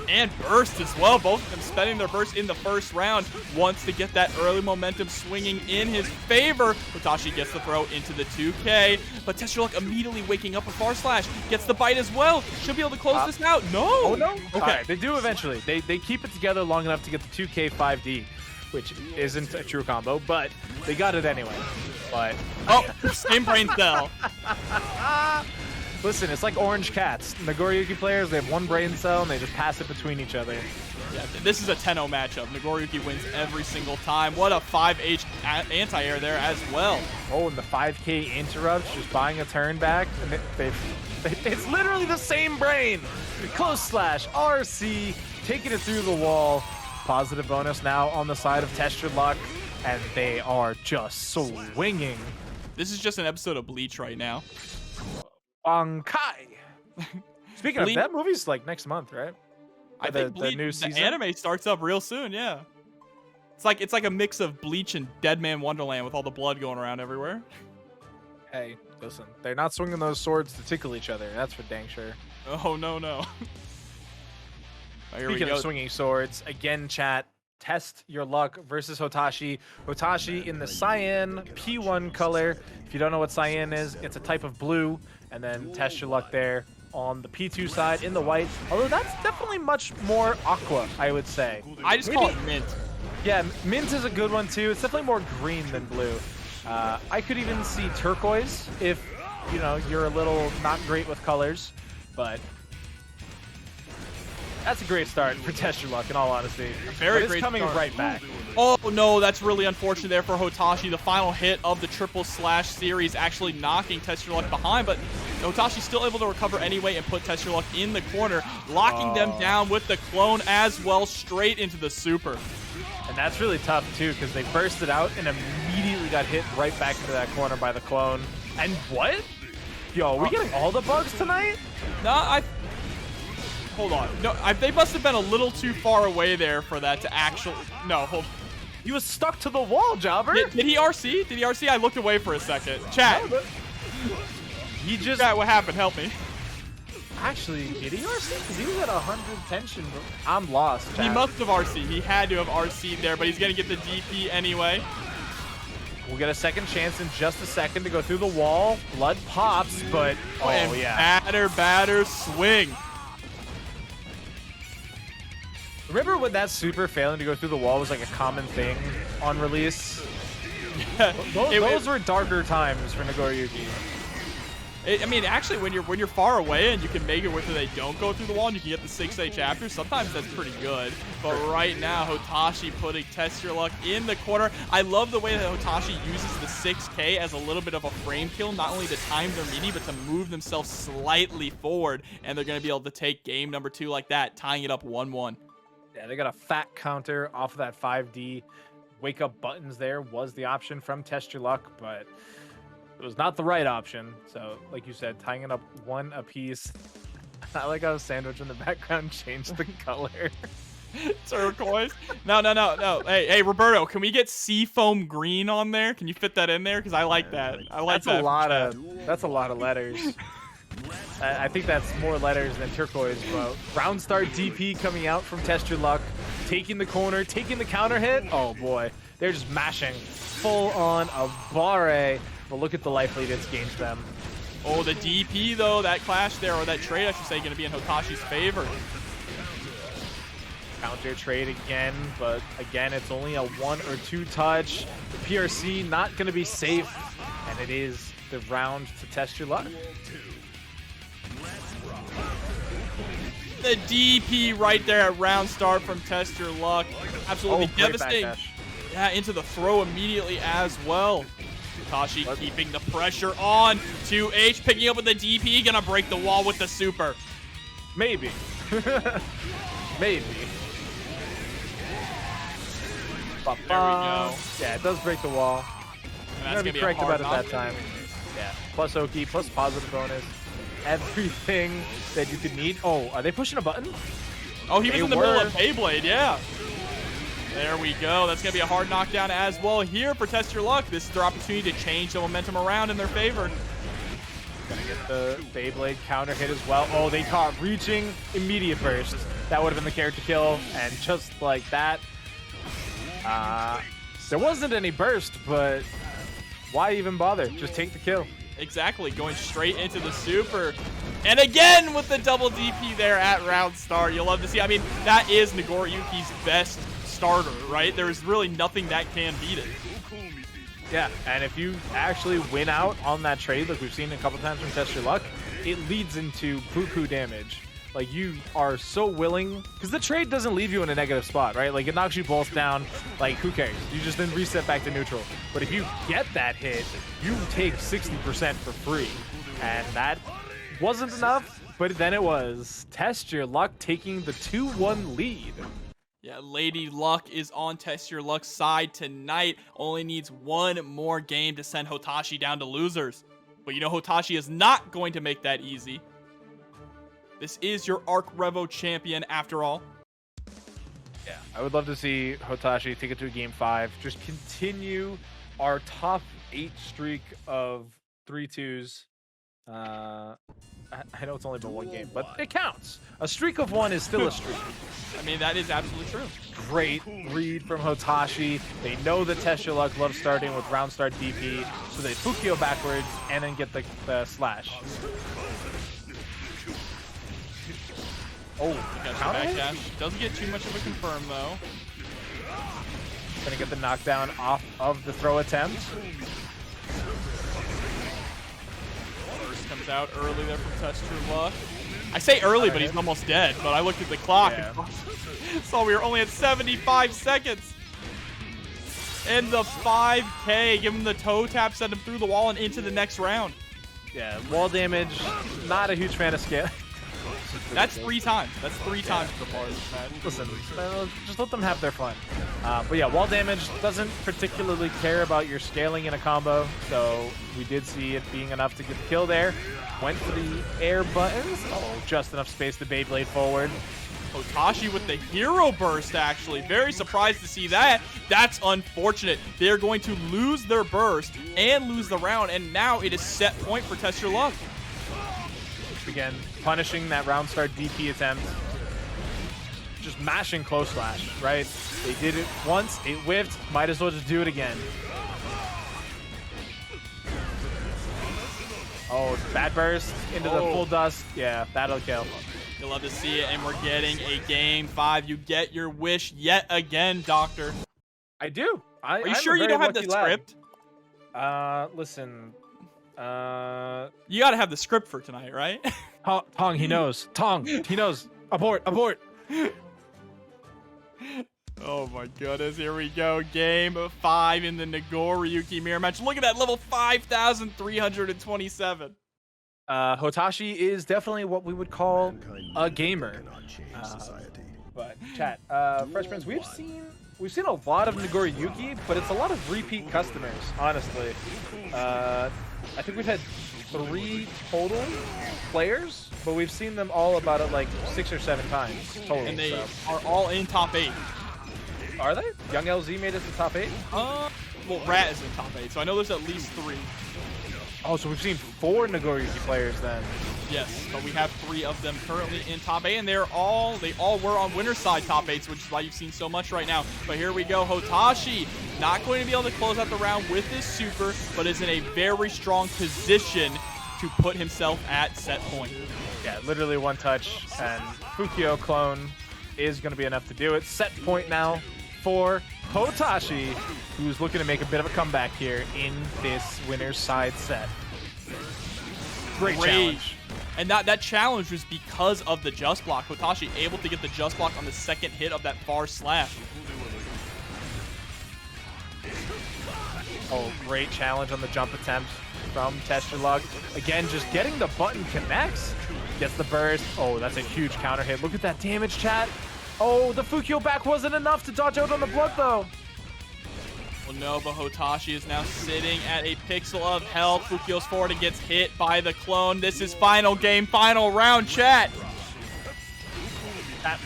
And burst as well. Both of them spending their burst in the first round. Wants to get that early momentum swinging in his favor. Hotashi gets the throw into the 2K, but Testyourluck immediately waking up with Far Slash. Gets the bite as well. Should be able to close this out. No. Oh, no. Okay. Right, they do eventually. They keep it together long enough to get the 2K 5D, which isn't a true combo, but they got it anyway. But oh, same brain cell. Listen, it's like orange cats. Nagoriyuki players, they have one brain cell and they just pass it between each other. Yeah, this is a 10-0 matchup. Nagoriyuki wins every single time. What a 5H anti-air there as well. Oh, and the 5K interrupts, just buying a turn back. And it's literally the same brain. Close slash, RC, taking it through the wall. Positive bonus now on the side of Testyourluck, and they are just swinging. This is just an episode of Bleach right now. Bankai. Speaking of, that movie's like next month, right? I think Bleach, the new season? The anime starts up real soon, yeah. It's like a mix of Bleach and Dead Man Wonderland with all the blood going around everywhere. Hey, listen, they're not swinging those swords to tickle each other. That's for dang sure. Oh, no, no. Speaking of swinging swords, again, chat, Testyourluck versus Hotashi. Hotashi in the cyan P1 color. If you don't know what cyan is, it's a type of blue. And then Testyourluck there on the P2 side in the white. Although that's definitely much more aqua, I would say. I just call it mint. Yeah, mint is a good one too. It's definitely more green than blue. I could even see turquoise if, you know, you're a little not great with colors. But that's a great start for Testyourluck, in all honesty. Very but great it's coming start. right back. Oh, no, that's really unfortunate there for Hotashi. The final hit of the triple slash series actually knocking Testyourluck behind, but Hotashi's still able to recover anyway and put Testyourluck in the corner, locking them down with the clone as well, straight into the super. And that's really tough, too, because they bursted out and immediately got hit right back into that corner by the clone. And what? Yo, are we getting all the bugs tonight? No, hold on. No, they must have been a little too far away there for that to actually... No, hold... He was stuck to the wall, Jobber. Did he RC? Did he RC? I looked away for a second. Chat. He just... Chat, what happened? Help me. Actually, did he RC? Because he was at 100 tension. I'm lost, chat. He must have RC. He had to have RC'd there, but he's going to get the DP anyway. We'll get a second chance in just a second to go through the wall. Blood pops, but... Oh, yeah. Batter, swing. Remember when that super failing to go through the wall was like a common thing on release? Yeah, those were darker times for Nagoriyuki. I mean, actually, when you're far away and you can make it where they don't go through the wall and you can get the 6A chapters, sometimes that's pretty good. But right now, Hotashi putting Testyourluck in the corner. I love the way that Hotashi uses the 6K as a little bit of a frame kill, not only to time their melee, but to move themselves slightly forward. And they're going to be able to take game number 2 like that, tying it up 1-1. Yeah, they got a fat counter off of that 5D. Wake up buttons there was the option from Testyourluck, but it was not the right option. So, like you said, tying it up 1 apiece. I like how Sandwich in the background changed the color. Turquoise. No. Hey, Roberto, can we get seafoam green on there? Can you fit that in there? Because I like that. I like that. That's a lot of letters. I think that's more letters than turquoise, bro. Round start DP coming out from Testyourluck, taking the corner, taking the counter hit. Oh boy, they're just mashing full on a barre. But look at the life lead it's gained them. Oh, the DP though, that clash there, or that trade I should say, going to be in Hotashi's favor. Counter trade again, but again it's only a 1 or 2 touch. The PRC not going to be safe, and it is the round to Testyourluck. The DP right there at round start from Testyourluck. Absolutely devastating. Yeah, into the throw immediately as well. Hotashi keeping the pressure on. 2H picking up with the DP. Gonna break the wall with the super. Maybe. Maybe. There we go. Yeah, it does break the wall. That's gonna be correct about it that time. Yeah. Plus Oki, plus positive bonus. Everything that you could need. Oh, are they pushing a button? Oh, he was in the middle of Beyblade, yeah. There we go. That's going to be a hard knockdown as well here for Testyourluck. This is their opportunity to change the momentum around in their favor. Gonna get the Beyblade counter hit as well. Oh, they caught reaching immediate burst. That would have been the character kill, and just like that, there wasn't any burst, but why even bother? Just take the kill. Exactly, going straight into the super. And again with the double DP there at round start. You'll love to see. I mean, that is Nagoriyuki's best starter, right? There is really nothing that can beat it. Yeah, and if you actually win out on that trade, like we've seen a couple times from Testyourluck, it leads into buku damage. Like, you are so willing, because the trade doesn't leave you in a negative spot, right? Like, it knocks you both down. Like, who cares? You just then reset back to neutral. But if you get that hit, you take 60% for free. And that wasn't enough, but then it was. Testyourluck taking the 2-1 lead. Yeah, Lady Luck is on Testyourluck's side tonight. Only needs one more game to send Hotashi down to losers. But you know Hotashi is not going to make that easy. This is your Arc Revo champion after all. Yeah, I would love to see Hotashi take it to a game 5. Just continue our top 8 streak of 3-2s. I know it's only been one game, but it counts. A streak of 1 is still a streak. I mean, that is absolutely true. Great read from Hotashi. They know that Testyourluck loves starting with round start DP, so they Fukio backwards and then get the slash. Oh, got the backdash. Doesn't get too much of a confirm though. Gonna get the knockdown off of the throw attempt. Comes out early there from Testyourluck. I say early, but he's almost dead. But I looked at the clock and saw we were only at 75 seconds. And the 5K, give him the toe tap, send him through the wall and into the next round. Yeah, wall damage, not a huge fan of scale. That's 3 times. That's 3 times so far. Listen, just let them have their fun. But yeah, wall damage doesn't particularly care about your scaling in a combo, so we did see it being enough to get the kill there. Went for the air buttons. Oh, just enough space to Beyblade forward. Hotashi with the hero burst, actually. Very surprised to see that. That's unfortunate. They're going to lose their burst and lose the round, and now it is set point for Testyourluck. Again, punishing that round start DP attempt. Just mashing close slash, right? They did it once, it whiffed, might as well just do it again. Oh, bad burst into the full dust. Yeah, that'll kill. You'll love to see it, and we're getting a game 5. You get your wish yet again, Doctor. I do. Are you sure you don't have the script? Listen. You gotta have the script for tonight, right? Tong, he knows. Tong, he knows. Abort, abort. Oh my goodness, here we go. Game 5 in the Nagoriyuki mirror match. Look at that, level 5,327. Hotashi is definitely what we would call a gamer. But chat, freshmen, we've seen a lot of Nagoriyuki, but it's a lot of repeat customers, honestly. I think we've had 3 total players, but we've seen them all about it like 6 or 7 times total. And they are all in top 8. Are they? Young LZ made it to top 8? Well, Rat is in top 8, so I know there's at least 3. Oh, so we've seen 4 Nagoriyuki players then. Yes, but we have 3 of them currently in top 8, and they all were on winner's side top 8s, which is why you've seen so much right now. But here we go, Hotashi not going to be able to close out the round with his super, but is in a very strong position to put himself at set point. Yeah, literally one touch, and Fukio clone is going to be enough to do it. Set point now for Hotashi, who's looking to make a bit of a comeback here in this winner's side set. Great challenge. And that challenge was because of the just block. Hotashi able to get the just block on the second hit of that far slash. Oh, great challenge on the jump attempt from Testyourluck. Again, just getting the button connects. Gets the burst. Oh, that's a huge counter hit. Look at that damage, chat. Oh, the Fukio back wasn't enough to dodge out on the blood, though. Well, no, but Hotashi is now sitting at a pixel of health. Fukio's forward and gets hit by the clone. This is final game, final round, chat.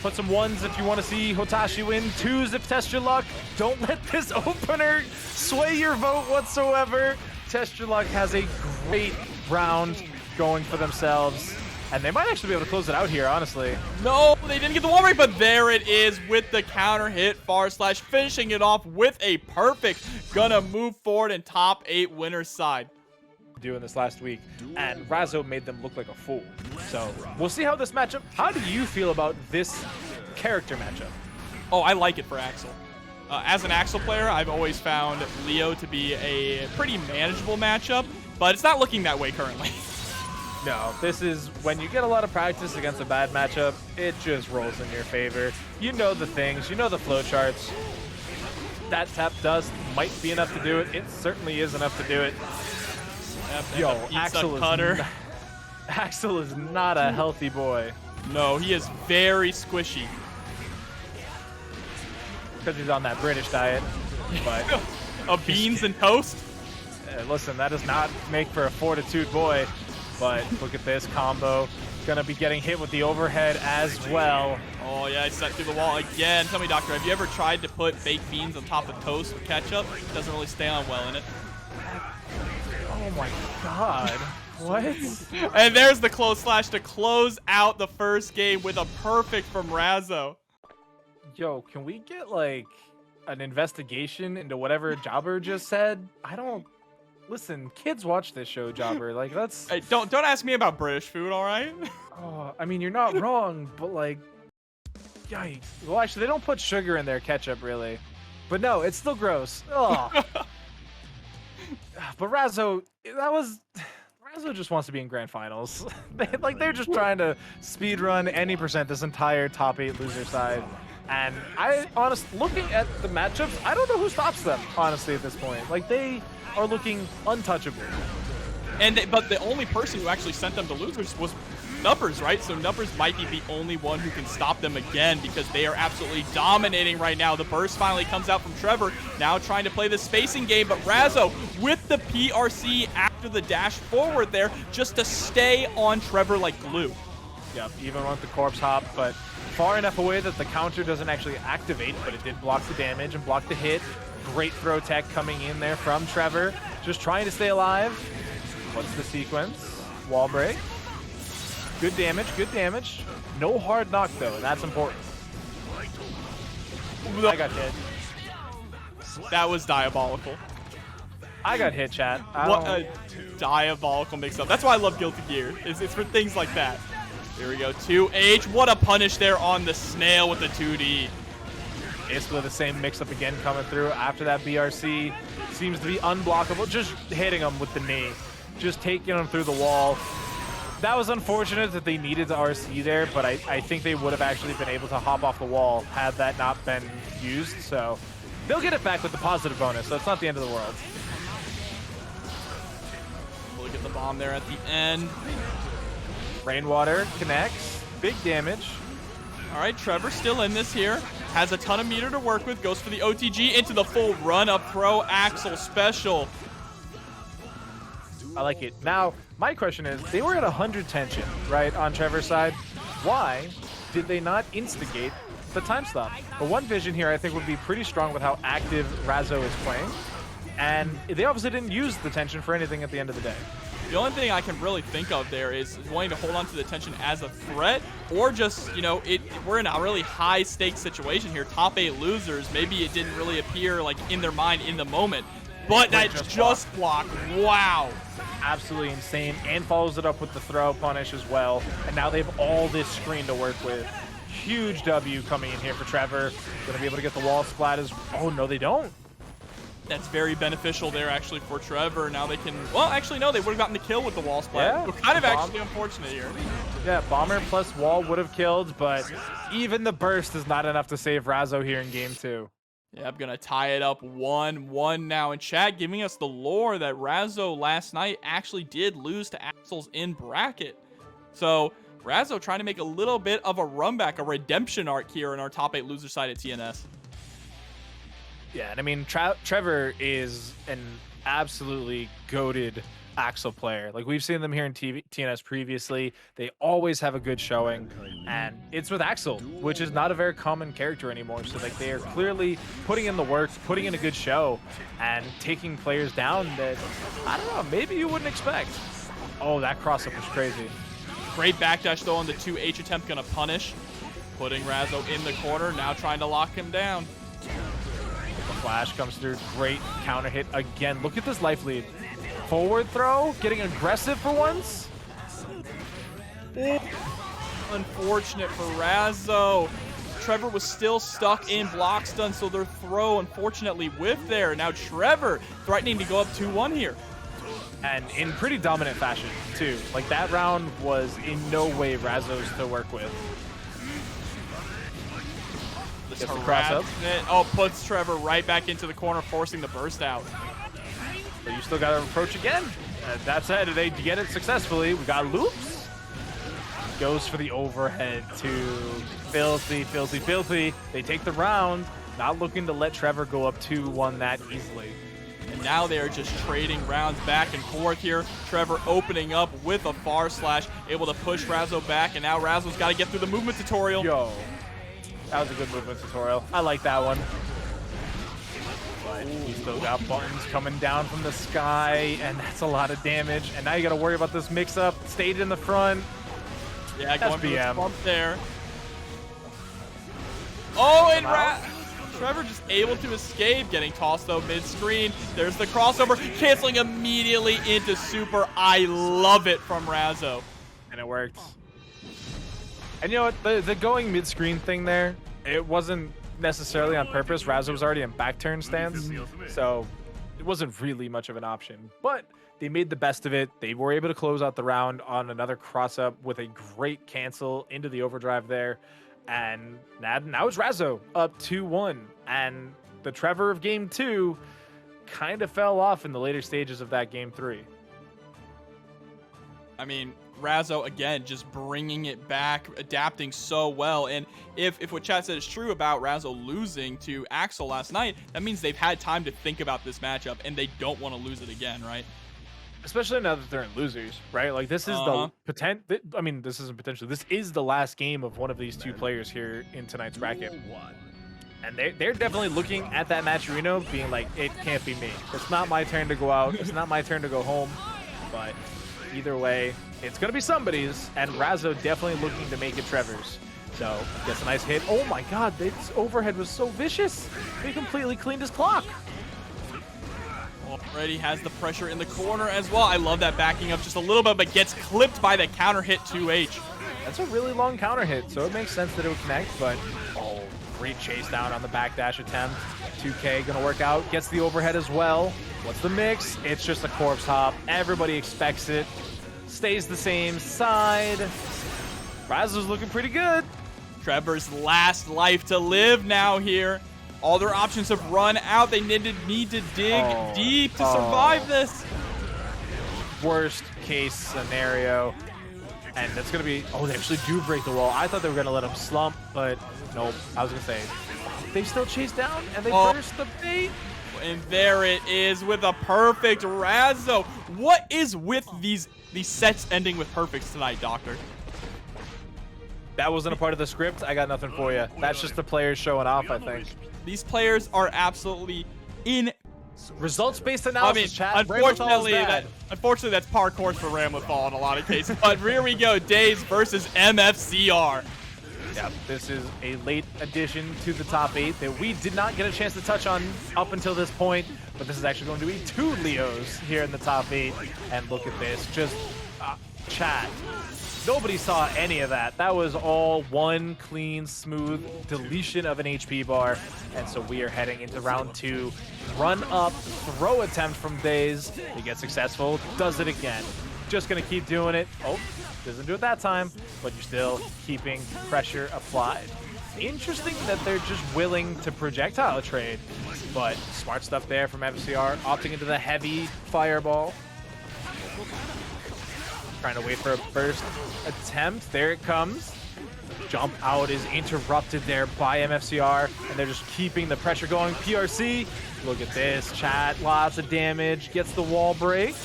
Put some ones if you want to see Hotashi win. Twos if Testyourluck. Don't let this opener sway your vote whatsoever. Testyourluck has a great round going for themselves. And they might actually be able to close it out here, honestly. No, they didn't get the wall break, but there it is with the counter hit. Far/, finishing it off with a perfect. Gonna move forward in top 8 winner's side. Doing this last week, and Razzo made them look like a fool. So we'll see how this matchup. How do you feel about this character matchup? Oh, I like it for Axel. As an Axel player, I've always found Leo to be a pretty manageable matchup, but it's not looking that way currently. No, this is when you get a lot of practice against a bad matchup, it just rolls in your favor. You know the things, you know the flowcharts. That tap dust might be enough to do it. It certainly is enough to do it. Yo, Axel is not a healthy boy. No, he is very squishy. Because he's on that British diet. But of beans and toast? Listen, that does not make for a fortitude boy. But look at this combo. Gonna be getting hit with the overhead as well. Oh yeah, it's set through the wall again. Tell me, Doctor, have you ever tried to put baked beans on top of toast with ketchup? It doesn't really stay on well in it. Oh my god. What? And there's the close slash to close out the first game with a perfect from Razzo. Yo, can we get like an investigation into whatever Jobber just said? I don't... Listen, kids watch this show, Jobber. Like, that's... Hey, don't ask me about British food, all right? Oh, I mean, you're not wrong, but like... Yikes. Well, actually, they don't put sugar in their ketchup, really. But no, it's still gross. Oh. But Razzo, Razzo just wants to be in grand finals. They're just trying to speedrun any percent this entire top 8 loser side. And looking at the matchups, I don't know who stops them, honestly, at this point. Like, they are looking untouchable. But the only person who actually sent them to losers was Nupperz, right? So Nupperz might be the only one who can stop them again because they are absolutely dominating right now. The burst finally comes out from Trevor, now trying to play the spacing game, but Razzo with the PRC after the dash forward there just to stay on Trevor like glue. Yep, even with the corpse hop, but far enough away that the counter doesn't actually activate, but it did block the damage and block the hit. Great throw tech coming in there from Trevor, just trying to stay alive. What's the sequence? Wall break. Good damage, good damage. No hard knock though, and that's important. I got hit. That was diabolical. I got hit, chat. What a diabolical mix-up. That's why I love Guilty Gear. It's for things like that. Here we go, 2H. What a punish there on the snail with the 2D. Basically the same mix-up again coming through after that BRC. Seems to be unblockable. Just hitting him with the knee. Just taking him through the wall. That was unfortunate that they needed to RC there, but I think they would have actually been able to hop off the wall had that not been used. So they'll get it back with the positive bonus, so it's not the end of the world. We'll get the bomb there at the end. Rainwater connects. Big damage. All right, Trevor still in this here. Has a ton of meter to work with. Goes for the OTG into the full run-up throw Axel special. I like it. Now, my question is, they were at 100 tension, right, on Trevor's side. Why did they not instigate the time stop? But one vision here I think would be pretty strong with how active Razzo is playing. And they obviously didn't use the tension for anything at the end of the day. The only thing I can really think of there is wanting to hold on to the tension as a threat, or just, you know, we're in a really high stakes situation here. Top 8 losers, maybe it didn't really appear like in their mind in the moment. But that just block. Wow. Absolutely insane, and follows it up with the throw punish as well. And now they have all this screen to work with. Huge W coming in here for Trevor. Gonna be able to get the wall splat as... Oh, no, they don't. That's very beneficial there, actually, for Trevor. Now they can... Well, actually, no, they would have gotten the kill with the wall splat. Yeah, We're kind of actually unfortunate here. Yeah, Bomber plus wall would have killed, but even the burst is not enough to save Razzo here in game 2. Yeah, I'm going to tie it up 1-1 now. In chat, giving us the lore that Razzo last night actually did lose to Axel's in bracket. So, Razzo trying to make a little bit of a run back, a redemption arc here in our top 8 loser side at TNS. Yeah, and I mean, Trevor is an absolutely goated Axel player. Like, we've seen them here in TNS previously. They always have a good showing, and it's with Axel, which is not a very common character anymore. So like, they are clearly putting in the work, putting in a good show, and taking players down that, I don't know, maybe you wouldn't expect. Oh, that cross-up was crazy. Great backdash though on the 2H attempt, gonna punish. Putting Razzo in the corner, now trying to lock him down. The flash comes through, great counter hit again. Look at this life lead. Forward throw, getting aggressive for once. Unfortunate for Razzo. Trevor was still stuck in block stun, so their throw unfortunately whiffed there. Now Trevor threatening to go up 2-1 here. And in pretty dominant fashion, too. Like, that round was in no way Razzo's to work with. This harassment, oh, puts Trevor right back into the corner, forcing the burst out. But you still got to approach again. That said, they get it successfully. We got loops. Goes for the overhead to Filthy, Filthy, Filthy. They take the round, not looking to let Trevor go up 2-1 that easily. And now they are just trading rounds back and forth here. Trevor opening up with a far slash, able to push Razzo back, and now Razzo's got to get through the movement tutorial. Yo, that was a good movement tutorial. I like that one. But he still got buttons coming down from the sky, and that's a lot of damage. And now you got to worry about this mix-up. Stage in the front. Yeah, going for the SBM. bump there. Oh, and Trevor just able to escape, getting tossed though mid-screen. There's the crossover, canceling immediately into super. I love it from Razzo. And it worked. And you know what? The going mid-screen thing there, it wasn't necessarily on purpose. Razzo was already in back turn stance, so it wasn't really much of an option. But they made the best of it. They were able to close out the round on another cross-up with a great cancel into the overdrive there. And now it's Razzo up 2-1. And the Trevor of game 2 kind of fell off in the later stages of that game 3. I mean, Razzo, again, just bringing it back, adapting so well. And if what chat said is true about Razzo losing to Axel last night, that means they've had time to think about this matchup, and they don't want to lose it again, right? Especially now that they're in losers, right? Like, this is I mean, this isn't potentially. This is the last game of one of these two players here in tonight's bracket. And they're definitely looking at that matcherino being like, it can't be me. It's not my turn to go out. It's not my turn to go home. But either way, it's going to be somebody's. And Razzo definitely looking to make it Trevor's. So, gets a nice hit. Oh my god, this overhead was so vicious. He completely cleaned his clock. Already has the pressure in the corner as well. I love that backing up just a little bit, but gets clipped by the counter hit 2H. That's a really long counter hit, so it makes sense that it would connect, but oh, great chase down on the backdash attempt. 2K gonna work out, gets the overhead as well. What's the mix? It's just a corpse hop. Everybody expects it. Stays the same side. Razzo's looking pretty good. Trevor's last life to live now here. All their options have run out. They need to dig deep to survive this. Worst case scenario. And that's going to be... Oh, they actually do break the wall. I thought they were going to let him slump, but nope. I was going to say, they still chase down, and they burst the bait. And there it is with a perfect Razzo. What is with these sets ending with perfects tonight, Doctor? That wasn't a part of the script. I got nothing for you. That's just the players showing off, I think. These players are absolutely in results-based analysis. I mean, unfortunately, that's par course for Ramlethal in a lot of cases. But here we go, Daze versus MFCR. Yeah, this is a late addition to the top 8 that we did not get a chance to touch on up until this point. But this is actually going to be 2 Leos here in the top 8. And look at this, just chat. Nobody saw any of that. That was all one clean, smooth deletion of an HP bar. And so we are heading into round 2. Run up, throw attempt from Daze. He gets successful, does it again. Just gonna keep doing it. Oh, doesn't do it that time, but you're still keeping pressure applied. Interesting that they're just willing to projectile trade, but smart stuff there from MFCR, opting into the heavy fireball. Trying to wait for a burst attempt. There it comes. Jump out is interrupted there by MFCR, and they're just keeping the pressure going. PRC, look at this, chat, lots of damage, gets the wall break.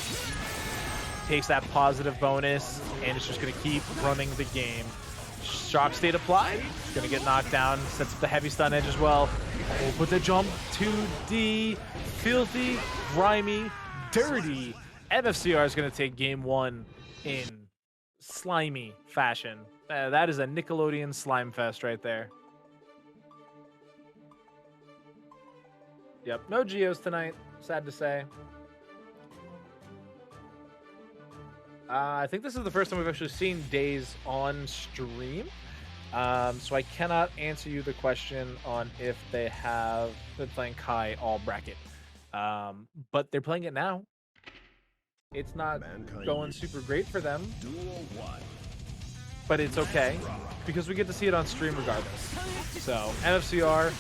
takes that positive bonus, and it's just going to keep running the game. Shock state applied. Going to get knocked down. Sets up the heavy stun edge as well. Oh, but the jump 2D. Filthy, grimy, dirty. MFCR is going to take game 1 in slimy fashion. That is a Nickelodeon slime fest right there. Yep, no Geos tonight. Sad to say. I think this is the first time we've actually seen Daze on stream. So I cannot answer you the question on if they're playing Kai all bracket. But they're playing it now. It's not going super great for them. But it's okay, because we get to see it on stream regardless. So MFCR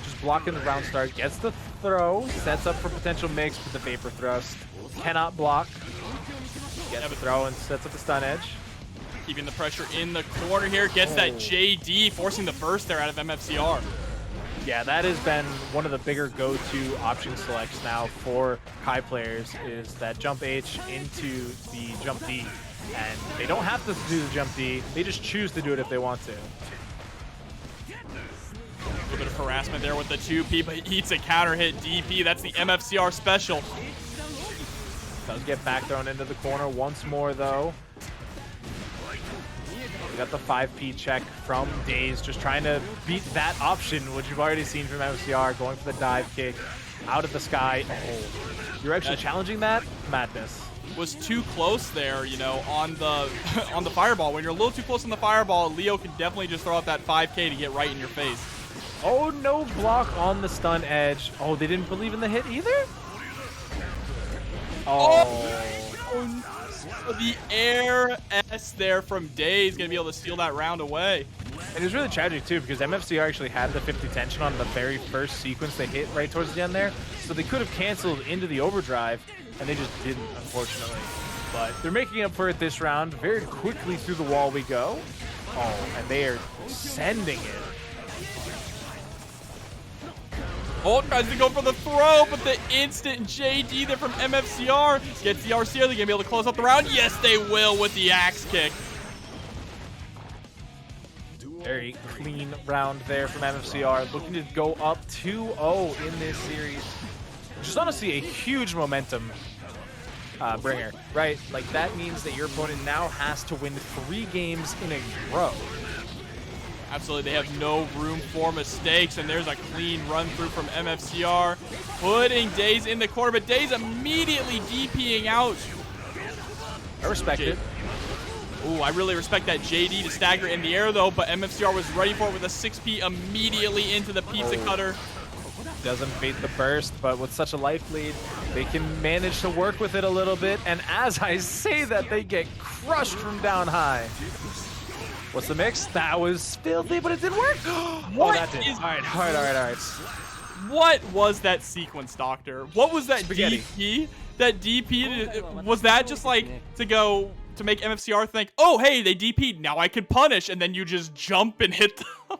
just blocking the round start, gets the throw, sets up for potential mix with the Vapor Thrust. Cannot block. Gets the throw and sets up the stun edge. Keeping the pressure in the corner here, gets that JD, forcing the burst there out of MFCR. Yeah, that has been one of the bigger go-to option selects now for Kai players, is that jump H into the jump D. And they don't have to do the jump D, they just choose to do it if they want to. A little bit of harassment there with the 2P, but he eats a counter hit DP. That's the MFCR special. Does get back thrown into the corner once more, though. We got the 5P check from Daze, just trying to beat that option, which you've already seen from MFCR, going for the dive kick out of the sky. Oh, you're actually challenging that? Madness. Was too close there, you know, on the on the fireball. When you're a little too close on the fireball, Leo can definitely just throw out that 5K to get right in your face. Oh, no block on the stun edge. Oh, they didn't believe in the hit either? Oh, the air S there from Daze, gonna be able to steal that round away. And it was really tragic too, because MFCR actually had the 50 tension on the very first sequence they hit right towards the end there, so they could have canceled into the overdrive, and they just didn't, unfortunately. But they're making up for it this round. Very quickly through the wall we go. Oh, and they are sending it. Oh, tries to go for the throw, but the instant JD there from MFCR gets the RC. Are they gonna be able to close up the round? Yes, they will with the axe kick. Very clean round there from MFCR, looking to go up 2-0 in this series. Just honestly a huge momentum bringer, right? Like, that means that your opponent now has to win 3 games in a row. Absolutely, they have no room for mistakes, and there's a clean run through from MFCR, putting Daze in the corner, but Daze immediately DPing out. I respect it. Ooh, I really respect that JD to stagger in the air, though, but MFCR was ready for it with a 6P immediately into the pizza cutter. Doesn't bait the burst, but with such a life lead, they can manage to work with it a little bit, and as I say that, they get crushed from down high. What's the mix? That was filthy, but it didn't work. What that did. is... All right. What was that sequence, Doctor? What was that Spaghetti. DP? That DP, was that just like to make MFCR think, oh, hey, they DP'd, now I could punish, and then you just jump and hit them?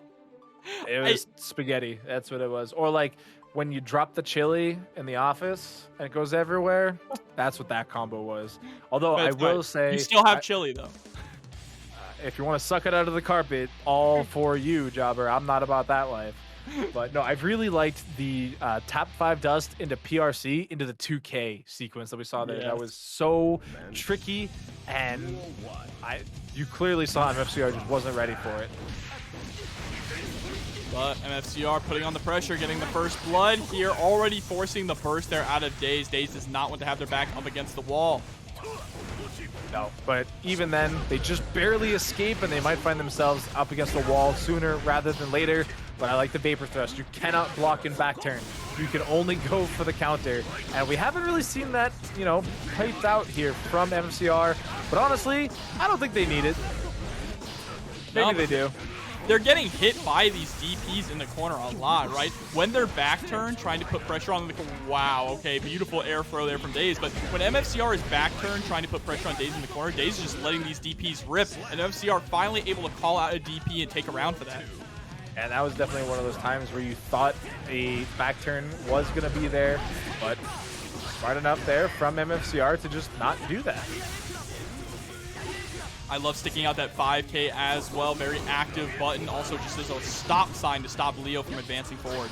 It was spaghetti. That's what it was. Or like when you drop the chili in the office and it goes everywhere. That's what that combo was. Although I will say, you still have chili though. If you want to suck it out of the carpet, all for you, Jobber. I'm not about that life. But no, I've really liked the tap 5 dust into PRC into the 2K sequence that we saw there. Yes. That was so tricky, and you clearly saw MFCR just wasn't ready for it. But MFCR putting on the pressure, getting the first blood here, already forcing the burst there out of Daze. Daze does not want to have their back up against the wall. No, but even then, they just barely escape, and they might find themselves up against the wall sooner rather than later. But I like the Vapor Thrust. You cannot block in back turn. You can only go for the counter. And we haven't really seen that, you know, piped out here from MFCR. But honestly, I don't think they need it. Maybe they do. They're getting hit by these DPs in the corner a lot, right? When they're back turn, trying to put pressure on the... Wow, okay, beautiful air throw there from Daze. But when MFCR is back turn, trying to put pressure on Daze in the corner, Daze is just letting these DPs rip. And MFCR finally able to call out a DP and take a round for that. And that was definitely one of those times where you thought a back turn was going to be there, but Smart enough there from MFCR to just not do that. I love sticking out that 5K as well. Very active button. Also just as a stop sign to stop Leo from advancing forward.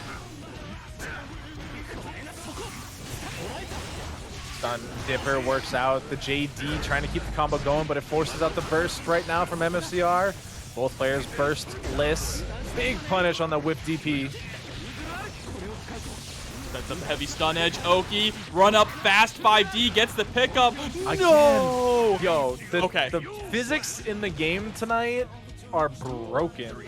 Stun Dipper works out. The JD trying to keep the combo going, but it forces out the burst right now from MFCR. Both players burstless. Big punish on the whip DP. Sets up the heavy stun edge. Oki, run up fast 5D, gets the pickup. Again. No! Yo, Okay. the physics in the game tonight are broken.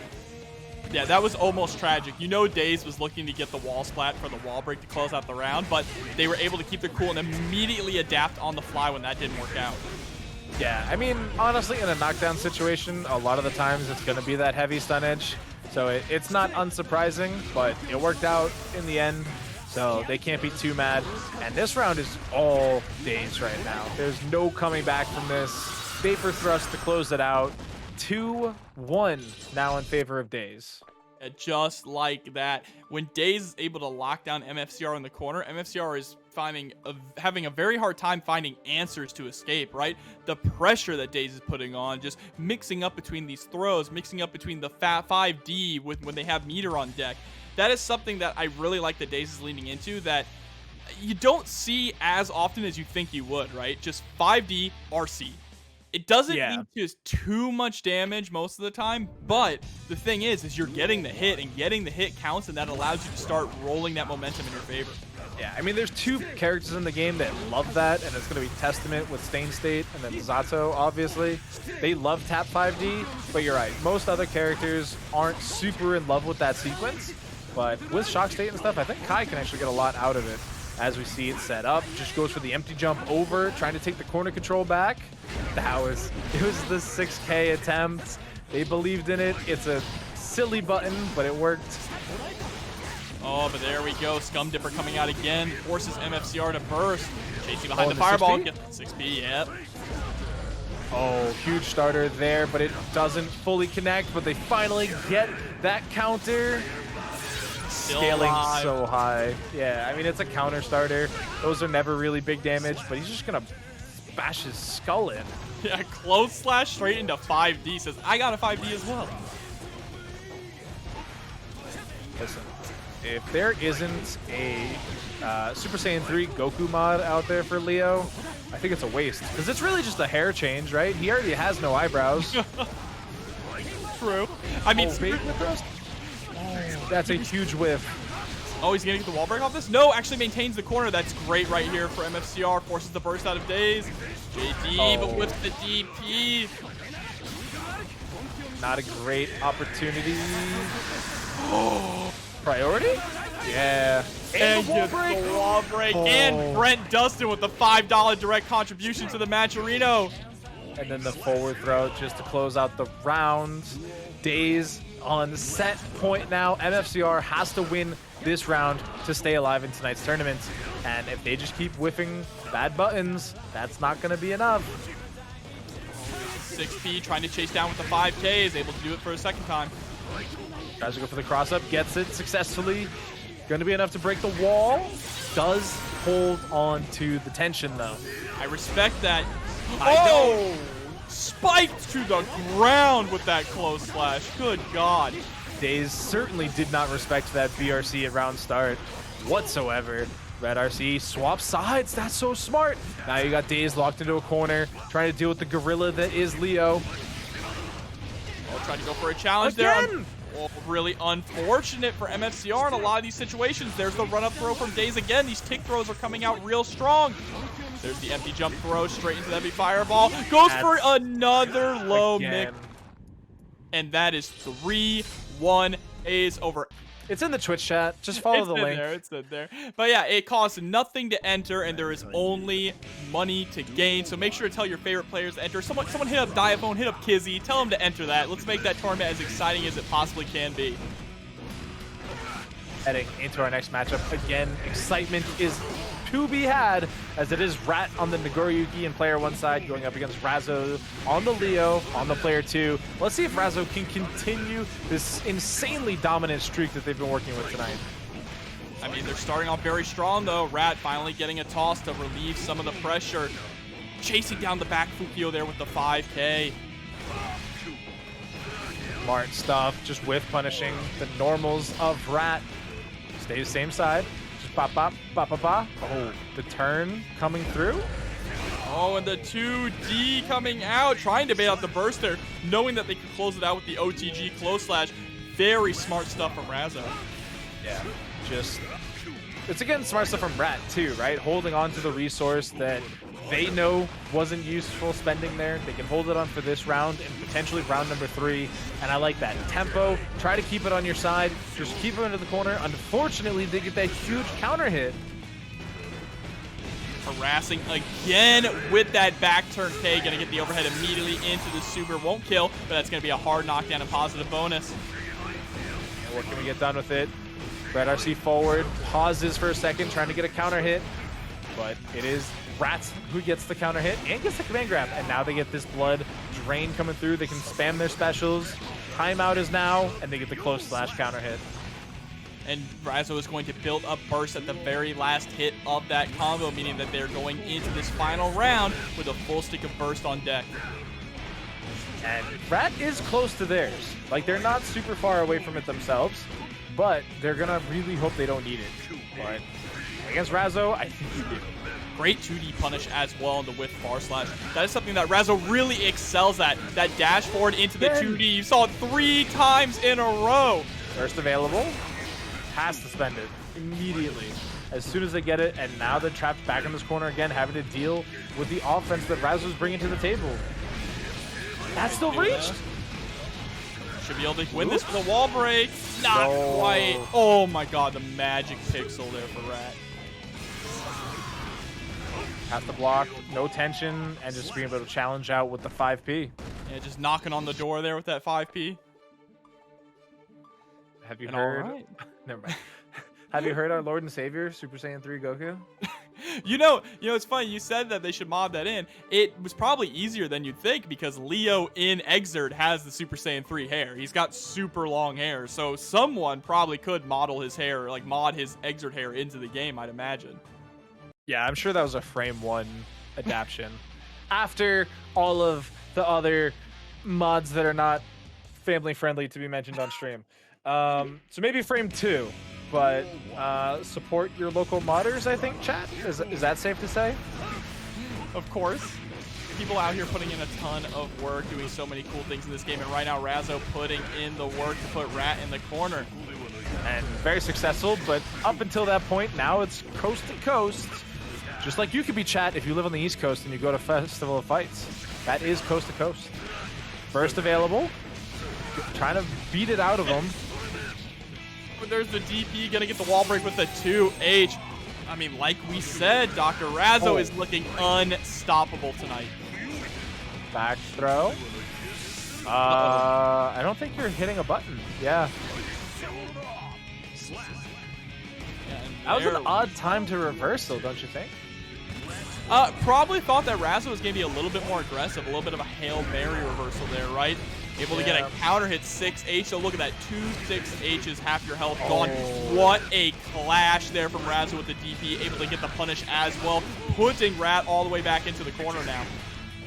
Yeah, that was almost tragic. You know Daze was looking to get the wall splat for the wall break to close out the round, but they were able to keep their cool and immediately adapt on the fly when that didn't work out. Yeah, I mean, honestly, in a knockdown situation, a lot of the times it's going to be that heavy stun edge. So it's not unsurprising, but it worked out in the end. So they can't be too mad. And this round is all Daze right now. There's no coming back from this. Vapor Thrust to close it out. 2-1 now in favor of Daze. Just like that. When Daze is able to lock down MFCR in the corner, MFCR is having a very hard time finding answers to escape, right? The pressure that Daze is putting on, just mixing up between these throws, mixing up between the 5D when they have meter on deck. That is something that I really like that Daze is leaning into that you don't see as often as you think you would, right? Just 5D RC. It doesn't need just too much damage most of the time, but the thing is you're getting the hit, and getting the hit counts, and that allows you to start rolling that momentum in your favor. Yeah, I mean, there's two characters in the game that love that, and it's going to be Testament with Stain State, and then Razzo, obviously. They love tap 5D, but you're right. Most other characters aren't super in love with that sequence, but with Shock State and stuff, I think Kai can actually get a lot out of it. As we see it set up, just goes for the empty jump over, trying to take the corner control back. It was the 6K attempt. They believed in it. It's a silly button, but it worked. Oh, but there we go. Scum Dipper coming out again. Forces MFCR to burst. Chasing behind the the fireball. 6P? Get 6P, yep. Oh, huge starter there, but it doesn't fully connect, but they finally get that counter. Still Scaling alive. so high. Yeah, I mean, it's a counter starter. Those are never really big damage, but he's just going to bash his skull in. Yeah, close slash straight into 5D. Says, I got a 5D as well. Listen, if there isn't a Super Saiyan 3 Goku mod out there for Leo, I think it's a waste. Because it's really just a hair change, right? He already has no eyebrows. True. I mean, that's a huge whiff. oh, he's going to get the wall break off this? No, actually maintains the corner. That's great right here for MFCR. Forces the burst out of Daze. JD, but whips the DP. Not a great opportunity. Priority? Yeah. And the wall gets break. the wall break. Oh. And Brent Dustin with the $5 direct contribution to the Matcherino. And then the forward throw just to close out the round. Daze on set point now. MFCR has to win this round to stay alive in tonight's tournament. And if they just keep whiffing bad buttons, that's not going to be enough. 6P trying to chase down with the 5K. Is able to do it for a second time. Tries to go for the cross up, gets it successfully. Going to be enough to break the wall. Does hold on to the tension though. I respect that. Oh! Spiked to the ground with that close slash. Good God. Daze certainly did not respect that BRC at round start whatsoever. Red RC swaps sides. That's so smart. Now you got Daze locked into a corner, trying to deal with the gorilla that is Leo. Oh, trying to go for a challenge Again! there. Oh, really unfortunate for MFCR in a lot of these situations. There's the run-up throw from Daze again. These tick throws are coming out real strong. There's the empty jump throw straight into the heavy fireball. Goes for another low mix. And that is 3-1 A's over. It's in the Twitch chat. Just follow the link. It's in there. But yeah, it costs nothing to enter, and there is only money to gain. So make sure to tell your favorite players to enter. Someone hit up Diaphone, hit up Kizzy. Tell them to enter that. Let's make that tournament as exciting as it possibly can be. Heading into our next matchup. Again, excitement is to be had, as it is Rat on the Nagoriyuki and player one side going up against Razzo on the Leo on the player two. Let's see if Razzo can continue this insanely dominant streak that they've been working with tonight. I mean, they're starting off very strong, though. Rat finally getting a toss to relieve some of the pressure. Chasing down the back Fukio there with the 5K. Smart stuff, just whiff punishing the normals of Rat. Stay the same side. Just bop, bop, bop, bop, bop. Oh, the turn coming through. Oh, and the 2D coming out, trying to bait out the burst there, knowing that they could close it out with the OTG close slash. Very smart stuff from Razzo. Yeah, just, it's again smart stuff from Rat too, right? Holding on to the resource that they know wasn't useful spending there. They can hold it on for this round and potentially round number 3. And I like that. Tempo, try to keep it on your side. Just keep it into the corner. Unfortunately, they get that huge counter hit. Harassing again with that back turn K. Gonna get the overhead immediately into the super. Won't kill, but that's gonna be a hard knockdown and positive bonus. And what can we get done with it? Red RC forward, pauses for a second, trying to get a counter hit. But it is Rats who gets the counter hit and gets the command grab. And now they get this blood drain coming through. They can spam their specials. Timeout is now, and they get the close slash counter hit. And Razzo is going to build up burst at the very last hit of that combo, meaning that they're going into this final round with a full stick of burst on deck. And Rat is close to theirs. Like, they're not super far away from it themselves, but they're gonna really hope they don't need it. But against Razzo, I think you do. Great 2D punish as well in the whiff bar slash. That is something that Razzo really excels at. That dash forward into the 2D. You saw it 3 times in a row. First available, has to spend it immediately as soon as they get it, and now they're trapped back in this corner again, having to deal with the offense that Razzo's bringing to the table. That's still reached. Should be able to win this with a wall break. Not quite. Oh my god, the magic pixel there for Rat. Has to block, no tension, and just being able to challenge out with the 5P. Yeah, just knocking on the door there with that 5P. Have you heard? Right. Never mind. Have you heard our Lord and Savior, Super Saiyan 3 Goku? You know, it's funny. You said that they should mod that in. It was probably easier than you'd think because Leo in Exert has the Super Saiyan 3 hair. He's got super long hair, so someone probably could model his hair, like mod his Exert hair into the game, I'd imagine. Yeah, I'm sure that was a Frame 1 adaptation. After all of the other mods that are not family friendly to be mentioned on stream. So maybe Frame 2, but support your local modders, I think, chat? Is that safe to say? Of course. People out here putting in a ton of work, doing so many cool things in this game, and right now Razzo putting in the work to put Rat in the corner. And very successful, but up until that point, now it's coast to coast. Just like you could be, chat, if you live on the East Coast and you go to Festival of Fights. That is coast to coast. First available. Trying to beat it out of them. There's the DP, gonna get the wall break with the 2H. I mean, like we said, Dr. Razzo is looking unstoppable tonight. Back throw. I don't think you're hitting a button. Yeah. That was an odd time to reverse, though, don't you think? Probably thought that Razzo was going to be a little bit more aggressive, a little bit of a Hail Mary reversal there, right? Able to get a counter hit 6H, so look at that, 2 6Hs, half your health gone. What a clash there from Razzo with the DP, able to get the punish as well, putting Rat all the way back into the corner now.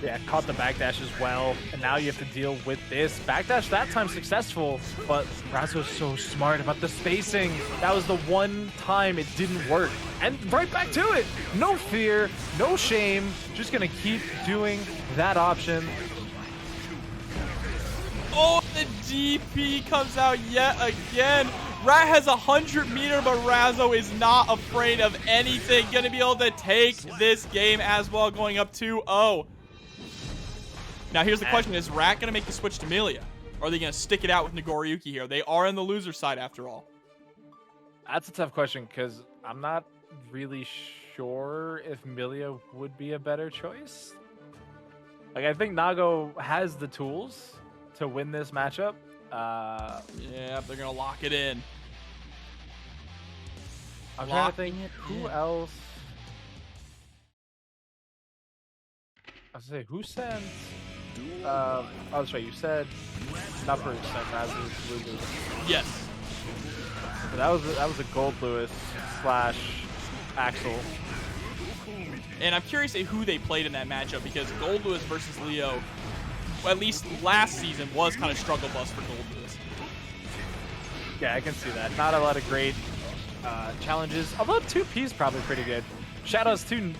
Yeah, caught the backdash as well, and now you have to deal with this. Backdash that time successful, but Razzo's so smart about the spacing. That was the one time it didn't work. And right back to it. No fear, no shame, just gonna keep doing that option. Oh, the DP comes out yet again. Rat has 100 meter, but Razzo is not afraid of anything. Gonna be able to take this game as well, going up 2-0. Now, here's the question. Is Rat going to make the switch to Millia? Or are they going to stick it out with Nagoriyuki here? They are on the loser side, after all. That's a tough question, because I'm not really sure if Millia would be a better choice. Like, I think Nago has the tools to win this matchup. Yeah, they're going to lock it in. I'm trying to think who else. I was going to say, who sent... oh, that's right. You said Nupperz sent Razzo's losers. Yes. So that was a Goldlewis / Axel. And I'm curious at who they played in that matchup because Goldlewis versus Leo, well, at least last season, was kind of struggle bus for Goldlewis. Yeah, I can see that. Not a lot of great challenges, although 2P is probably pretty good. Shoutouts to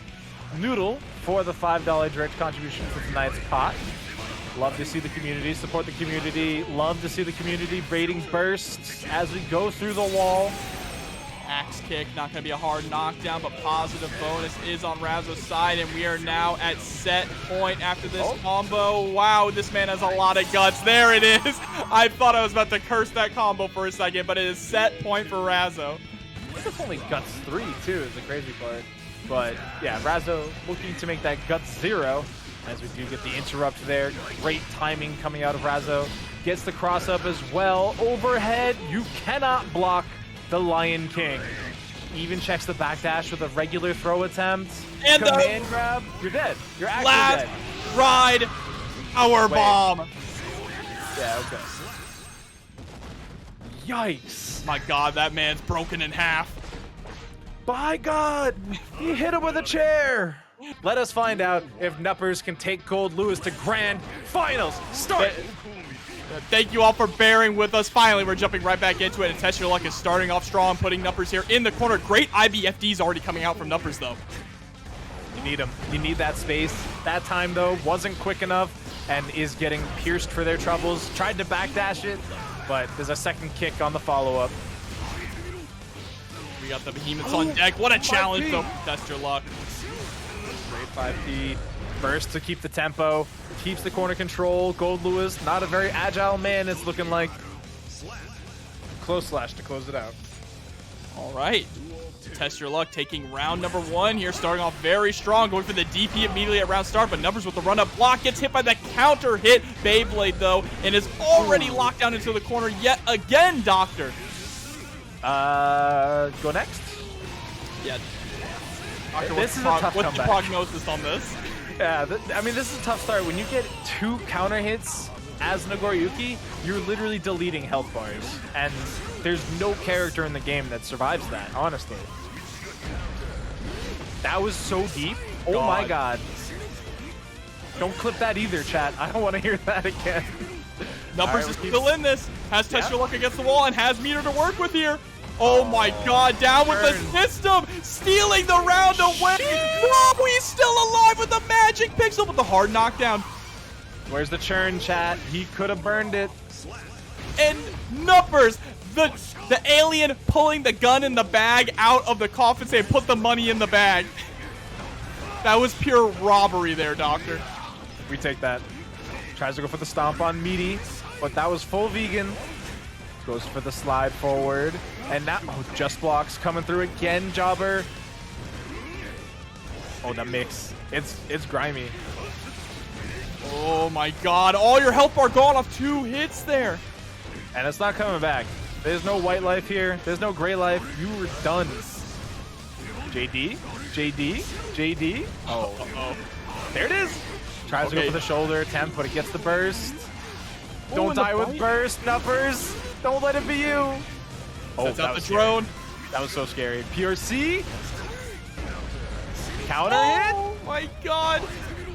Noodle for the $5 direct contribution to tonight's pot. Love to see the community, support the community. Love to see the community rating bursts as we go through the wall. Axe kick, not going to be a hard knockdown, but positive bonus is on Razzo's side, and we are now at set point after this combo. Wow, this man has a lot of guts. There it is. I thought I was about to curse that combo for a second, but it is set point for Razzo. I think it's only Guts 3, too, is the crazy part. But, yeah, Razzo looking to make that Guts 0, as we do get the interrupt there. Great timing coming out of Razzo. Gets the cross-up as well. Overhead, you cannot block the Lion King. Even checks the backdash with a regular throw attempt. And command grab, you're dead. You're actually last dead. ride, power bomb. Yeah, okay. Yikes. My God, that man's broken in half. By God, he hit him with a chair. Let us find out if Nupperz can take Goldlewis to grand finals. Start. Thank you all for bearing with us. Finally, we're jumping right back into it, and Testyourluck is starting off strong, putting Nupperz here in the corner. Great IBFDs already coming out from Nupperz, though. You need him. You need that space. That time, though, wasn't quick enough and is getting pierced for their troubles. Tried to backdash it, but there's a second kick on the follow-up. We got the behemoths on deck. What a challenge, though, Testyourluck. Great 5P. Burst to keep the tempo. Keeps the corner control. Goldlewis, not a very agile man, it's looking like. Close slash to close it out. All right. Testyourluck taking round number 1 here, starting off very strong, going for the DP immediately at round start, but Nupperz with the run-up block, gets hit by the counter hit Beyblade, though, and is already locked down into the corner yet again, Doctor. Go next? Yeah. Doctor, this is a tough what's comeback. the prognosis on this? Yeah, I mean, this is a tough start. When you get 2 counter hits as Nagoriyuki, you're literally deleting health bars. And there's no character in the game that survives that, honestly. That was so deep. Oh my God. Don't clip that either, chat. I don't want to hear that again. Nupperz is still in this. Has Testyourluck against the wall and has meter to work with here. Oh my God, down with the system, stealing the round away. No, he's still alive with the magic pixel with the hard knockdown. Where's the churn, chat? He could have burned it. And Nupperz, the alien pulling the gun in the bag out of the coffin saying, put the money in the bag. That was pure robbery there, Doctor. We take that. Tries to go for the stomp on Meaty, but that was full vegan. Goes for the slide forward. And now, just blocks coming through again, Jobber. Oh, the mix. It's grimy. Oh my God, all your health bar gone off 2 hits there. And it's not coming back. There's no white life here. There's no gray life. You were done. JD? JD? JD? Oh. There it is. Tries to go for the shoulder attempt, but it gets the burst. Don't die with burst, Nupperz. Don't let it be you. Oh, that was the drone. That was so scary. PRC. Counter hit. Oh my God.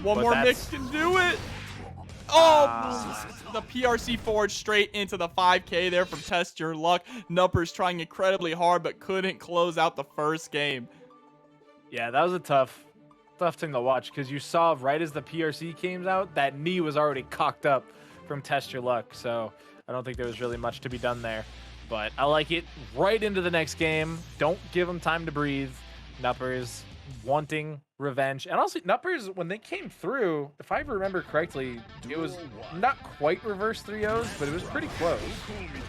One more mix can do it. Oh, the PRC forward straight into the 5K there from Testyourluck. Nupperz trying incredibly hard, but couldn't close out the first game. Yeah, that was a tough thing to watch because you saw right as the PRC came out, that knee was already cocked up from Testyourluck. So I don't think there was really much to be done there. But I like it right into the next game. Don't give them time to breathe. Nupperz wanting revenge. And also, Nupperz, when they came through, if I remember correctly, it was not quite reverse 3-0s, but it was pretty close.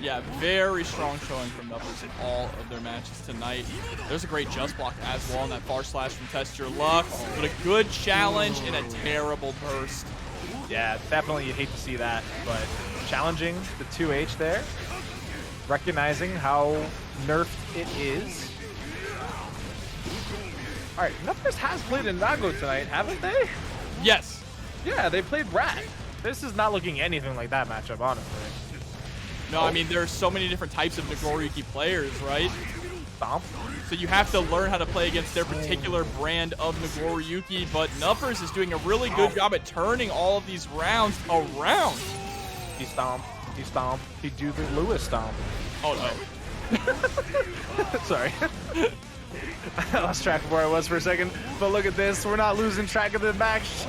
Yeah, very strong showing from Nupperz in all of their matches tonight. There's a great just block as well on that far slash from Testyourluck, but a good challenge and a terrible burst. Yeah, definitely you'd hate to see that, but challenging the 2H there. Recognizing how nerfed it is. All right, Nupperz has played in Nago tonight, haven't they? Yes. Yeah, they played Rat. This is not looking anything like that matchup, honestly. No, I mean, there are so many different types of Nagoriyuki players, right? Stomp. So you have to learn how to play against their particular brand of Nagoriyuki, but Nupperz is doing a really good job at turning all of these rounds around. He stomp. He stomp. He do the Lewis stomp. Oh no. Sorry. I lost track of where I was for a second, but look at this. We're not losing track of the match.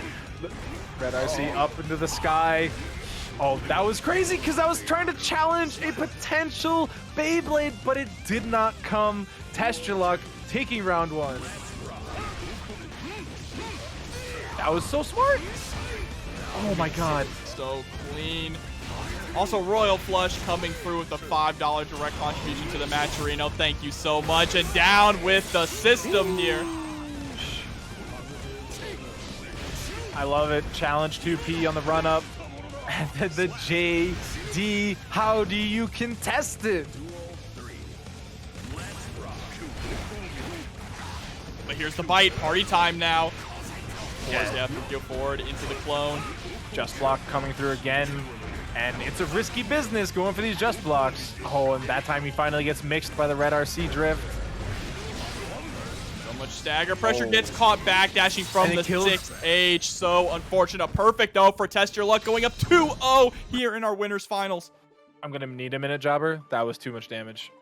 Red RC up into the sky. Oh, that was crazy because I was trying to challenge a potential Beyblade, but it did not come. Testyourluck taking round 1. That was so smart. Oh my god. So clean. Also, Royal Flush coming through with the $5 direct contribution to the match, Reno. Thank you so much. And down with the system here. I love it. Challenge 2P on the run up. And then the JD. How do you contest it? But here's the bite. Party time now. Force they have to go forward into the clone. Just block coming through again. And it's a risky business going for these just blocks. Oh, and that time he finally gets mixed by the red RC drift. So much stagger pressure, gets caught backdashing from the 6H. So unfortunate. Perfect though for Testyourluck, going up 2-0 here in our winners finals. I'm gonna need a minute, Jobber. That was too much damage.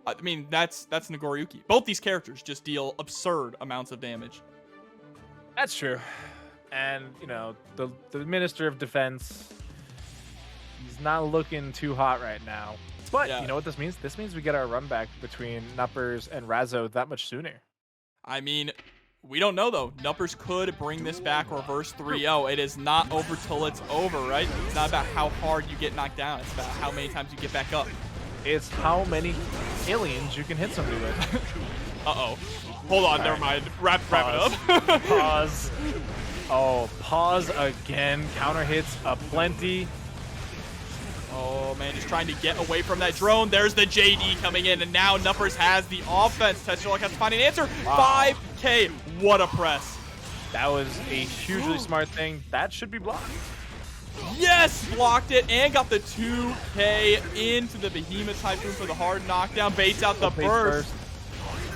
I mean, that's Nagoriyuki. Both these characters just deal absurd amounts of damage. That's true. And you know, the Minister of Defense, he's not looking too hot right now. But you know what this means? This means we get our run back between Nupperz and Razzo that much sooner. I mean, we don't know, though. Nupperz could bring this back, reverse 3-0. It is not over till it's over, right? It's not about how hard you get knocked down. It's about how many times you get back up. It's how many aliens you can hit somebody with. Uh-oh. Hold on, never mind. Wrap it up. Pause. Oh, pause again. Counter hits aplenty. Oh, man, just trying to get away from that drone. There's the JD coming in, and now Nupperz has the offense. Testyourluck has to find an answer. Wow. 5K. What a press. That was a hugely smart thing. That should be blocked. Yes, blocked it and got the 2K into the Behemoth Typhoon for the hard knockdown. Baits out the burst.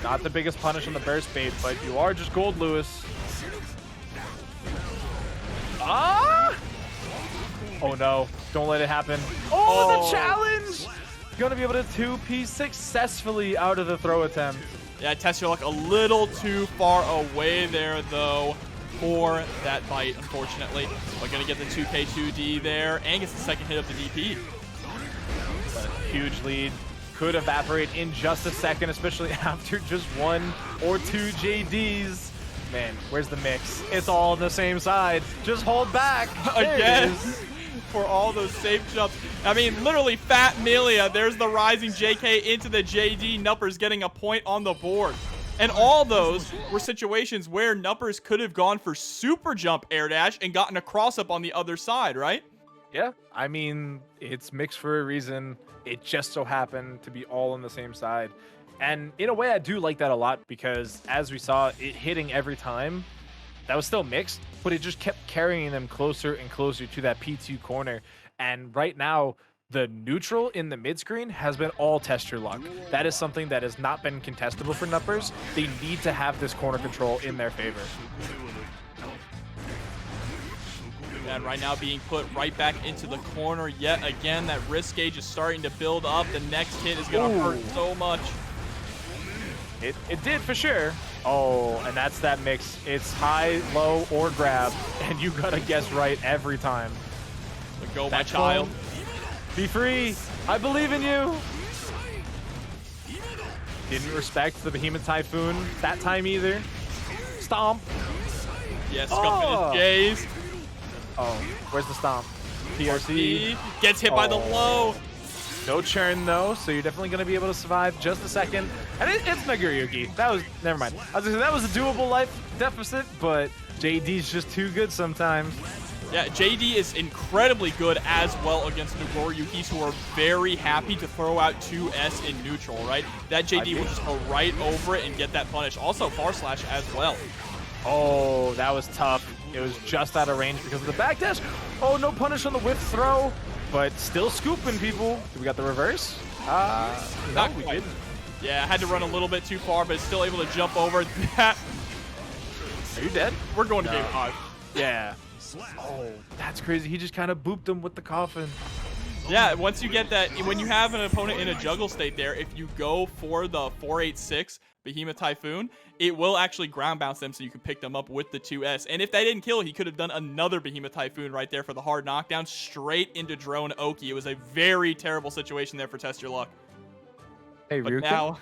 Not the biggest punish on the burst bait, but you are just Goldlewis. Ah! Oh no, don't let it happen. Oh, the challenge! Gonna be able to 2P successfully out of the throw attempt. Yeah, Testyourluck a little too far away there, though, for that bite, unfortunately. But gonna get the 2K2D there and gets the second hit of the DP. But a huge lead. Could evaporate in just a second, especially after just 1 or 2 JDs. Man, where's the mix? It's all on the same side. Just hold back. Again, for all those safe jumps. I mean, literally, Fat Millia. There's the rising JK into the JD. Nupperz getting a point on the board. And all those were situations where Nupperz could have gone for super jump air dash and gotten a cross up on the other side, right? Yeah, I mean, it's mixed for a reason. It just so happened to be all on the same side. And in a way, I do like that a lot because as we saw it hitting every time, that was still mixed, but it just kept carrying them closer and closer to that P2 corner. And right now, the neutral in the mid screen has been all Testyourluck. That is something that has not been contestable for Nupperz. They need to have this corner control in their favor. And right now being put right back into the corner yet again. That risk gauge is starting to build up. The next hit is going to hurt so much. It did for sure. Oh, and that's that mix. It's high, low, or grab, and you gotta guess right every time. But go, my child. Be free. I believe in you. Didn't respect the Behemoth Typhoon that time either. Stomp. Yes, scuffing his gaze. Oh, where's the stomp? PRC. Gets hit by the low. No churn though, so you're definitely going to be able to survive just a second. And it's Nagoriyuki. That was, never mind. I was going to say that was a doable life deficit, but JD's just too good sometimes. Yeah, JD is incredibly good as well against Nagoriyukis, who are very happy to throw out 2S in neutral, right? That JD will just go right over it and get that punish. Also, far slash as well. Oh, that was tough. It was just out of range because of the backdash. Oh, no punish on the whip throw, but still scooping people. We got the reverse? Not we quite. didn't. Yeah, I had to run a little bit too far, but still able to jump over that. Are you dead? We're going to game 5. Yeah. Oh, that's crazy. He just kind of booped him with the coffin. Yeah, once you get that, when you have an opponent in a juggle state there, if you go for the 486 Behemoth Typhoon, it will actually ground bounce them so you can pick them up with the 2S. And if that didn't kill, he could have done another Behemoth Typhoon right there for the hard knockdown straight into Drone Oki. It was a very terrible situation there for Testyourluck. Hey, But Ryukin?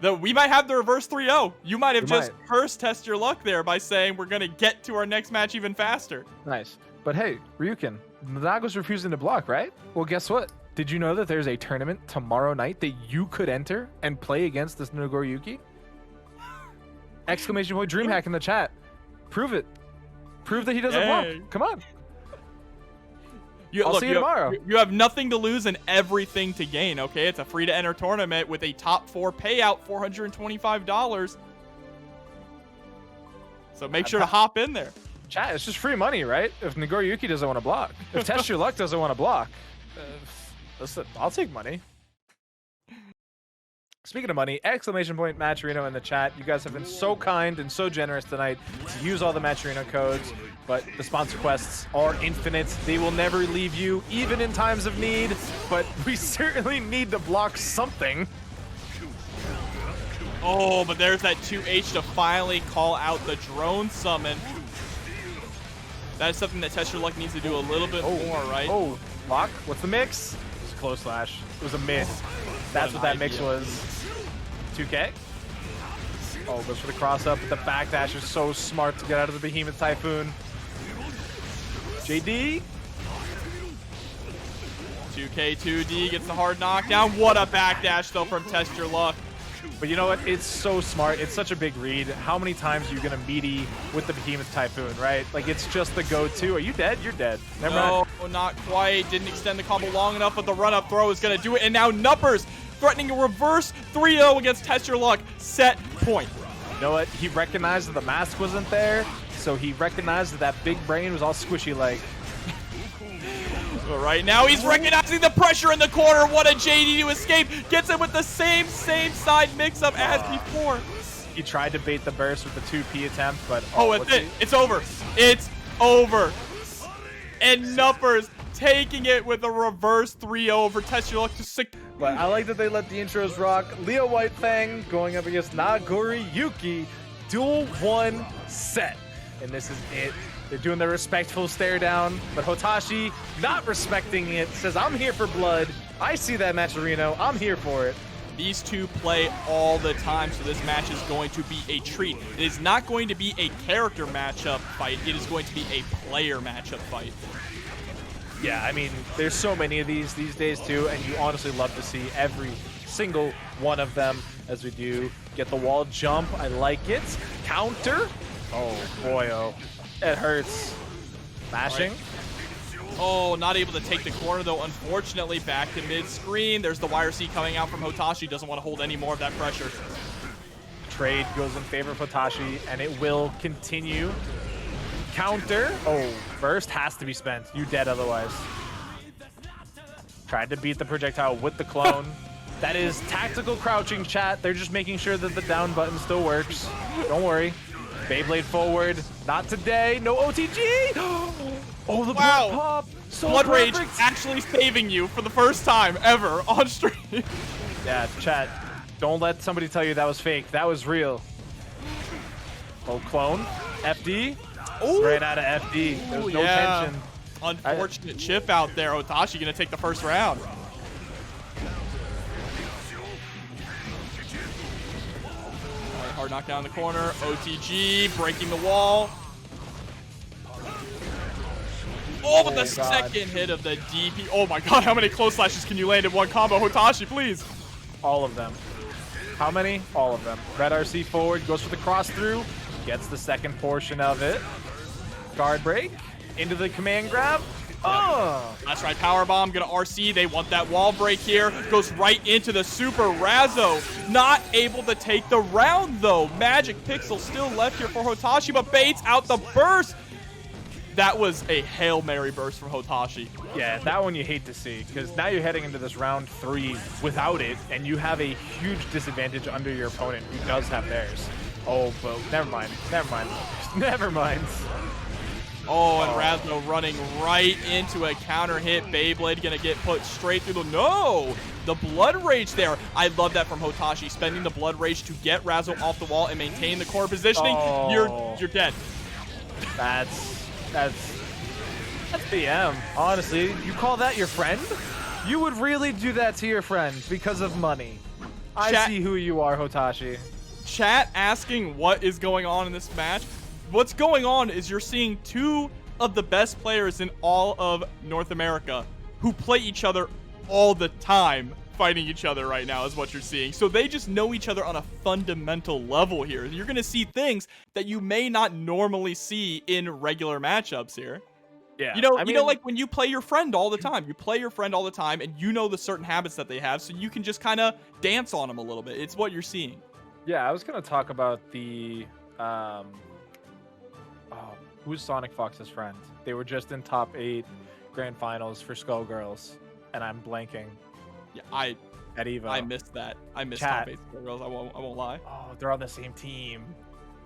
now, we might have the reverse 3-0. You might have just cursed Testyourluck there by saying we're going to get to our next match even faster. Nice. But hey, Ryukin, Nago's refusing to block, right? Well, guess what? Did you know that there's a tournament tomorrow night that you could enter and play against this Nagoriyuki? Exclamation point DreamHack in the chat. Prove it. Prove that he doesn't block. Come on. I'll see you tomorrow. You have nothing to lose and everything to gain, okay? It's a free-to-enter tournament with a top 4 payout, $425. So make sure to hop in there. Chat, it's just free money, right? If Nagoriyuki doesn't want to block. If Testyourluck doesn't want to block. Listen, I'll take money. Speaking of money, exclamation point Matcherino in the chat. You guys have been so kind and so generous tonight to use all the Matcherino codes, but the sponsor quests are infinite. They will never leave you, even in times of need, but we certainly need to block something. Oh, but there's that 2H to finally call out the drone summon. That is something that Testyourluck needs to do a little bit more, right? Oh, lock? What's the mix? It was a close slash. It was a miss. That's what that mix was. 2K? Oh, goes for the cross up, but the backdash is so smart to get out of the Behemoth Typhoon. JD? 2K2D gets the hard knockdown. What a backdash, though, from Testyourluck. But you know what? It's so smart. It's such a big read. How many times are you going to meaty with the Behemoth Typhoon, right? Like, it's just the go-to. Are you dead? You're dead. Never mind. No, not quite. Didn't extend the combo long enough, but the run-up throw is going to do it. And now Nupperz threatening a reverse 3-0 against Testyourluck. Set point. You know what? He recognized that the mask wasn't there, so he recognized that that big brain was all squishy-like. But right now, he's recognizing the pressure in the corner. What a JD to escape. Gets it with the same side mix-up as before. He tried to bait the burst with the 2P attempt, but... Oh, that's it. It's over. It's over. And Nupperz taking it with a reverse 3-0 over Testyourluck to 6. But I like that they let the intros rock. Leo White Fang going up against Nagoriyuki. Duel 1 set. And this is it. They're doing the respectful stare down, but Hotashi, not respecting it, says, I'm here for blood. I see that Matcherino. I'm here for it. These two play all the time, so this match is going to be a treat. It is not going to be a character matchup fight. It is going to be a player matchup fight. Yeah, I mean, there's so many of these days, too, and you honestly love to see every single one of them as we do get the wall jump. I like it. Counter. Oh, boy, oh. It hurts. Mashing. Right. Oh, not able to take the corner, though, unfortunately. Back to mid-screen. There's the wire C coming out from Hotashi. Doesn't want to hold any more of that pressure. Trade goes in favor of Hotashi, and it will continue. Counter. Oh, burst has to be spent. You dead otherwise. Tried to beat the projectile with the clone. That is tactical crouching, chat. They're just making sure that the down button still works. Don't worry. Beyblade forward. Not today. No OTG. Oh, the blood pop. So Blood perfect. Rage actually saving you for the first time ever on stream. Yeah, chat. Don't let somebody tell you that was fake. That was real. Oh, clone. FD. Ooh. Right out of FD. There's no tension. Unfortunate chip out there. Hotashi gonna take the first round. Hard knockdown in the corner. OTG breaking the wall. Oh, but the second hit of the DP. Oh my god, how many close slashes can you land in one combo? Hotashi, please. All of them. How many? All of them. Red RC forward, goes for the cross through, gets the second portion of it. Guard break, into the command grab. Oh! That's right, powerbomb, gonna RC. They want that wall break here. Goes right into the super Razzo. Not able to take the round though. Magic Pixel still left here for Hotashi, but baits out the burst. That was a Hail Mary burst from Hotashi. Yeah, that one you hate to see, because now you're heading into this round 3 without it, and you have a huge disadvantage under your opponent who does have theirs. Oh, but never mind. Never mind. Oh, and Razzo running right into a counter hit. Beyblade gonna get put straight through the... No! The Blood Rage there. I love that from Hotashi, spending the Blood Rage to get Razzo off the wall and maintain the core positioning. Oh. You're dead. That's BM. Honestly, you call that your friend? You would really do that to your friend because of money. I see who you are, Hotashi. Chat asking what is going on in this match. What's going on is you're seeing two of the best players in all of North America who play each other all the time fighting each other right now is what you're seeing. So they just know each other on a fundamental level here. You're going to see things that you may not normally see in regular matchups here. Yeah. You know, like when you play your friend all the time, and you know the certain habits that they have, so you can just kind of dance on them a little bit. It's what you're seeing. Yeah, I was going to talk about the, who's Sonic Fox's friend? They were just in top 8 grand finals for Skullgirls, and I'm blanking. Yeah, at Evo. I missed that. I missed Chat. top 8 Skullgirls. I won't lie. Oh, they're on the same team.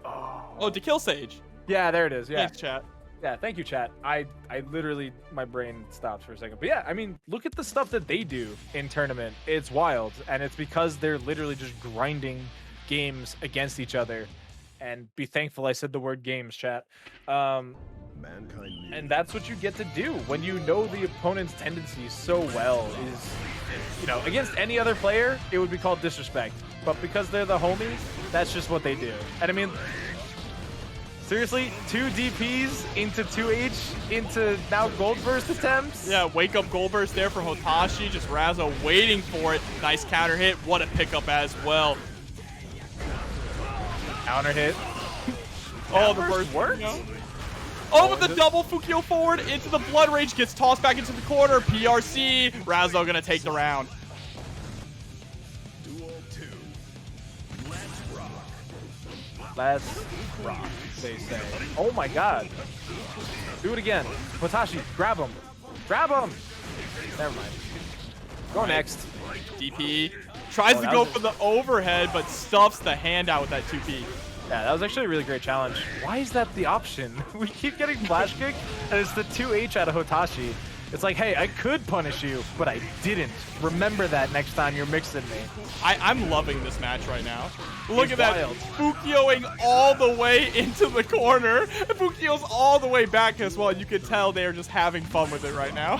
Oh, to Kill Sage. Yeah, there it is. Yeah. Thanks, chat. Yeah, thank you, chat. I literally, my brain stopped for a second. But yeah, I mean, look at the stuff that they do in tournament. It's wild. And it's because they're literally just grinding games against each other. And be thankful I said the word games, chat. And that's what you get to do when you know the opponent's tendencies so well. Is, you know, against any other player, it would be called disrespect. But because they're the homies, that's just what they do. And I mean, seriously, 2 DPs into 2H into now gold burst attempts? Yeah, wake up gold burst there from Hotashi. Just Razzo waiting for it. Nice counter hit. What a pickup as well. Counter hit. Oh, the burst works. Oh, with the double Fukio forward into the Blood Rage. Gets tossed back into the corner. PRC. Razzo gonna take the round. Let's rock, they say. Oh my god. Do it again. Hotashi, grab him. Grab him. Never mind. Go next. DP tries to go for the overhead, but stuffs the hand out with that 2P. Yeah, that was actually a really great challenge. Why is that the option? We keep getting flash kick, and it's the 2H out of Hotashi. It's like, hey, I could punish you, but I didn't. Remember that next time you're mixing me. I'm loving this match right now. Look at that. Wild. Fukioing all the way into the corner. And Fukio's all the way back as well. You can tell they are just having fun with it right now.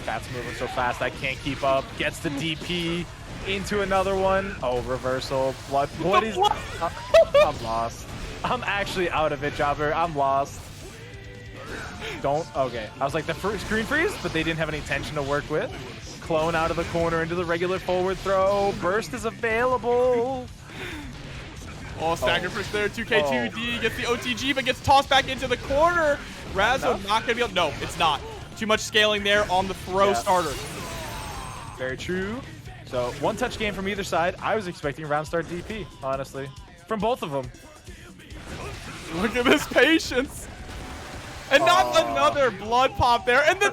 Cat's moving so fast, I can't keep up. Gets the DP into another one. Oh, reversal. What is... I'm lost. I'm actually out of it, Jobber. I'm lost. Don't... Okay. I was like, the first screen freeze, but they didn't have any tension to work with. Clone out of the corner into the regular forward throw. Burst is available. Oh, stagger push there. 2K2D gets the OTG, but gets tossed back into the corner. Razzo not going to be able... No, it's not. Too much scaling there on the throw starter. Very true. So, one-touch game from either side. I was expecting round start DP, honestly. From both of them. Look at this patience. And not another blood pop there. And then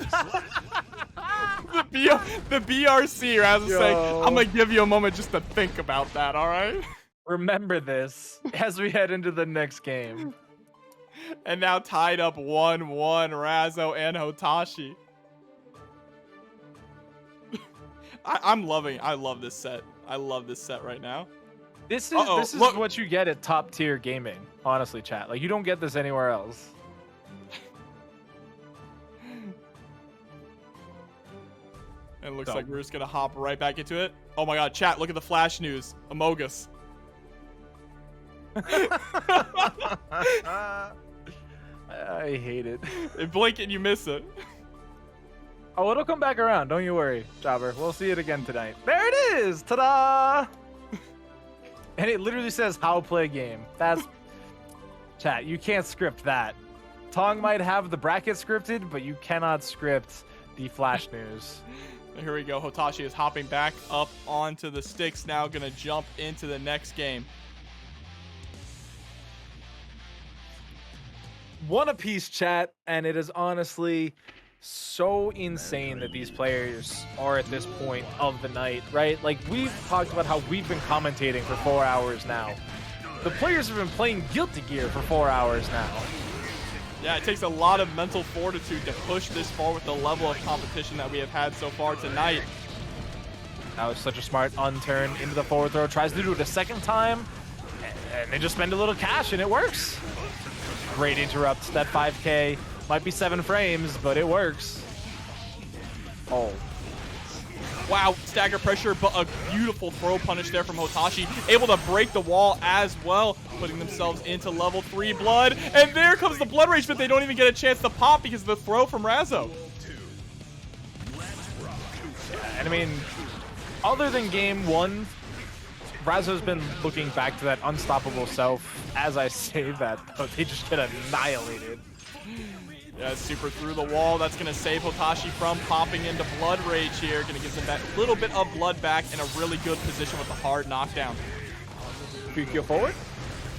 the BRC, Razzo saying, I'm going to give you a moment just to think about that, all right? Remember this as we head into the next game. And now tied up 1-1, Razzo and Hotashi. I love this set. I love this set right now. This is what you get at top tier gaming, honestly, chat. Like, you don't get this anywhere else. And it looks like we're just gonna hop right back into it. Oh my god, chat, look at the flash news. Amogus. I hate it. If blink and you miss it. Oh, it'll come back around. Don't you worry, Jobber. We'll see it again tonight. There it is! Ta-da! And it literally says how play game. That's... Chat, you can't script that. Tong might have the bracket scripted, but you cannot script the flash news. Here we go. Hotashi is hopping back up onto the sticks now. Gonna jump into the next game. one apiece, chat, and it is honestly so insane that these players are at this point of the night, right? Like, we've talked about how we've been commentating for 4 hours now. The players have been playing Guilty Gear for 4 hours now. Yeah, it takes a lot of mental fortitude to push this far with the level of competition that we have had so far tonight. That was such a smart unturn into the forward throw. Tries to do it a second time, and they just spend a little cash, and it works. Great interrupt. That 5K might be 7 frames, but it works. Oh. Wow, stagger pressure, but a beautiful throw punish there from Hotashi. Able to break the wall as well, putting themselves into level 3 blood. And there comes the blood rage, but they don't even get a chance to pop because of the throw from Razzo. And I mean, other than game 1, Razzo's been looking back to that unstoppable self. As I say that, but they just get annihilated. Yeah, super through the wall. That's going to save Hotashi from popping into blood rage here. Going to give them that little bit of blood back in a really good position with a hard knockdown. Fukyo forward.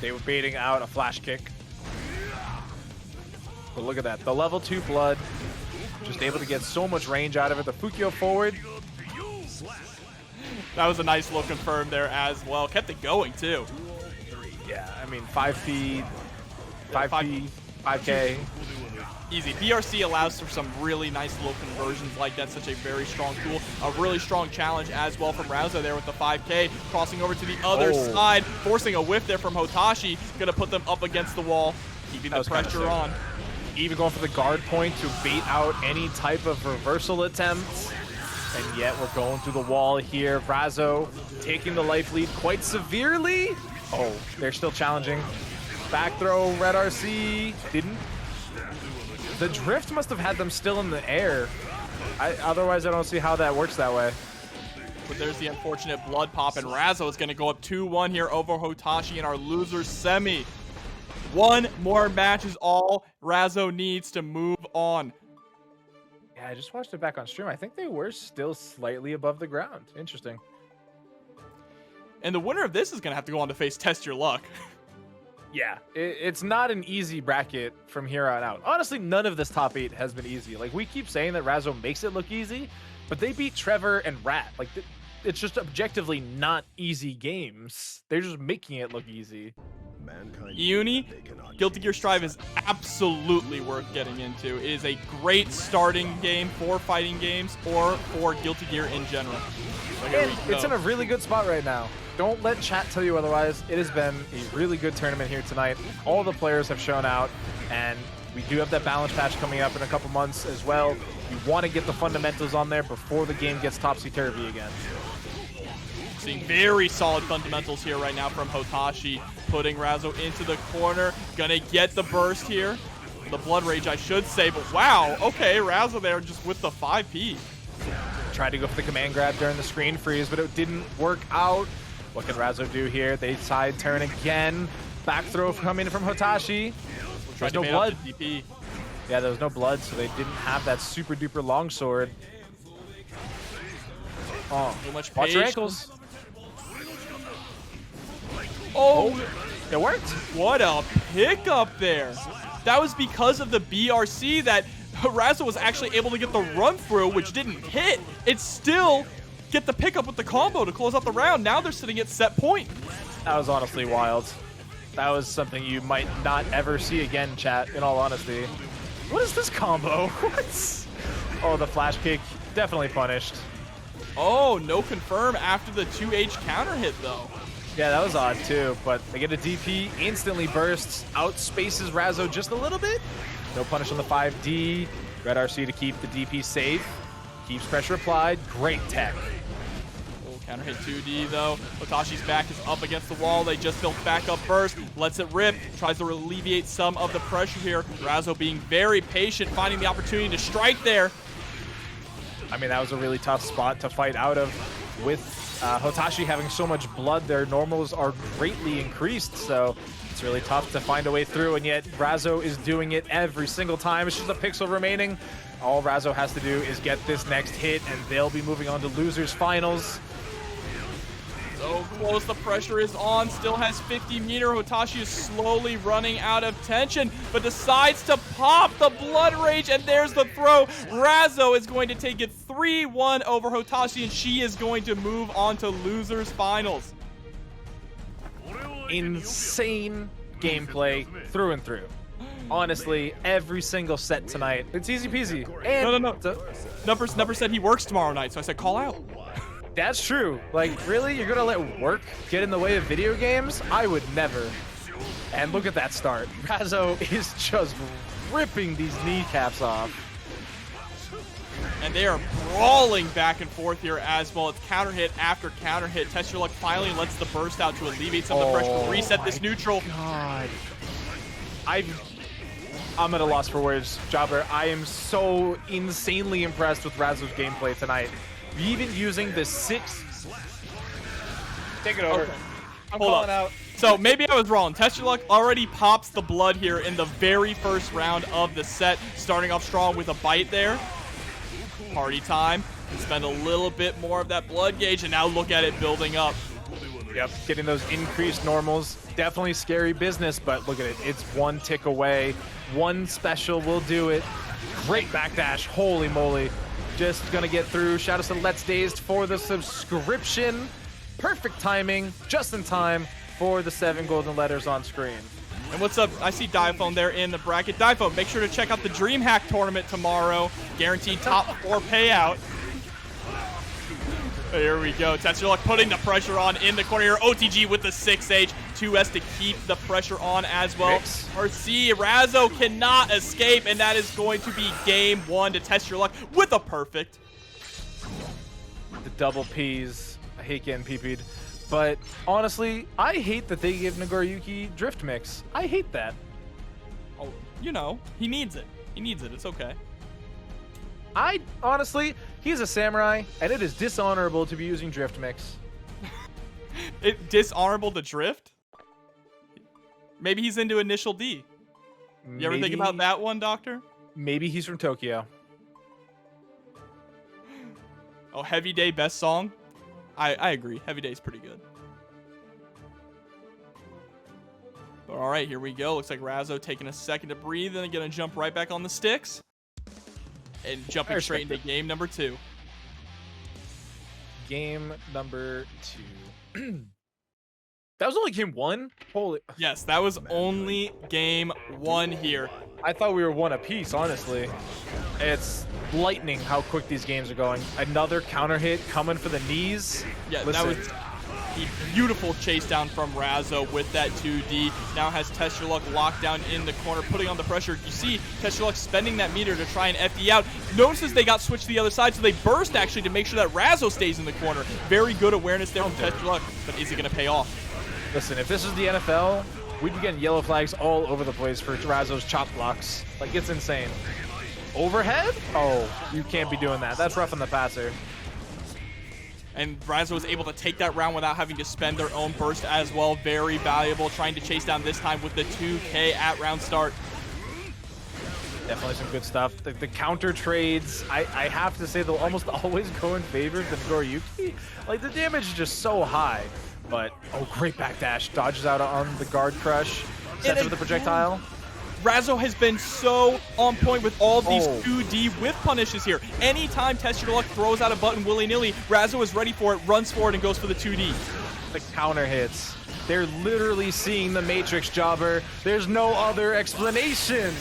They were baiting out a flash kick. But look at that. The level 2 blood. Just able to get so much range out of it. The Fukyo forward. That was a nice little confirm there as well. Kept it going, too. Yeah, I mean, 5P, 5P, 5K. Easy. BRC allows for some really nice little conversions like that. Such a very strong tool. A really strong challenge as well from Razzo there with the 5K. Crossing over to the other side. Forcing a whiff there from Hotashi. Going to put them up against the wall. Keeping the pressure on. Even going for the guard point to bait out any type of reversal attempts. And yet we're going through the wall here. Razzo taking the life lead quite severely. Oh, they're still challenging. Back throw, red RC. Didn't. The drift must have had them still in the air. Otherwise, I don't see how that works that way. But there's the unfortunate blood pop, and Razzo is going to go up 2-1 here over Hotashi in our loser semi. One more match is all Razzo needs to move on. Yeah, I just watched it back on stream. I think they were still slightly above the ground. Interesting. And the winner of this is going to have to go on to face Testyourluck. Yeah, it's not an easy bracket from here on out. Honestly, none of this top 8 has been easy. Like, we keep saying that Razzo makes it look easy, but they beat Trevor and Rat. Like, it's just objectively not easy games. They're just making it look easy. Uni, Guilty Gear Strive is absolutely worth getting into. It is a great starting game for fighting games or for Guilty Gear in general. So and it's in a really good spot right now. Don't let chat tell you otherwise. It has been a really good tournament here tonight. All the players have shown out, and we do have that balance patch coming up in a couple months as well. You want to get the fundamentals on there before the game gets topsy-turvy again. Seeing very solid fundamentals here right now from Hotashi, putting Razzo into the corner. Gonna get the burst here. The blood rage, I should say, but wow, okay, Razzo there just with the 5P. Tried to go for the command grab during the screen freeze, but it didn't work out. What can Razzo do here? They side turn again. Back throw coming from Hotashi. There's no blood. Yeah, there was no blood, so they didn't have that super duper longsword. Oh, too much watch your ankles. Oh, it worked. What a pickup there. That was because of the BRC that Razzo was actually able to get the run through, which didn't hit. It still get the pickup with the combo to close out the round. Now they're sitting at set point. That was honestly wild. That was something you might not ever see again, chat, in all honesty. What is this combo? What? Oh, the flash kick. Definitely punished. Oh, no confirm after the 2H counter hit, though. Yeah, that was odd, too. But they get a DP, instantly bursts, outspaces Razzo just a little bit. No punish on the 5D. Red RC to keep the DP safe. Keeps pressure applied. Great tech. Counter hit 2D though. Hotashi's back is up against the wall. They just built back up burst. Lets it rip. Tries to alleviate some of the pressure here. Razzo being very patient, finding the opportunity to strike there. I mean, that was a really tough spot to fight out of. With Hotashi having so much blood, their normals are greatly increased. So it's really tough to find a way through. And yet Razzo is doing it every single time. It's just a pixel remaining. All Razzo has to do is get this next hit, and they'll be moving on to losers finals. So close, the pressure is on, still has 50 meter. Hotashi is slowly running out of tension, but decides to pop the Blood Rage, and there's the throw. Razzo is going to take it 3-1 over Hotashi, and she is going to move on to losers finals. Insane gameplay through and through. Honestly, every single set tonight, it's easy peasy. And No. Nupperz said he works tomorrow night, so I said call out. That's true. Like, really? You're gonna let work get in the way of video games? I would never. And look at that start. Razzo is just ripping these kneecaps off. And they are brawling back and forth here as well. It's counter hit after counter hit. Testyourluck finally lets the burst out to alleviate some of the pressure, reset this neutral. God. I'm at a loss for words, Jobber. I am so insanely impressed with Razzo's gameplay tonight. Even using the 6... Take it over. Okay. I'm Hold calling up. out. So maybe I was wrong. Testyourluck already pops the blood here in the very first round of the set, starting off strong with a bite there. Party time. And spend a little bit more of that blood gauge, and now look at it building up. Yep, getting those increased normals. Definitely scary business, but look at it. It's one tick away. One special will do it. Great backdash. Holy moly. Just gonna get through. Shout out to Let's Dazed for the subscription. Perfect timing. Just in time for the 7 golden letters on screen. And what's up? I see Diphone there in the bracket. Diphone, make sure to check out the DreamHack tournament tomorrow. Guaranteed top 4 payout. Here we go. Testyourluck putting the pressure on in the corner here. OTG with the 6H. 2S to keep the pressure on as well. RC, Razzo cannot escape, and that is going to be game 1 to Testyourluck with a perfect. The double Ps. I hate getting PP'd. But honestly, I hate that they give Nagoriyuki drift mix. I hate that. Oh, you know, he needs it. He needs it. It's okay. Honestly, he's a samurai, and it is dishonorable to be using drift mix. Dishonorable to drift? Maybe he's into Initial D. You ever think about that one, Doctor? Maybe he's from Tokyo. Oh, Heavy Day, best song? I agree. Heavy Day's pretty good. But all right, here we go. Looks like Razzo taking a second to breathe, and then going to jump right back on the sticks. And jumping straight into game number 2. Game number 2. That was only game 1? Holy. Yes, that was only game 1 here. I thought we were 1 apiece, honestly. It's lightning how quick these games are going. Another counter hit coming for the knees. Yeah, Listen. That was the beautiful chase down from Razzo with that 2D. Now has Testyourluck locked down in the corner, putting on the pressure. You see Testyourluck spending that meter to try and FD out. Notices they got switched to the other side, so they burst actually to make sure that Razzo stays in the corner. Very good awareness there from Testyourluck, but is it going to pay off? Listen, if this is the NFL, we'd be getting yellow flags all over the place for Razzo's chop blocks. Like, it's insane. Overhead? Oh, you can't be doing that. That's rough on the passer. And Razzo was able to take that round without having to spend their own burst as well. Very valuable, trying to chase down this time with the 2K at round start. Definitely some good stuff. The counter trades, I have to say, they'll almost always go in favor of the Nagoriyuki. Like, the damage is just so high. But, oh, great backdash. Dodges out on the guard crush. Sets up with the projectile. Razzo has been so on point with all of these 2D whip punishes here. Anytime Testyourluck throws out a button willy-nilly, Razzo is ready for it, runs forward, and goes for the 2D. The counter hits. They're literally seeing the Matrix, Jobber. There's no other explanation.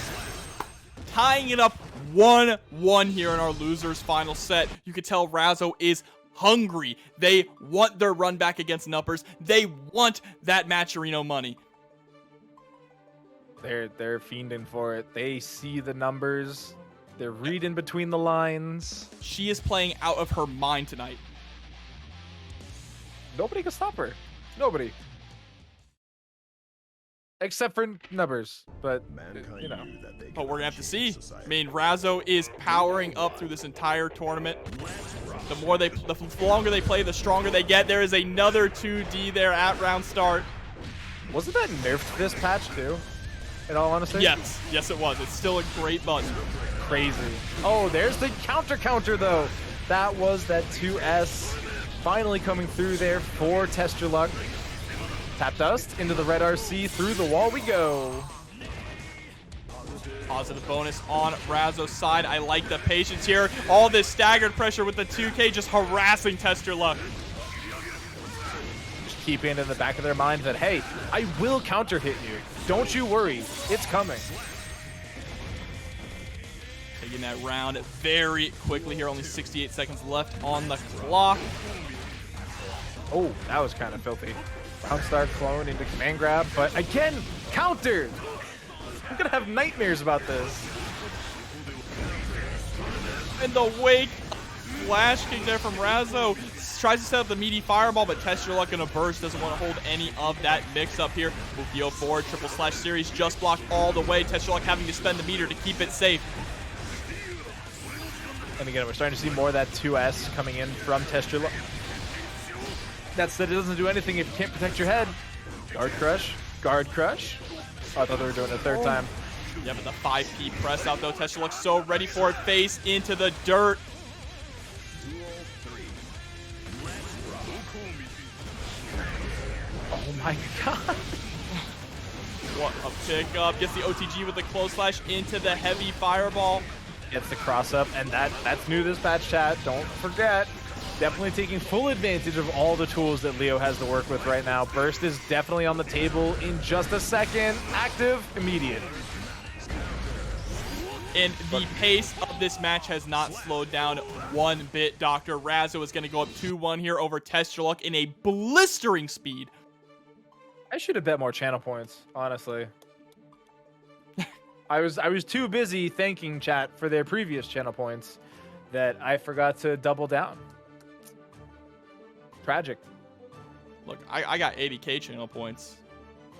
Tying it up 1-1 here in our losers final set. You could tell Razzo is hungry. They want their run back against Nupperz. They want that Matcherino money. They're fiending for it. They see the numbers. They're reading between the lines. She is playing out of her mind tonight. Nobody can stop her. Nobody. Except for Nupperz. But, you know. But we're going to have to see. I mean, Razzo is powering up through this entire tournament. The longer they play, the stronger they get. There is another 2D there at round start. Wasn't that nerfed this patch, too? In all honesty? Yes, it was. It's still a great button. Crazy. Oh, there's the counter, though. That was that 2S. finally coming through there for Testyourluck. Tap dust into the red RC, through the wall we go. Positive bonus on Razzo's side. I like the patience here. All this staggered pressure with the 2K just harassing Testyourluck. Just keeping it in the back of their mind that, hey, I will counter hit you. Don't you worry, it's coming. Taking that round very quickly here. Only 68 seconds left on the clock. Oh, that was kind of filthy. Round start clone into command grab, but again, countered. I'm gonna have nightmares about this. In the wake, flash kick there from Razzo. Tries to set up the meaty fireball, but Testyourluck in a burst doesn't want to hold any of that mix up here. Mukio forward, triple slash series, just blocked all the way. Testyourluck having to spend the meter to keep it safe. And again, we're starting to see more of that 2S coming in from Testyourluck. That said, it doesn't do anything if you can't protect your head. Guard crush, guard crush. Oh, I thought they were doing it a third time. Yeah, but the 5P press out though. Testyourluck so ready for it. Face into the dirt. Oh my god. What a pickup. Gets the OTG with the close slash into the heavy fireball. Gets the cross up, and that's new this patch, chat. Don't forget. Definitely taking full advantage of all the tools that Leo has to work with right now. Burst is definitely on the table in just a second. Active, immediate. And the pace of this match has not slowed down one bit, Doctor. Razzo is going to go up 2-1 here over Testyourluck in a blistering speed. I should have bet more channel points, honestly. I was too busy thanking chat for their previous channel points that I forgot to double down. Tragic. Look, I got 80K channel points.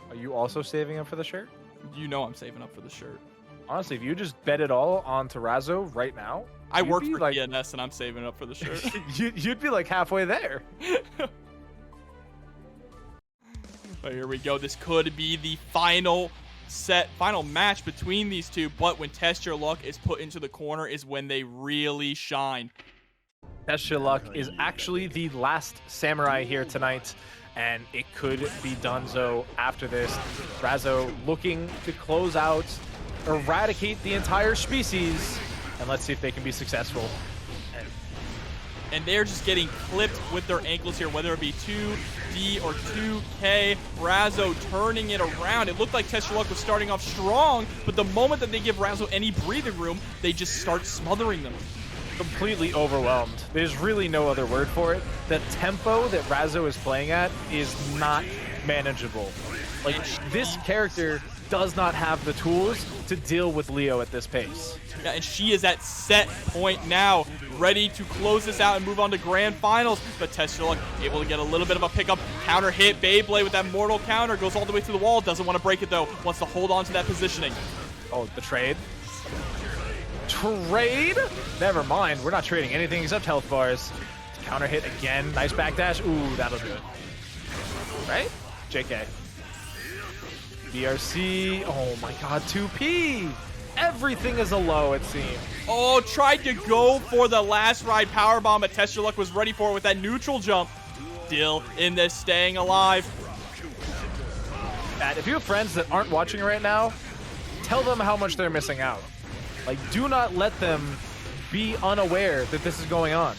Are you also saving up for the shirt? You know I'm saving up for the shirt. Honestly, if you just bet it all on Razzo right now, I work for TNS and I'm saving up for the shirt. you'd be like halfway there. But here we go. This could be the final match between these two, but when Testyourluck is put into the corner is when they really shine. Testyourluck is actually the last samurai here tonight, and it could be donezo after this. Razzo looking to close out, eradicate the entire species, and let's see if they can be successful. And they're just getting clipped with their ankles here, whether it be 2D or 2K. Razzo turning it around. It looked like Testyourluck was starting off strong, but the moment that they give Razzo any breathing room, they just start smothering them. Completely overwhelmed. There's really no other word for it. The tempo that Razzo is playing at is not manageable. Like, this character does not have the tools to deal with Leo at this pace. Yeah, and she is at set point now, ready to close this out and move on to grand finals. But Testyourluck able to get a little bit of a pickup. Counter hit Beyblade with that mortal counter. Goes all the way to the wall. Doesn't want to break it though. Wants to hold on to that positioning. Oh, the trade. Trade? Never mind. We're not trading anything except health bars. Counter hit again. Nice backdash. Ooh, that'll do it. Right? JK. BRC. Oh my god, 2P. Everything is a low, it seems. Oh, tried to go for the last ride powerbomb, but Testyourluck was ready for it with that neutral jump. Still in this, staying alive. Matt, if you have friends that aren't watching right now, tell them how much they're missing out. Like, do not let them be unaware that this is going on.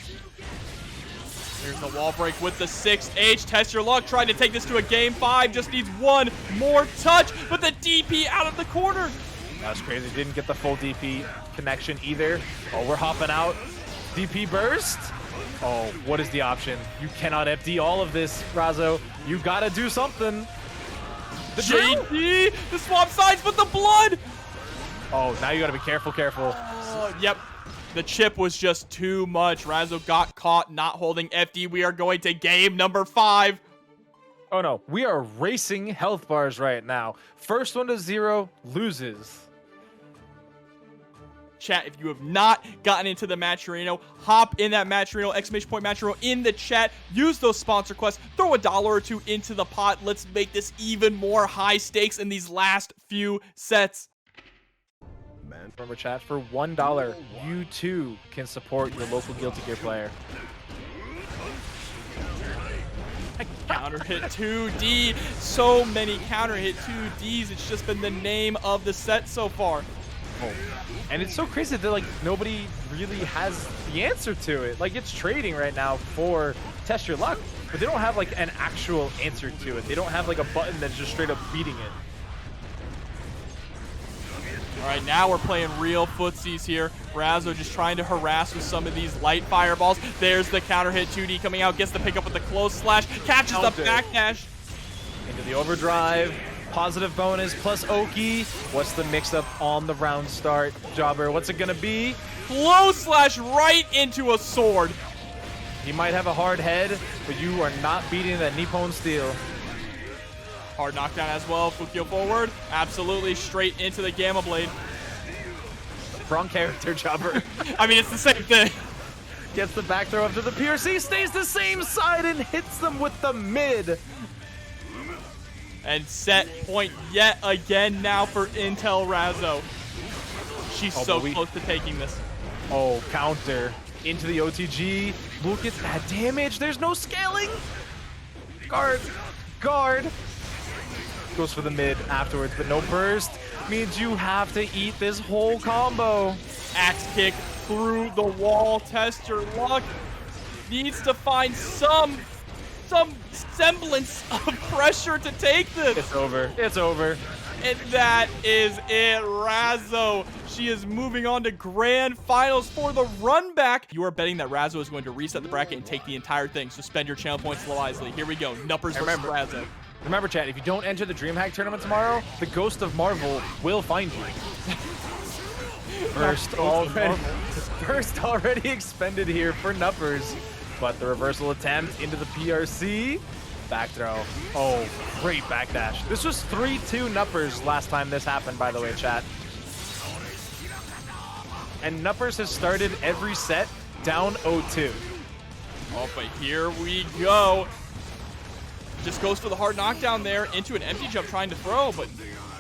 Here's the wall break with the 6H. Testyourluck trying to take this to a game 5. Just needs one more touch, but the DP out of the corner. That's crazy. Didn't get the full DP connection either. Oh, we're hopping out. DP burst. Oh, what is the option? You cannot FD all of this, Razzo. You gotta do something. The JD, the swap sides, but the blood. Oh, now you gotta be careful. Yep. The chip was just too much. Razzo got caught not holding FD. We are going to game number 5. Oh no, we are racing health bars right now. First one to 0 loses. Chat, if you have not gotten into the Matcherino, hop in that Matcherino, !Matcherino in the chat. Use those sponsor quests. Throw $1 or $2 into the pot. Let's make this even more high stakes in these last few sets. Remember, chat, for $1, you too can support your local Guilty Gear player. Counter hit 2D. So many counter hit 2Ds. It's just been the name of the set so far. Oh. And it's so crazy that like nobody really has the answer to it. Like it's trading right now for Testyourluck, but they don't have like an actual answer to it. They don't have like a button that's just straight up beating it. All right, now we're playing real footsies here. Razzo just trying to harass with some of these light fireballs. There's the counter hit 2D coming out, gets the pick up with the close slash, catches the backdash. Into the overdrive, positive bonus plus Oki. What's the mix-up on the round start? Jobber, what's it gonna be? Close slash right into a sword. He might have a hard head, but you are not beating that Nippon steel. Hard knockdown as well. Fukio forward. Absolutely straight into the Gamma Blade. Wrong character, Jobber. I mean, it's the same thing. Gets the back throw up to the PRC, stays the same side and hits them with the mid. And set point yet again now for Intel Razzo. She's so close to taking this. Oh, counter. Into the OTG. Look at that damage. There's no scaling. Guard. Guard. Goes for the mid afterwards, but no burst. Means you have to eat this whole combo. Axe kick through the wall. Testyourluck needs to find some semblance of pressure to take this. It's over. It's over. And that is it. Razzo, she is moving on to grand finals for the run back. You are betting that Razzo is going to reset the bracket and take the entire thing, so spend your channel points wisely. Here we go. Nupperz versus Razzo. Remember, chat, if you don't enter the DreamHack tournament tomorrow, the Ghost of Marvel will find you. First already expended here for Nupperz, but the reversal attempt into the PRC. Back throw. Oh, great backdash. This was 3-2 Nupperz last time this happened, by the way, chat. And Nupperz has started every set down 0-2. Oh, but here we go. Just goes for the hard knockdown there into an empty jump trying to throw, but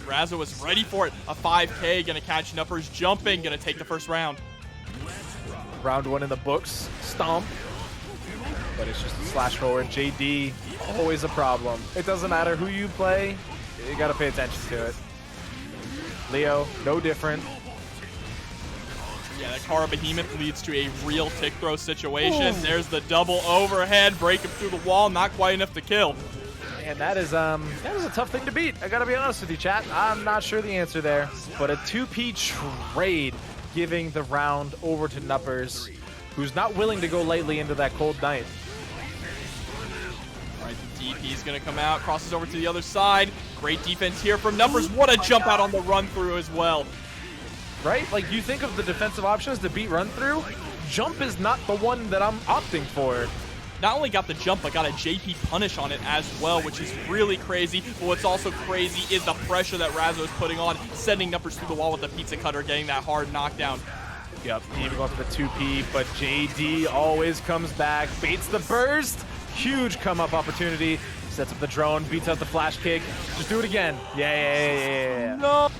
Razzo was ready for it. A 5K, gonna catch Nupperz jumping, gonna take the first round. Round one in the books. Stomp. But it's just a slash forward. JD, always a problem. It doesn't matter who you play, you gotta pay attention to it. Leo, no different. Yeah, that Kara Behemoth leads to a real tick throw situation. Ooh. There's the double overhead, break him through the wall, not quite enough to kill. And that is a tough thing to beat. I gotta be honest with you, chat. I'm not sure the answer there. But a 2P trade giving the round over to Nupperz, who's not willing to go lightly into that cold night. All right, the DP is gonna come out, crosses over to the other side. Great defense here from Nupperz. What a jump out on the run through as well. Right? Like, you think of the defensive options to beat run through, jump is not the one that I'm opting for. Not only got the jump, but got a JP punish on it as well, which is really crazy. But what's also crazy is the pressure that Razzo is putting on, sending Nupperz through the wall with the pizza cutter, getting that hard knockdown. Yep, even going for the 2P, but JD always comes back, baits the burst. Huge come-up opportunity. Sets up the drone, beats out the flash kick. Just do it again. Yeah. No,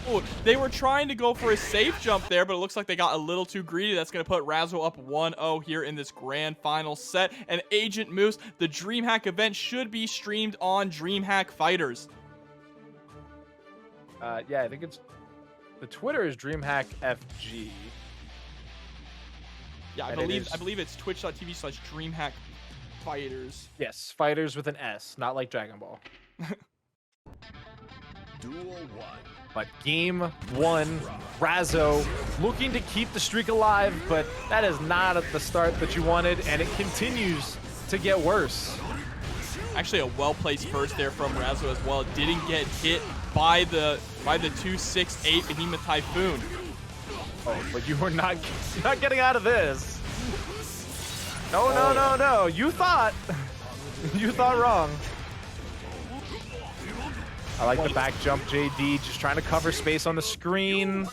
they were trying to go for a safe jump there, but it looks like they got a little too greedy. That's going to put Razzo up 1-0 here in this grand final set. And Agent Moose, the DreamHack event should be streamed on DreamHack Fighters. Yeah, I think it's... The Twitter is DreamHack FG. Yeah, I believe it's twitch.tv/DreamHack Fighters. Yes, Fighters with an S, not like Dragon Ball. Duel 1. But game one, Razzo looking to keep the streak alive, but that is not at the start that you wanted, and it continues to get worse. Actually, a well-placed burst there from Razzo as well. Didn't get hit by the 268 Behemoth Typhoon. Oh, but you were not getting out of this. No. You thought wrong. I like the back jump, JD, just trying to cover space on the screen.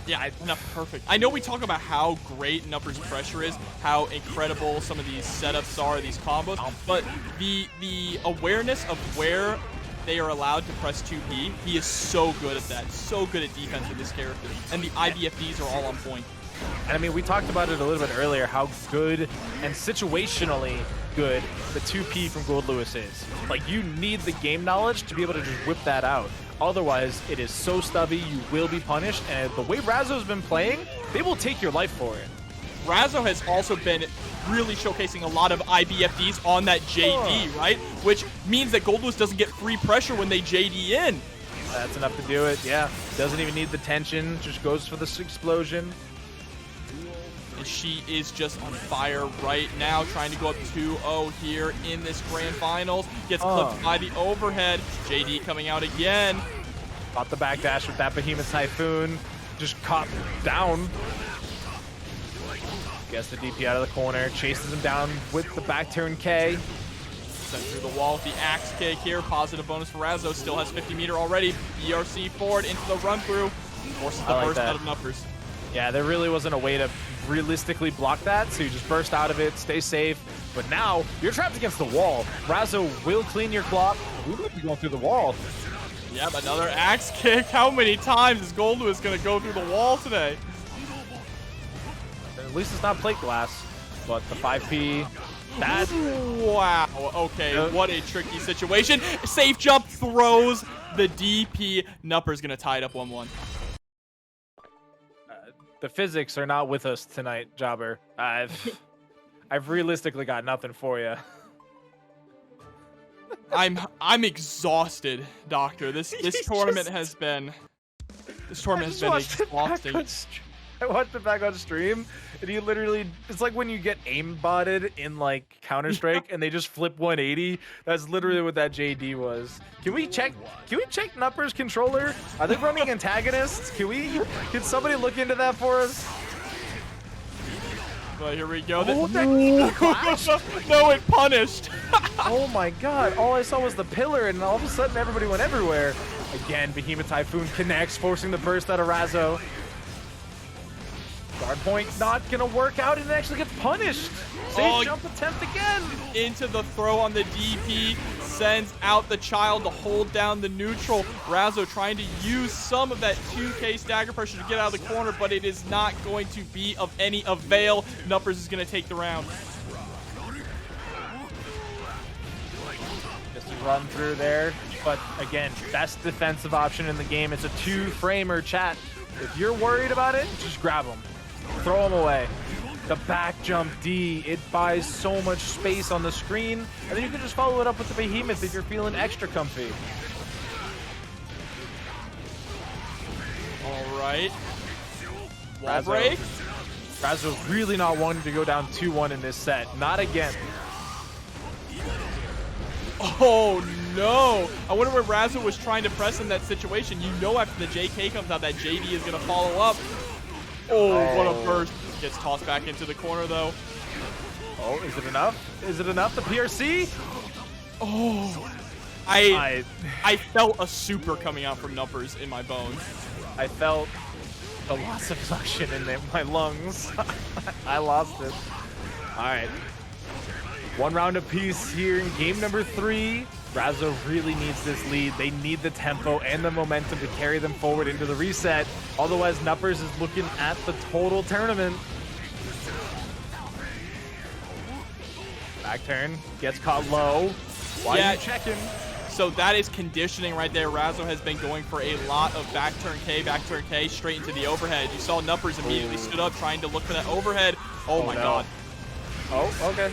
Yeah, perfect. I know we talk about how great Nupperz pressure is, how incredible some of these setups are, these combos, but the awareness of where they are allowed to press 2P, he is so good at that, so good at defense with this character, and the IBFDs are all on point. And I mean, we talked about it a little bit earlier, how good and situationally good the 2P from Goldlewis is. Like, you need the game knowledge to be able to just whip that out. Otherwise, it is so stubby, you will be punished. And the way Razzo's been playing, they will take your life for it. Razzo has also been really showcasing a lot of IBFDs on that JD, right? Which means that Goldlewis doesn't get free pressure when they JD in. That's enough to do it, yeah. Doesn't even need the tension, just goes for this explosion. And she is just on fire right now, trying to go up 2-0 here in this grand finals. Gets clipped by the overhead. JD coming out again. Caught the backdash with that Behemoth Typhoon. Just caught down. Gets the DP out of the corner, chases him down with the back turn K. Sent through the wall with the axe kick here. Positive bonus for Razzo. Still has 50 meter already. BRC forward into the run through. Forces the burst out of Nupperz. Yeah, there really wasn't a way to realistically block that, so you just burst out of it, stay safe. But now, you're trapped against the wall. Razzo will clean your clock. We might be going through the wall. Yep, another axe kick. How many times is Goldlewis going to go through the wall today? At least it's not plate glass, but the 5P, that... Wow, okay, what a tricky situation. Safe jump throws the DP. Nupperz going to tie it up 1-1. The physics are not with us tonight, Jobber. I've realistically got nothing for you. I'm exhausted, Doctor. This tournament has been exhausting. I watched it back on stream, and he literally, it's like when you get aimbotted in like Counter-Strike and they just flip 180. That's literally what that JD was. Can we check Nupperz controller? Are they running antagonists? Can somebody look into that for us? Well, here we go. Oh, No, it punished. Oh my god, all I saw was the pillar, and all of a sudden everybody went everywhere. Again, Behemoth Typhoon connects, forcing the burst out of Razzo. Guard point not gonna work out, and it actually gets punished. Safe jump attempt again. Into the throw on the DP, sends out the child to hold down the neutral. Razzo trying to use some of that 2K stagger pressure to get out of the corner, but it is not going to be of any avail. Nupperz is gonna take the round. Just a run through there, but again, best defensive option in the game. It's a 2-framer, chat. If you're worried about it, just grab them. Throw them away. The back jump D, it buys so much space on the screen, and then you can just follow it up with the Behemoth if you're feeling extra comfy. All right. Wall Razzo. break. Razzo's really not wanting to go down 2-1 in this set. Not again. Oh no! I wonder where Razzo was trying to press in that situation. You know after the JK comes out that JD is going to follow up. Oh, what a burst. Gets tossed back into the corner though. Oh, is it enough? Is it enough? The PRC? Oh. I felt a super coming out from Nupperz in my bones. I felt the loss of suction in my lungs. I lost it. All right. One round apiece here in game number 3. Razzo really needs this lead. They need the tempo and the momentum to carry them forward into the reset. Otherwise, Nupperz is looking at the total tournament. Back turn, gets caught low. Why are you checking? So that is conditioning right there. Razzo has been going for a lot of back turn K, straight into the overhead. You saw Nupperz immediately stood up trying to look for that overhead. Oh my god. Oh, okay.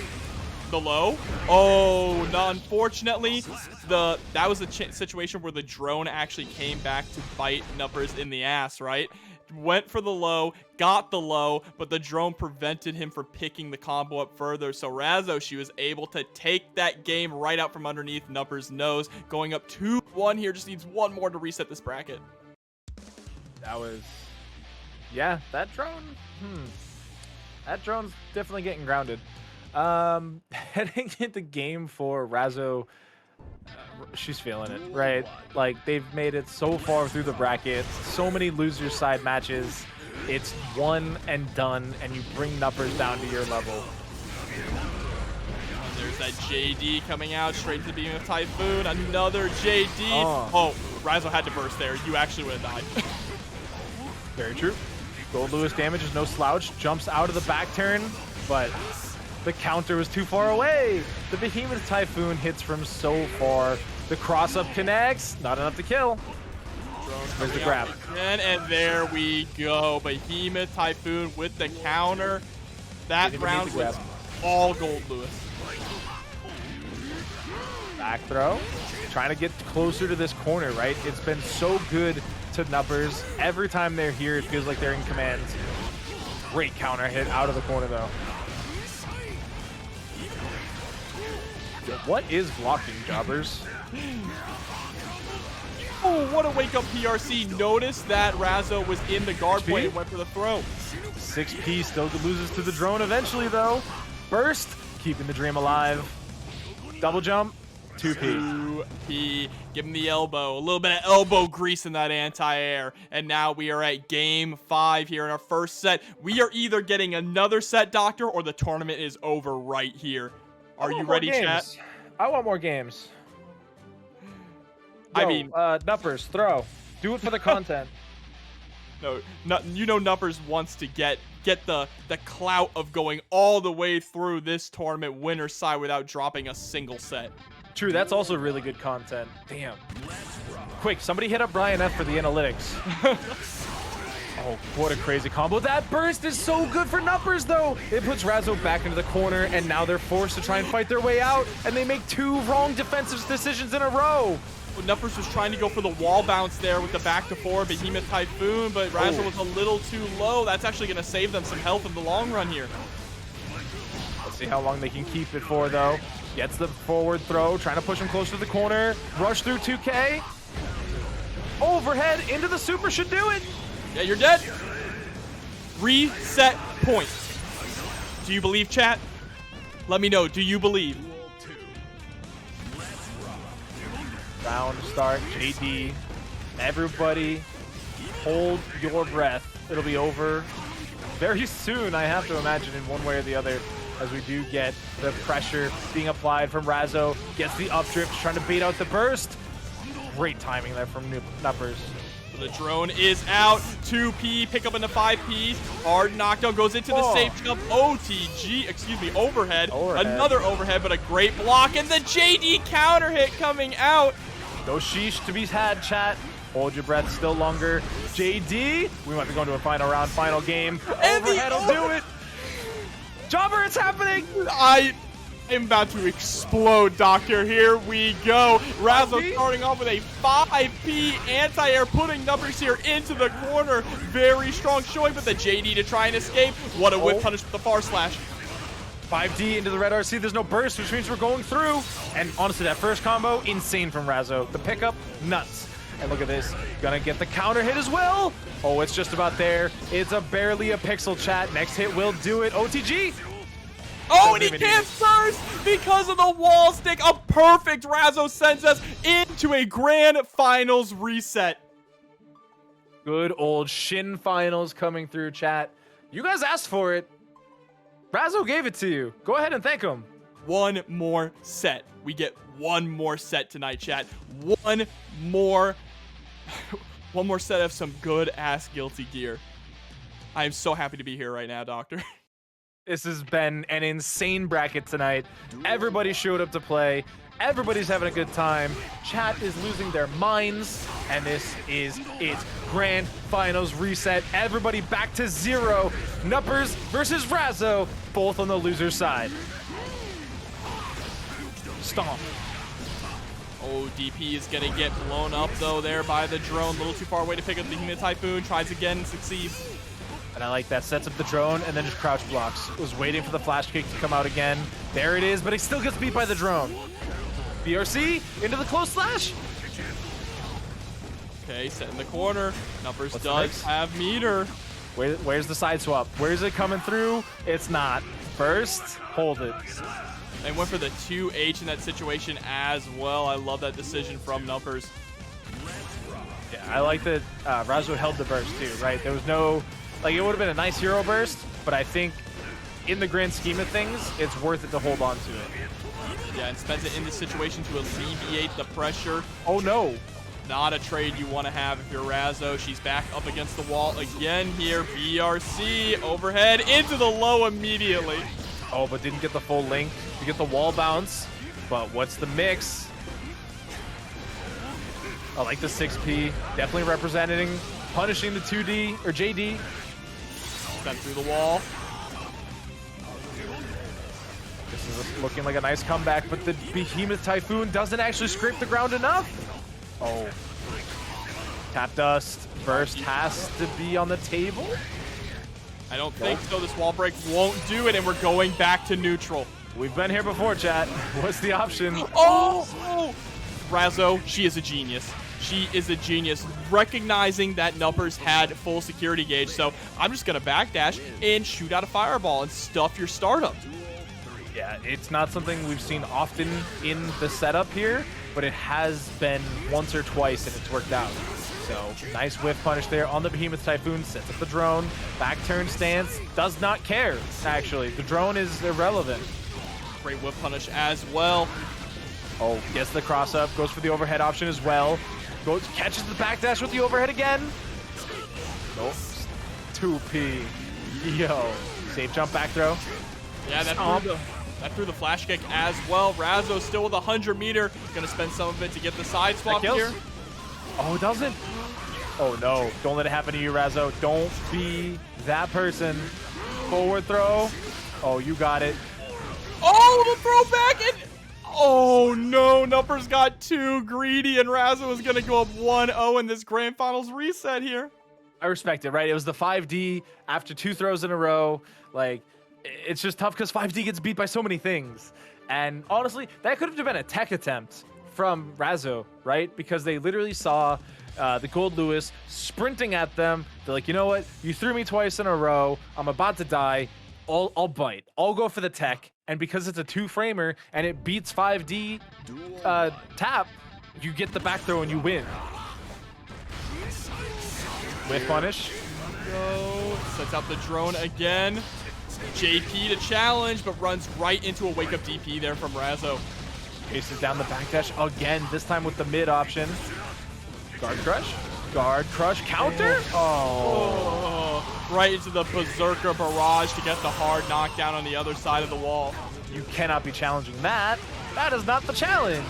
The low. Oh, no, unfortunately, that was the situation where the drone actually came back to bite Nupperz in the ass, right? Went for the low, got the low, but the drone prevented him from picking the combo up further. So Razzo, she was able to take that game right out from underneath Nupperz' nose. Going up 2-1 here, just needs one more to reset this bracket. That was... Yeah, that drone... That drone's definitely getting grounded. Heading into game 4, Razzo, she's feeling it, right? Like, they've made it so far through the bracket, so many loser side matches. It's one and done, and you bring Nupperz down to your level. There's that JD coming out straight to the beam of Typhoon. Another JD. Oh, Razzo had to burst there. You actually would have died. Very true. Goldlewis damage is no slouch. Jumps out of the back turn, but the counter was too far away. The Behemoth Typhoon hits from so far. The cross-up connects. Not enough to kill. There's the grab. And there we go. Behemoth Typhoon with the counter. That round was all Goldlewis. Back throw. Trying to get closer to this corner, right? It's been so good to Nupperz. Every time they're here, it feels like they're in command. Great counter hit out of the corner, though. What is blocking, jobbers? Oh, what a wake-up PRC. Notice that Razzo was in the guard point and went for the throw. 6P still loses to the drone eventually, though. Burst, keeping the dream alive. Double jump, 2P. 2P, give him the elbow. A little bit of elbow grease in that anti-air. And now we are at game 5 here in our first set. We are either getting another set, Doctor, or the tournament is over right here. Are you ready, chat? I want more games. I mean, Nupperz, throw. Do it for the content. No, you know Nupperz wants to get the clout of going all the way through this tournament winner's side without dropping a single set. True, that's also really good content. Damn. Quick, somebody hit up Brian F for the analytics. Oh, what a crazy combo. That burst is so good for Nupperz, though. It puts Razzo back into the corner, and now they're forced to try and fight their way out, and they make 2 wrong defensive decisions in a row. Well, Nupperz was trying to go for the wall bounce there with the back to 4 Behemoth Typhoon, but Razzo was a little too low. That's actually going to save them some health in the long run here. Let's see how long they can keep it for, though. Gets the forward throw, trying to push him close to the corner. Rush through 2K. Overhead into the super should do it. Yeah, you're dead. Reset point. Do you believe, chat? Let me know. Do you believe? Round start, JD. Everybody, hold your breath. It'll be over very soon, I have to imagine, in one way or the other, as we do get the pressure being applied from Razzo. Gets the up drift, trying to bait out the burst. Great timing there from Nupperz. The drone is out. 2P, pick up into 5P. Hard knockdown goes into the safe jump. Overhead. Another overhead, but a great block. And the JD counter hit coming out. No sheesh to be had, chat. Hold your breath still longer. JD, we might be going to a final round, final game. Overhead will do it. Jobber, it's happening. I am about to explode, Doctor. Here we go. Razzo starting off with a 5P anti-air, putting Nupperz here into the corner. Very strong showing, but the JD to try and escape. What a whip punish with the far slash. 5D into the red RC. There's no burst, which means we're going through. And honestly, that first combo, insane from Razzo. The pickup, nuts. And look at this. Gonna get the counter hit as well. Oh, it's just about there. It's barely a pixel, chat. Next hit will do it. OTG. Oh, and he can't burst because of the wall stick. A perfect Razzo sends us into a grand finals reset. Good old Shin finals coming through, chat. You guys asked for it. Razzo gave it to you. Go ahead and thank him. One more set. We get one more set tonight, chat. One more set of some good ass guilty gear. I am so happy to be here right now, Doctor. This has been an insane bracket tonight. Everybody showed up to play. Everybody's having a good time. Chat is losing their minds. And this is its grand finals reset. Everybody back to 0. Nupperz versus Razzo, both on the loser side. Stomp. Oh, DP is going to get blown up, though, there by the drone. A little too far away to pick up the Behemoth Typhoon. Tries again and succeeds. And I like that. Sets up the drone and then just crouch blocks. Was waiting for the flash kick to come out again. There it is, but he still gets beat by the drone. BRC into the close slash. Okay, set in the corner. Nupperz does have meter. Where's the side swap? Where's it coming through? It's not. First, hold it. And went for the 2H in that situation as well. I love that decision from Nupperz. Yeah, I like that Razzo held the burst too, right? There was no... Like, it would have been a nice hero burst, but I think in the grand scheme of things, it's worth it to hold on to it. Yeah, and spends it in this situation to alleviate the pressure. Oh, no. Not a trade you want to have if you're Razzo. She's back up against the wall again here. BRC overhead into the low immediately. Oh, but didn't get the full link to get the wall bounce. But what's the mix? I like the 6P. Definitely representing, punishing the 2D or JD. Sent through the wall. This is looking like a nice comeback, but the Behemoth Typhoon doesn't actually scrape the ground enough. Oh. Tap dust. Burst has to be on the table. I don't think so. This wall break won't do it, and we're going back to neutral. We've been here before, chat. What's the option? Oh! Razzo, she is a genius. She is a genius, recognizing that Nupperz had full security gauge. So I'm just going to backdash and shoot out a fireball and stuff your startup. Yeah, it's not something we've seen often in the setup here, but it has been once or twice and it's worked out. So nice whiff punish there on the Behemoth Typhoon, sets up the drone, back turn stance, does not care, actually. The drone is irrelevant. Great whiff punish as well. Oh, gets the cross up, goes for the overhead option as well. Goes, catches the backdash with the overhead again. Nope. 2P. Yo. Safe jump back throw. Yeah, that threw the flash kick as well. Razzo still with 100 meter. Gonna spend some of it to get the side swap here. Oh, it doesn't. Oh no. Don't let it happen to you, Razzo. Don't be that person. Forward throw. Oh, you got it. Oh, the throwback and oh no, Nupperz got too greedy and Razzo is gonna go up 1-0 in this grand finals reset here. I respect it, right? It was the 5D after 2 throws in a row. Like, it's just tough because 5D gets beat by so many things. And honestly, that could have been a tech attempt from Razzo, right? Because they literally saw the Goldlewis sprinting at them. They're like, you know what? You threw me twice in a row. I'm about to die. I'll bite. I'll go for the tech. And because it's a 2-framer and it beats 5D tap, you get the back throw and you win. With punish. Go. Sets out the drone again. JP to challenge, but runs right into a wake-up DP there from Razzo. Paces down the backdash again, this time with the mid option. Guard crush. Guard crush counter. Oh. Right into the Berserker barrage to get the hard knockdown on the other side of the wall. You cannot be challenging that. That is not the challenge.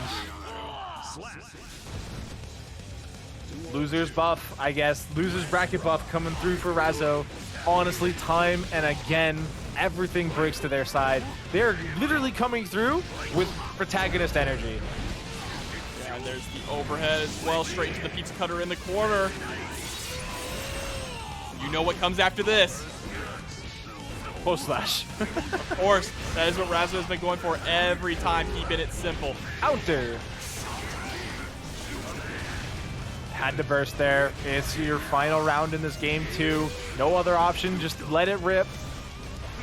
Loser's buff, I guess. Loser's bracket buff coming through for Razzo. Honestly, time and again, everything breaks to their side. They're literally coming through with protagonist energy. Yeah, and there's the overhead as well, straight into the pizza cutter in the corner. You know what comes after this. Post slash. Of course, that is what Razzo has been going for every time, keeping it simple. Counter. Had to burst there. It's your final round in this game too. No other option, just let it rip.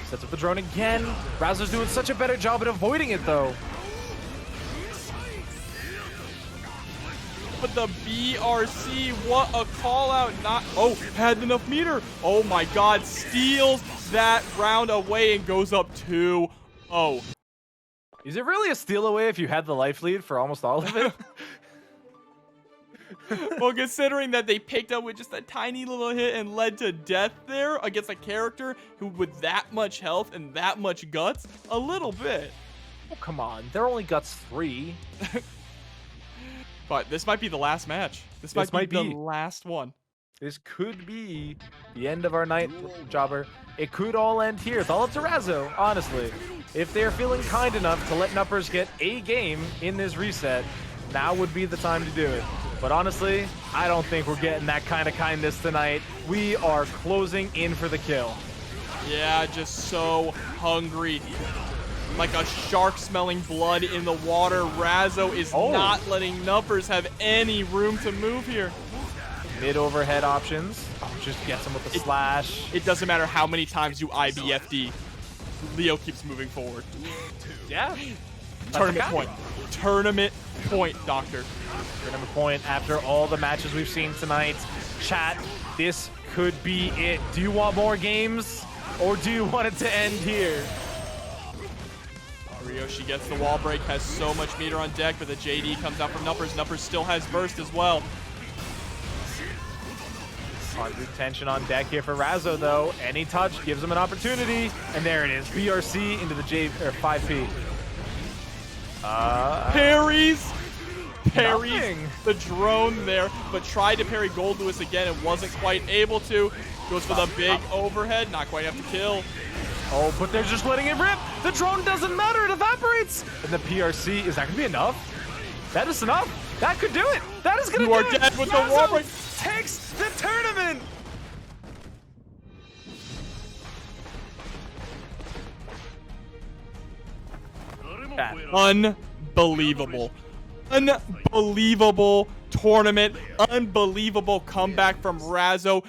Sets up the drone again. Razzo's doing such a better job at avoiding it though. But the BRC, what a call out. Not, oh, had enough meter. Oh my God, steals that round away and goes up 2-0. Is it really a steal away if you had the life lead for almost all of it? Well, considering that they picked up with just a tiny little hit and led to death there against a character who with that much health and that much guts, a little bit. Oh, come on. They're only guts 3. But this might be the last match. This might be the last one. This could be the end of our night, Jobber. It could all end here. It's all up to Razzo, honestly. If they're feeling kind enough to let Nupperz get a game in this reset, now would be the time to do it. But honestly, I don't think we're getting that kind of kindness tonight. We are closing in for the kill. Yeah, just so hungry. Like a shark smelling blood in the water. Razzo is not letting Nupperz have any room to move here. Mid overhead options. Oh, just gets him with the slash. It doesn't matter how many times you IBFD. Leo keeps moving forward. Yeah. Tournament point. Tournament point, Doctor. Tournament point after all the matches we've seen tonight. Chat, this could be it. Do you want more games or do you want it to end here? Ryoshi gets the wall break, has so much meter on deck, but the JD comes out from Nupperz. Nupperz still has burst as well. 100 tension on deck here for Razzo, though. Any touch gives him an opportunity. And there it is. BRC into the 5P. Parries Nothing. the drone there, but tried to parry Goldlewis again and wasn't quite able to. Goes for the big overhead, not quite enough to kill. Oh, but they're just letting it rip. The drone doesn't matter. It evaporates. And the PRC, is that going to be enough? That is enough. That could do it. That is going to do it. You are dead with the Razzo Warbreak. takes the tournament. Unbelievable. Unbelievable tournament. Unbelievable comeback from Razzo.